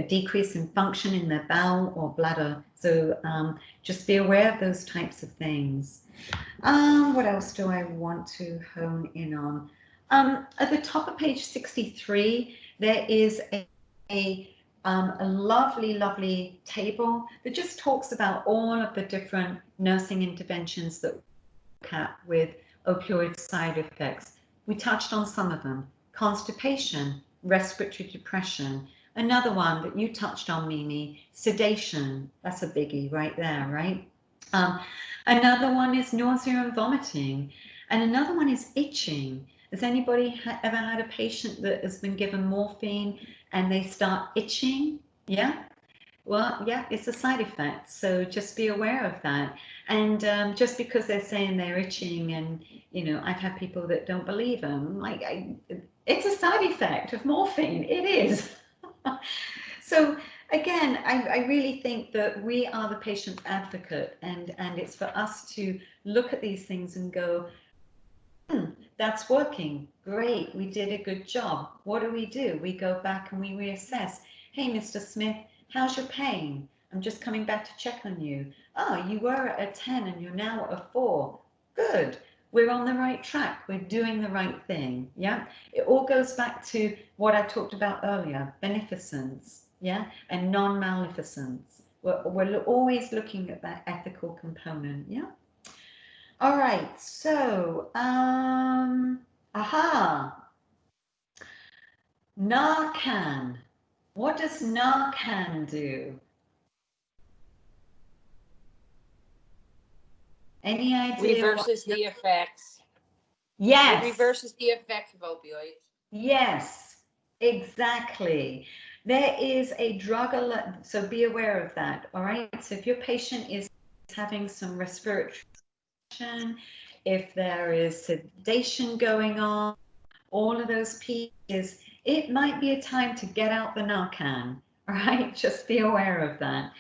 [SPEAKER 1] decrease in function in their bowel or bladder. So just be aware of those types of things. What else do I want to hone in on? At the top of page 63, there is a lovely, lovely table that just talks about all of the different nursing interventions that we look at with opioid side effects. We touched on some of them: constipation, respiratory depression. Another one that you touched on, Mimi, sedation. That's a biggie right there, right? Another one is nausea and vomiting. And another one is itching. Has anybody ever had a patient that has been given morphine and they start itching? Yeah? Well, yeah, it's a side effect. So just be aware of that. And just because they're saying they're itching, and, I've had people that don't believe them, like, it's a side effect of morphine. It is. So again, I really think that we are the patient's advocate, and it's for us to look at these things and go, that's working. Great. We did a good job. What do? We go back and we reassess. Hey, Mr. Smith, how's your pain? I'm just coming back to check on you. Oh, you were at a 10 and you're now at a 4. Good. We're on the right track. We're doing the right thing. Yeah. It all goes back to what I talked about earlier: beneficence, yeah, and non-maleficence. We're always looking at that ethical component. Yeah. All right, so, Narcan. What does Narcan do? Any idea?
[SPEAKER 2] Reverses the effects.
[SPEAKER 1] Yes.
[SPEAKER 2] It reverses the effects of opioids.
[SPEAKER 1] Yes, exactly. There is a drug alert, so be aware of that. All right. So if your patient is having some respiratory, if there is sedation going on, all of those pieces, it might be a time to get out the Narcan, right? Just be aware of that.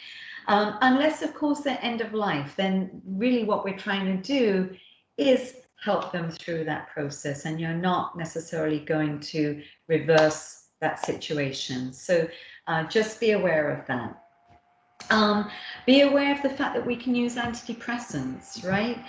[SPEAKER 1] Unless, of course, they're end of life, then really what we're trying to do is help them through that process, and you're not necessarily going to reverse that situation. So just be aware of that. Be aware of the fact that we can use antidepressants, right?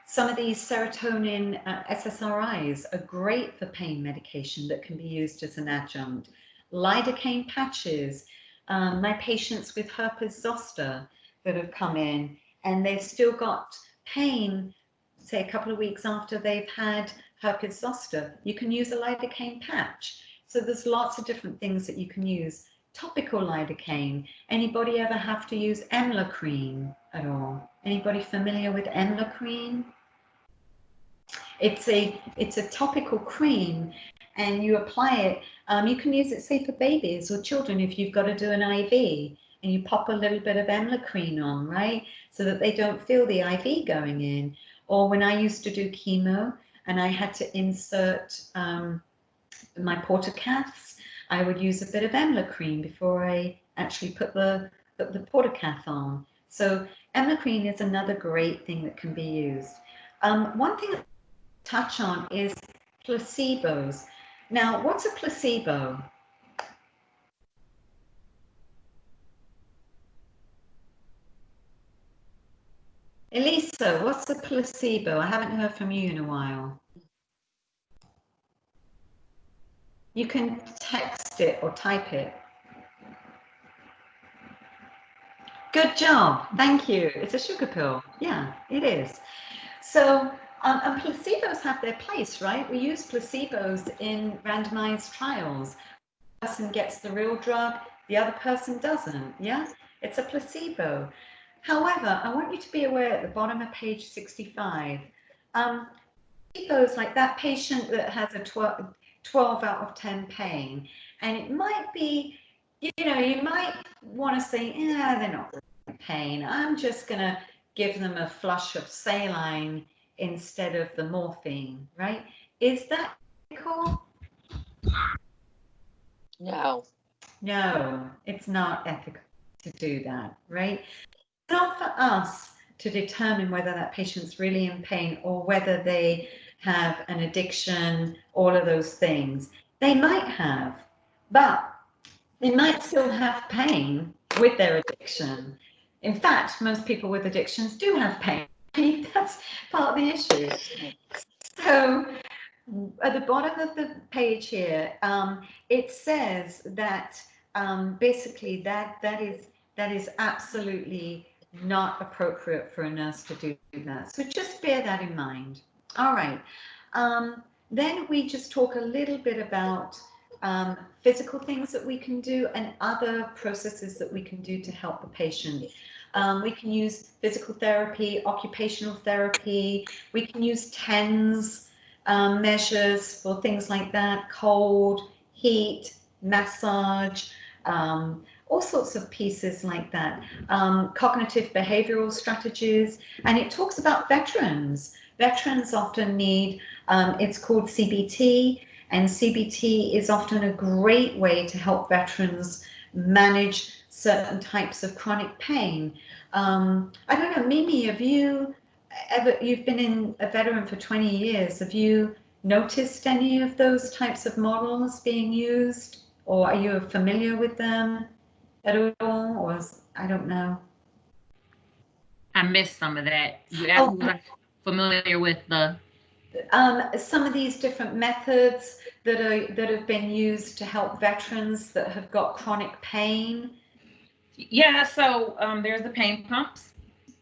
[SPEAKER 1] Some of these serotonin SSRIs are great for pain medication that can be used as an adjunct. Lidocaine patches. My patients with herpes zoster that have come in and they've still got pain, say a couple of weeks after they've had herpes zoster, you can use a lidocaine patch. So there's lots of different things that you can use. Topical lidocaine. Anybody ever have to use Emlacrine at all? Anybody familiar with Emlacrine? It's a topical cream, and you apply it. You can use it, say, for babies or children if you've got to do an IV, and you pop a little bit of Emlacrine on, right, so that they don't feel the IV going in. Or when I used to do chemo, and I had to insert my portacaths, I would use a bit of Emla cream before I actually put the portacath on. So Emla cream is another great thing that can be used. One thing to touch on is placebos. Now, what's a placebo? Elisa, what's a placebo? I haven't heard from you in a while. You can text it or type it. Good job. Thank you. It's a sugar pill. Yeah, it is. So, and placebos have their place, right? We use placebos in randomized trials. One person gets the real drug, the other person doesn't. Yeah, it's a placebo. However, I want you to be aware at the bottom of page 65, placebos, like that patient that has a 12 out of 10 pain, and it might be, you know, you might want to say, yeah, they're not really pain. I'm just going to give them a flush of saline instead of the morphine, right? Is that ethical?
[SPEAKER 2] No.
[SPEAKER 1] No, it's not ethical to do that, right? It's not for us to determine whether that patient's really in pain or whether they have an addiction, all of those things. They might have, but they might still have pain with their addiction. In fact, most people with addictions do have pain. That's part of the issue. So at the bottom of the page here, it says that basically that is absolutely not appropriate for a nurse to do that. So just bear that in mind. All right. Then we just talk a little bit about physical things that we can do and other processes that we can do to help the patient. We can use physical therapy, occupational therapy. We can use TENS measures for things like that, cold, heat, massage, all sorts of pieces like that. Cognitive behavioral strategies, and it talks about veterans. Veterans often need, it's called CBT, and CBT is often a great way to help veterans manage certain types of chronic pain. I don't know, Mimi, have you you've been a veteran for 20 years. Have you noticed any of those types of models being used, or are you familiar with them at all, or I don't know?
[SPEAKER 9] I missed some of that. You asked me was I familiar with the
[SPEAKER 1] some of these different methods that have been used to help veterans that have got chronic pain.
[SPEAKER 9] Yeah, so there's the pain pumps.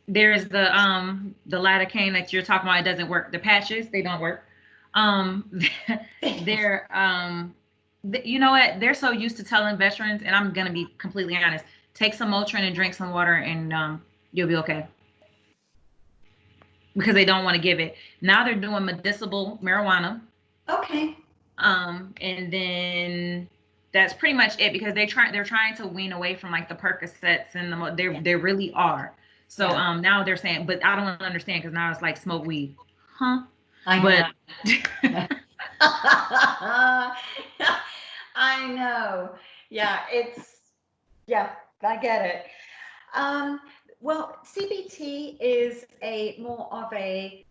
[SPEAKER 9] There's the lidocaine that you're talking about. It doesn't work. The patches, they don't work. They're you know what? They're so used to telling veterans, and I'm gonna be completely honest, take some Motrin and drink some water, and you'll be okay. Because they don't want to give it. Now they're doing medicinal marijuana.
[SPEAKER 1] Okay.
[SPEAKER 9] And then that's pretty much it, because they're trying to wean away from like the Percocets and they really are. So now they're saying, but I don't understand, because now it's like smoke weed, huh?
[SPEAKER 1] I know. Yeah, I get it. Well, CBT is more of a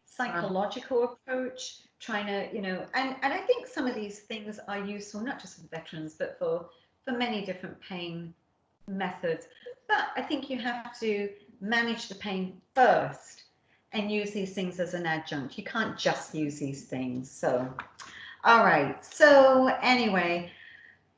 [SPEAKER 1] psychological approach, trying to, and I think some of these things are useful, not just for veterans, but for many different pain methods. But I think you have to manage the pain first and use these things as an adjunct. You can't just use these things. So, all right. So anyway,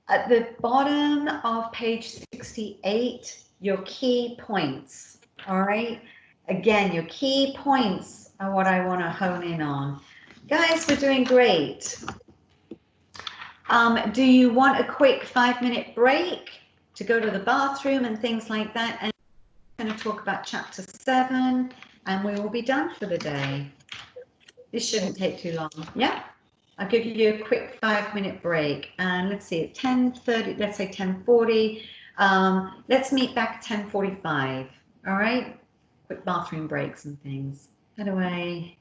[SPEAKER 1] at the bottom of page 68, your key points. All right. Again, your key points are what I want to hone in on. Guys, we're doing great. Do you want a quick 5-minute break to go to the bathroom and things like that? And I'm going to talk about chapter 7, and we will be done for the day. This shouldn't take too long. Yeah? I'll give you a quick 5-minute break. And let's see, at 10:30, let's say 10:40. Let's meet back at 10:45. All right? Quick bathroom breaks and things. By the way.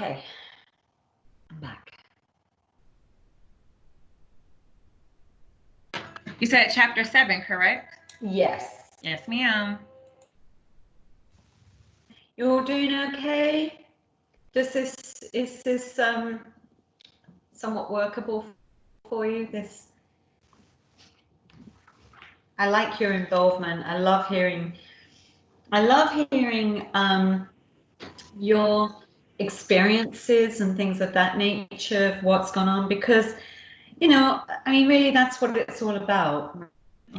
[SPEAKER 1] Okay, I'm back.
[SPEAKER 9] You said chapter 7, correct?
[SPEAKER 1] Yes.
[SPEAKER 9] Yes, ma'am.
[SPEAKER 1] You're doing okay? Is this somewhat workable for you? I like your involvement. I love hearing your experiences and things of that nature of what's gone on, because I mean, really, that's what it's all about.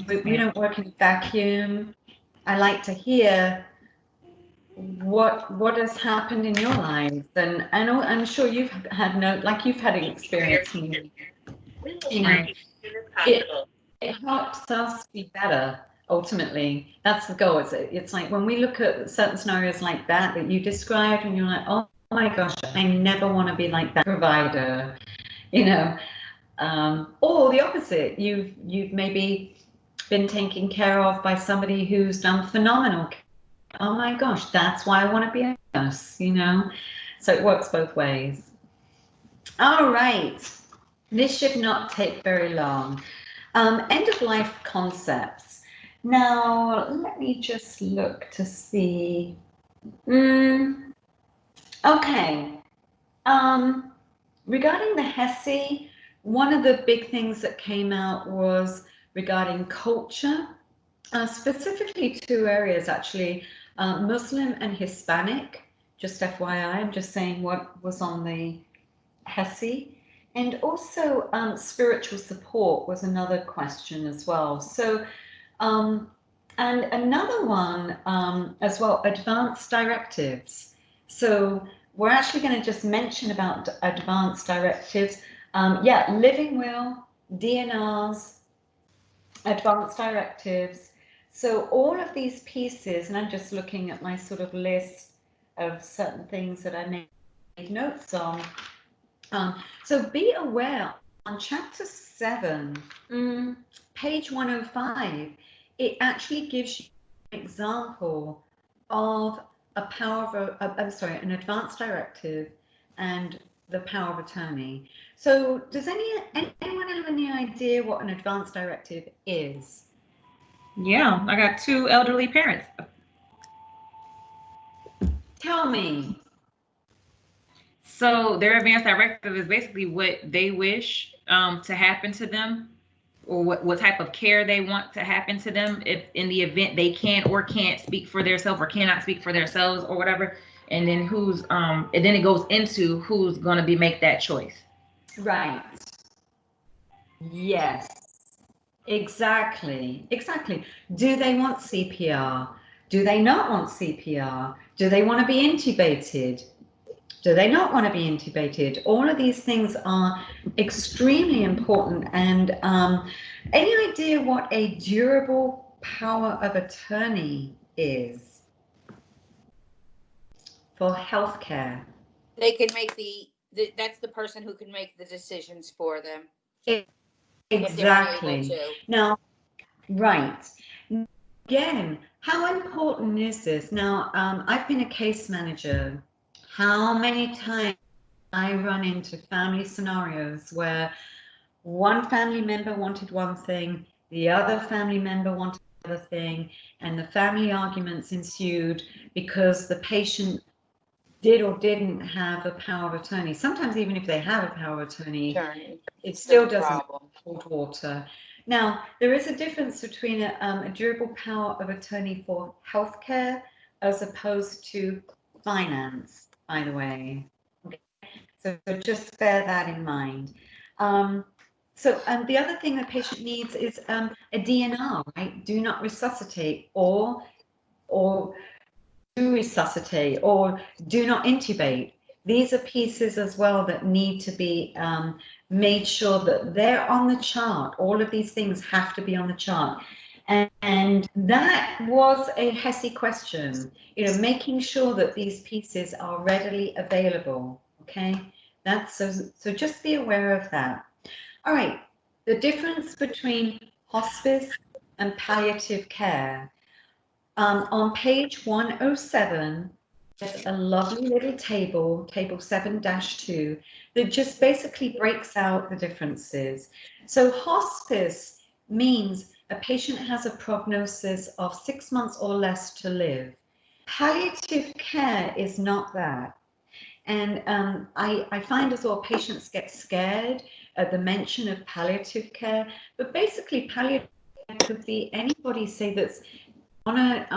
[SPEAKER 1] We don't work in a vacuum. I like to hear what has happened in your lives, and I'm sure you've had you've had an experience.
[SPEAKER 9] Right.
[SPEAKER 1] It helps us be better. Ultimately, that's the goal. It's like when we look at certain scenarios like that you described, and you're like, oh my gosh, I never want to be like that provider, or the opposite. You've maybe been taken care of by somebody who's done phenomenal. Oh my gosh, that's why I want to be a nurse, So it works both ways. All right. This should not take very long. End of life concepts. Now, let me just look to see. Okay. Regarding the HESI, one of the big things that came out was regarding culture, specifically two areas actually, Muslim and Hispanic. Just FYI, I'm just saying what was on the HESI. And also spiritual support was another question as well. So, and another one as well, advanced directives. So we're actually going to just mention about advanced directives. Living will, DNRs, advanced directives. So all of these pieces, and I'm just looking at my sort of list of certain things that I made notes on. So be aware on chapter 7, page 105, it actually gives you an example of a power of an advanced directive and the power of attorney. So does anyone have any idea what an advanced directive is?
[SPEAKER 9] Yeah, I got 2 elderly parents.
[SPEAKER 1] Tell me.
[SPEAKER 9] So their advanced directive is basically what they wish to happen to them, or what type of care they want to happen to them if in the event they can or can't speak for themselves or cannot speak for themselves or whatever. And then and then it goes into who's going to make that choice.
[SPEAKER 1] Right. Yes. Exactly. Do they want CPR? Do they not want CPR? Do they want to be intubated? Do they not want to be intubated? All of these things are extremely important. And any idea what a durable power of attorney is for healthcare?
[SPEAKER 2] They can make that's the person who can make the decisions for them. If they're unable
[SPEAKER 1] Exactly.
[SPEAKER 2] to.
[SPEAKER 1] Now, right. Again, how important is this? Now, I've been a case manager. How many times I run into family scenarios where one family member wanted one thing, the other family member wanted another thing, and the family arguments ensued because the patient did or didn't have a power of attorney. Sometimes even if they have a power of attorney, it still doesn't hold water. Now, there is a difference between a durable power of attorney for healthcare as opposed to finance, by the way. Okay. So just bear that in mind. The other thing the patient needs is a DNR, right? Do not resuscitate, or do resuscitate, or do not intubate. These are pieces as well that need to be made sure that they're on the chart. All of these things have to be on the chart. And that was a HESI question, making sure that these pieces are readily available, okay? That's so just be aware of that. All right, the difference between hospice and palliative care. On page 107, a lovely little table, table 7-2, that just basically breaks out the differences. So hospice means a patient has a prognosis of 6 months or less to live. Palliative care is not that. And I find as well patients get scared at the mention of palliative care, but basically palliative care could be anybody, say, that's on a,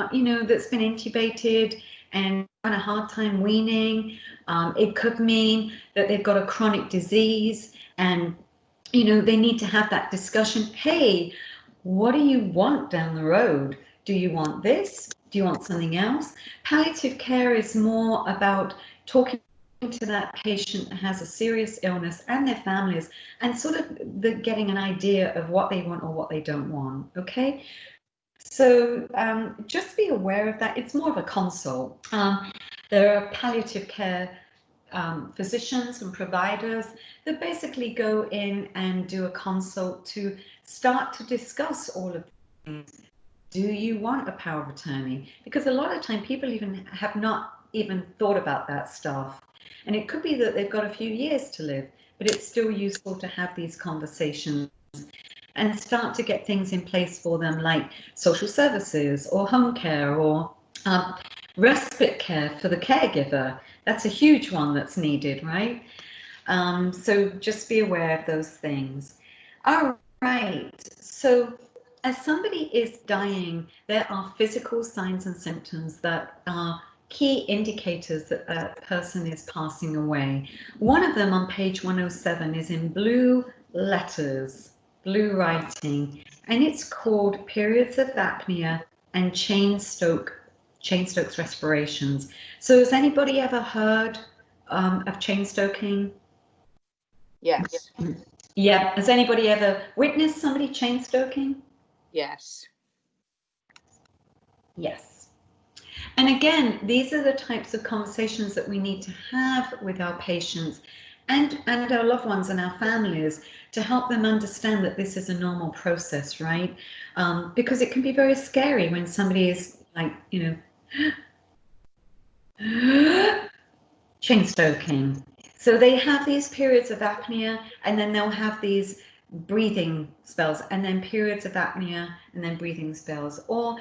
[SPEAKER 1] that's been intubated and on a hard time weaning. It could mean that they've got a chronic disease and, they need to have that discussion. Hey, what do you want down the road? Do you want this? Do you want something else? Palliative care is more about talking to that patient that has a serious illness and their families and sort of getting an idea of what they want or what they don't want, okay? So just be aware of that. It's more of a consult. There are palliative care physicians and providers that basically go in and do a consult to start to discuss all of things. Do you want a power of attorney? Because a lot of time people even have not even thought about that stuff. And it could be that they've got a few years to live, but it's still useful to have these conversations and start to get things in place for them, like social services or home care or respite care for the caregiver. That's a huge one that's needed, right? So just be aware of those things. All right, so as somebody is dying, there are physical signs and symptoms that are key indicators that a person is passing away. One of them on page 107 is in blue letters, blue writing, and it's called periods of apnea and Cheyne-Stokes respirations. So has anybody ever heard of Cheyne-Stoking?
[SPEAKER 2] Yes.
[SPEAKER 1] Yeah. Has anybody ever witnessed somebody Cheyne-Stoking?
[SPEAKER 2] Yes.
[SPEAKER 1] Yes. And again, these are the types of conversations that we need to have with our patients and our loved ones and our families to help them understand that this is a normal process, right? Because it can be very scary when somebody is like, Cheyne-Stoking. So they have these periods of apnea and then they'll have these breathing spells and then periods of apnea and then breathing spells, or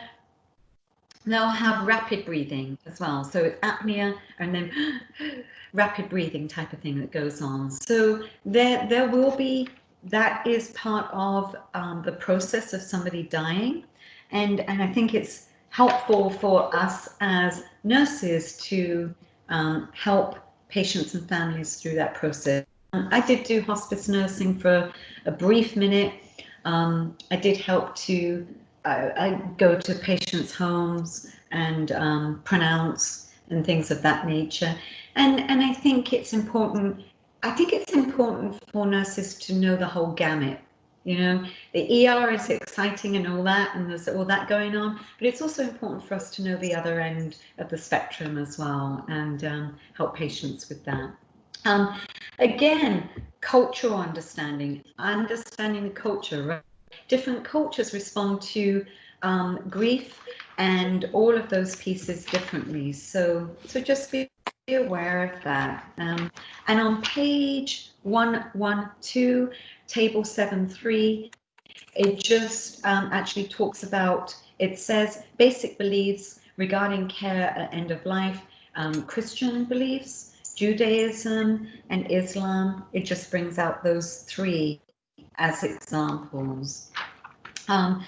[SPEAKER 1] they'll have rapid breathing as well. So it's apnea and then rapid breathing type of thing that goes on. So there will be, that is part of the process of somebody dying. And I think it's helpful for us as nurses to help patients and families through that process. I did do hospice nursing for a brief minute. I did help to I go to patients' homes and pronounce and things of that nature. And I think it's important. I think it's important for nurses to know the whole gamut. The ER is exciting and all that, and there's all that going on, but it's also important for us to know the other end of the spectrum as well and help patients with that. Again, cultural understanding the culture, right? Different cultures respond to grief and all of those pieces differently. So just be aware of that. And on page 112, table 7.3, it just actually talks about, it says basic beliefs regarding care at end of life, Christian beliefs, Judaism and Islam. It just brings out those three as examples. All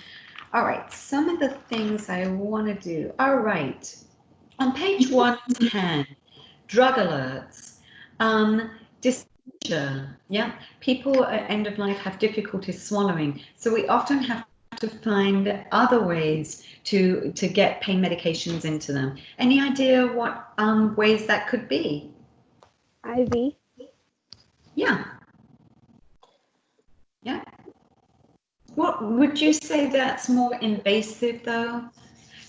[SPEAKER 1] right, some of the things I want to do. All right, on page 110, drug alerts, dysphagia. Yeah, people at end of life have difficulty swallowing, so we often have to find other ways to get pain medications into them. Any idea what ways that could be?
[SPEAKER 8] IV.
[SPEAKER 1] Yeah. Yeah. What would you say that's more invasive though?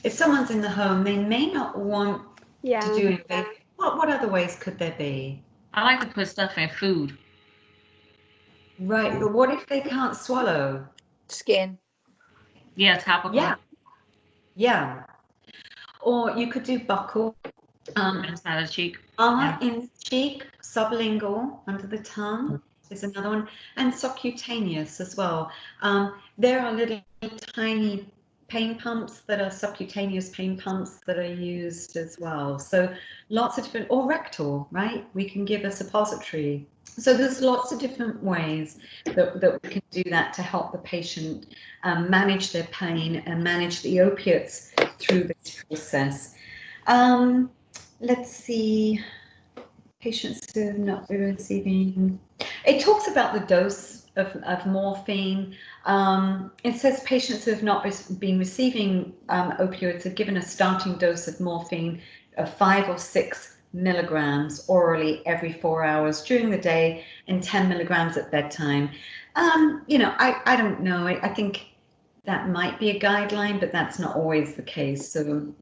[SPEAKER 1] If someone's in the home, they may not want to do invasive. What other ways could there be?
[SPEAKER 9] I like to put stuff in food.
[SPEAKER 1] Right, but what if they can't swallow?
[SPEAKER 2] Skin.
[SPEAKER 9] Yeah, topical.
[SPEAKER 1] Yeah. Or you could do buccal.
[SPEAKER 9] Inside of the cheek.
[SPEAKER 1] In the cheek, sublingual, under the tongue is another one, and subcutaneous as well. There are little tiny pain pumps that are subcutaneous pain pumps that are used as well. So lots of different, or rectal, right? We can give a suppository. So there's lots of different ways that we can do that to help the patient manage their pain and manage the opiates through this process. Let's see, patients who have not been receiving, it talks about the dose of morphine. It says patients who have not been receiving opioids are given a starting dose of morphine of 5 or 6 milligrams orally every 4 hours during the day and 10 milligrams at bedtime. I don't know. I think that might be a guideline, but that's not always the case. So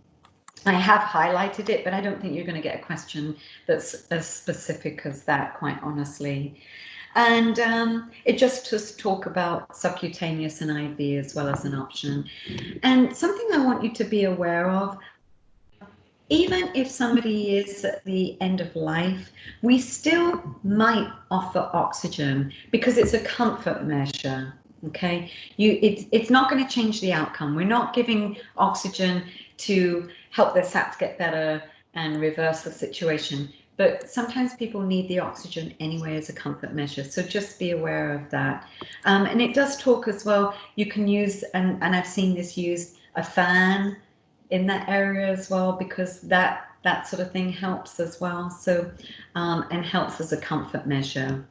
[SPEAKER 1] I have highlighted it, but I don't think you're going to get a question that's as specific as that, quite honestly. And it just talk about subcutaneous and IV as well as an option. And something I want you to be aware of, even if somebody is at the end of life, we still might offer oxygen because it's a comfort measure. Okay, it's not going to change the outcome. We're not giving oxygen to help their SATs get better and reverse the situation. But sometimes people need the oxygen anyway as a comfort measure. So just be aware of that. And it does talk as well, you can use, and I've seen this used, a fan in that area as well, because that sort of thing helps as well. So, and helps as a comfort measure.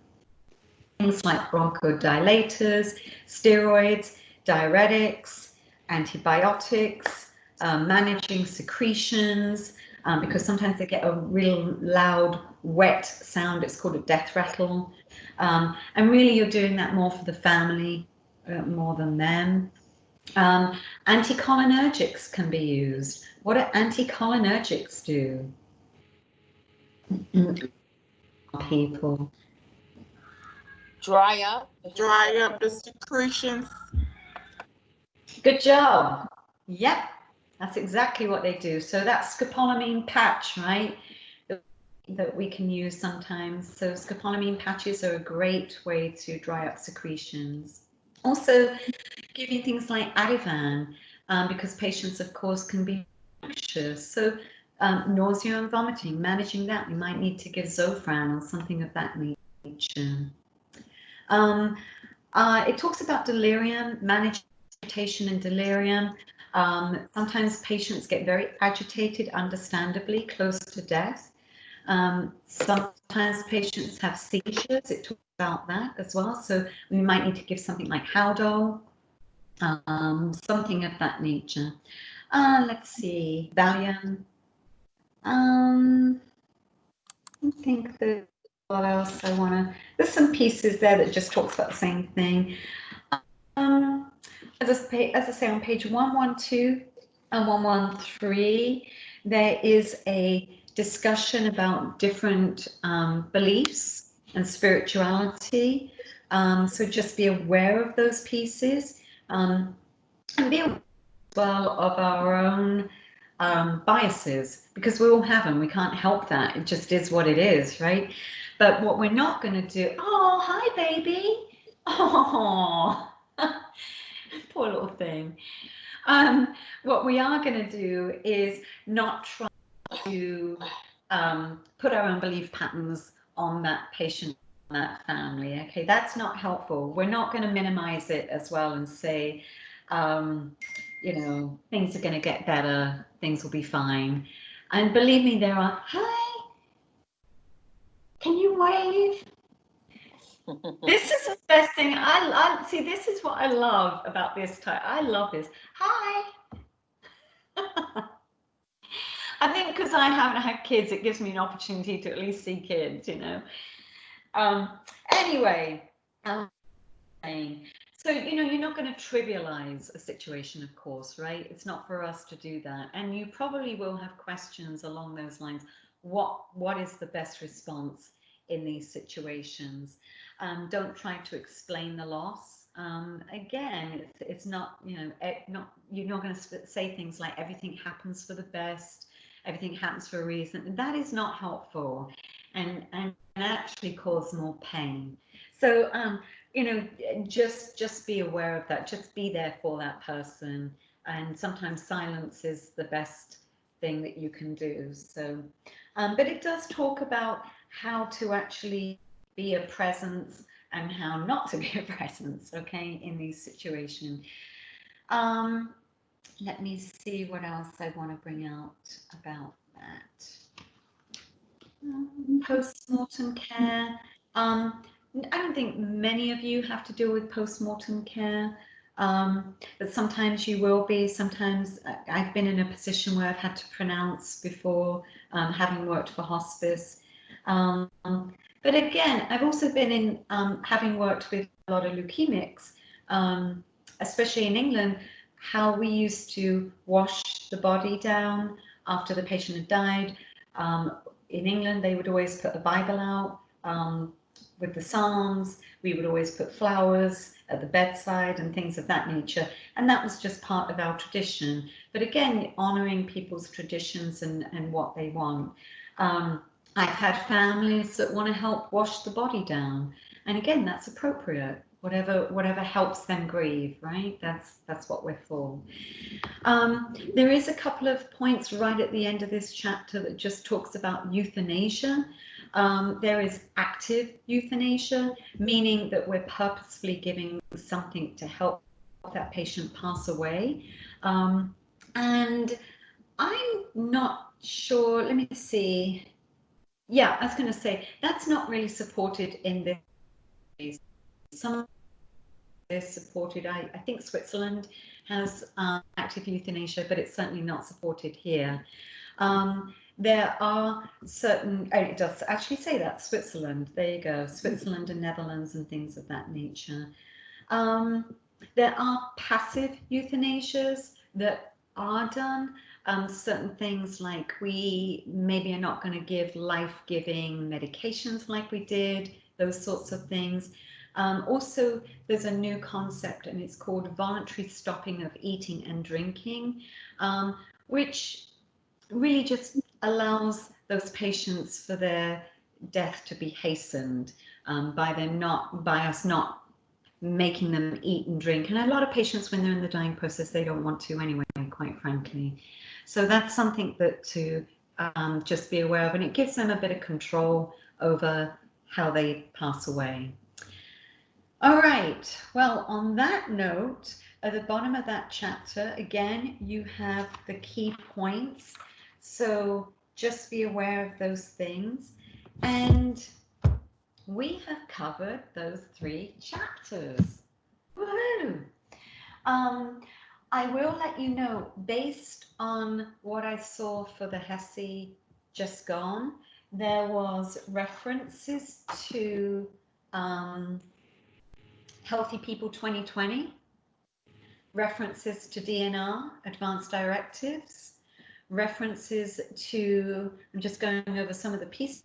[SPEAKER 1] Things like bronchodilators, steroids, diuretics, antibiotics, managing secretions, because sometimes they get a real loud, wet sound. It's called a death rattle. And really you're doing that more for the family, more than them. Anticholinergics can be used. What do anticholinergics do? People.
[SPEAKER 2] Dry up.
[SPEAKER 4] Dry up the secretions.
[SPEAKER 1] Good job. Yep, that's exactly what they do. So that's scopolamine patch, right? That we can use sometimes. So scopolamine patches are a great way to dry up secretions. Also, giving things like Ativan, because patients, of course, can be anxious. So nausea and vomiting, managing that, we might need to give Zofran or something of that nature. It talks about delirium, managing agitation and delirium. Sometimes patients get very agitated, understandably, close to death. Sometimes patients have seizures. It talks about that as well. So we might need to give something like Haldol, something of that nature. Let's see, Valium. I think that what else I want to. There's some pieces there that just talks about the same thing. As I say, on page 112 and 113, there is a discussion about different beliefs and spirituality. So just be aware of those pieces, and be aware as well of our own biases, because we all have them. We can't help that. It just is what it is, right? But what we're not going to do, oh, hi, baby. Oh, poor little thing. What we are going to do is not try to put our own belief patterns on that patient, on that family. Okay, that's not helpful. We're not going to minimize it as well and say, things are going to get better, things will be fine. And believe me, there are, hi, can you wave? This is the best thing. I see, this is what I love about this type. I love this. Hi. I think because I haven't had kids, it gives me an opportunity to at least see kids, Anyway, so, you're not going to trivialize a situation, of course, right? It's not for us to do that. And you probably will have questions along those lines. What is the best response in these situations? Don't try to explain the loss. Again, it's not, you're not going to say things like everything happens for the best. everything happens for a reason. That is not helpful, and actually cause more pain. So you know, just be aware of that. Just be there for that person. And sometimes silence is the best thing that you can do. So, but it does talk about how to actually be a presence and how not to be a presence, okay, in these situations. Um, Let me see what else I want to bring out about that. Post-mortem care. I don't think many of you have to deal with post-mortem care, but sometimes you will be. Sometimes I've been in a position where I've had to pronounce before, having worked for hospice. But again, I've also been in, having worked with a lot of leukemics, especially in England, how we used to wash the body down after the patient had died. In England, they would always put the Bible out with the Psalms. We would always put flowers at the bedside and things of that nature. And that was just part of our tradition. But again, honoring people's traditions and what they want. I've had families that want to help wash the body down. And again, that's appropriate. Whatever helps them grieve, right? That's what we're for. There is a couple of points right at the end of this chapter that just talks about euthanasia. There is active euthanasia, meaning that we're purposefully giving something to help that patient pass away. And I'm not sure, let me see. Yeah, I was going to say, that's not really supported in this. Some is supported. I think Switzerland has active euthanasia, but it's certainly not supported here. There are certain, oh, it does actually say that, Switzerland, there you go, Switzerland and Netherlands and things of that nature. There are passive euthanasias that are done. Certain things like we maybe are not going to give life-giving medications like we did, those sorts of things. Also, there's a new concept and it's called voluntary stopping of eating and drinking, which really just allows those patients for their death to be hastened by us not making them eat and drink. And a lot of patients, when they're in the dying process, they don't want to anyway, quite frankly. So that's something that to just be aware of, and it gives them a bit of control over how they pass away. All right, well, on that note, at the bottom of that chapter, again, you have the key points. So just be aware of those things. And we have covered those 3 chapters. Woohoo! I will let you know, based on what I saw for the HESI just gone, there was references to Healthy People 2020, references to DNR, Advanced Directives, references to, I'm just going over some of the pieces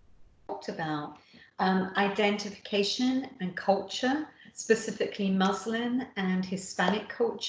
[SPEAKER 1] I talked about, identification and culture, specifically Muslim and Hispanic culture.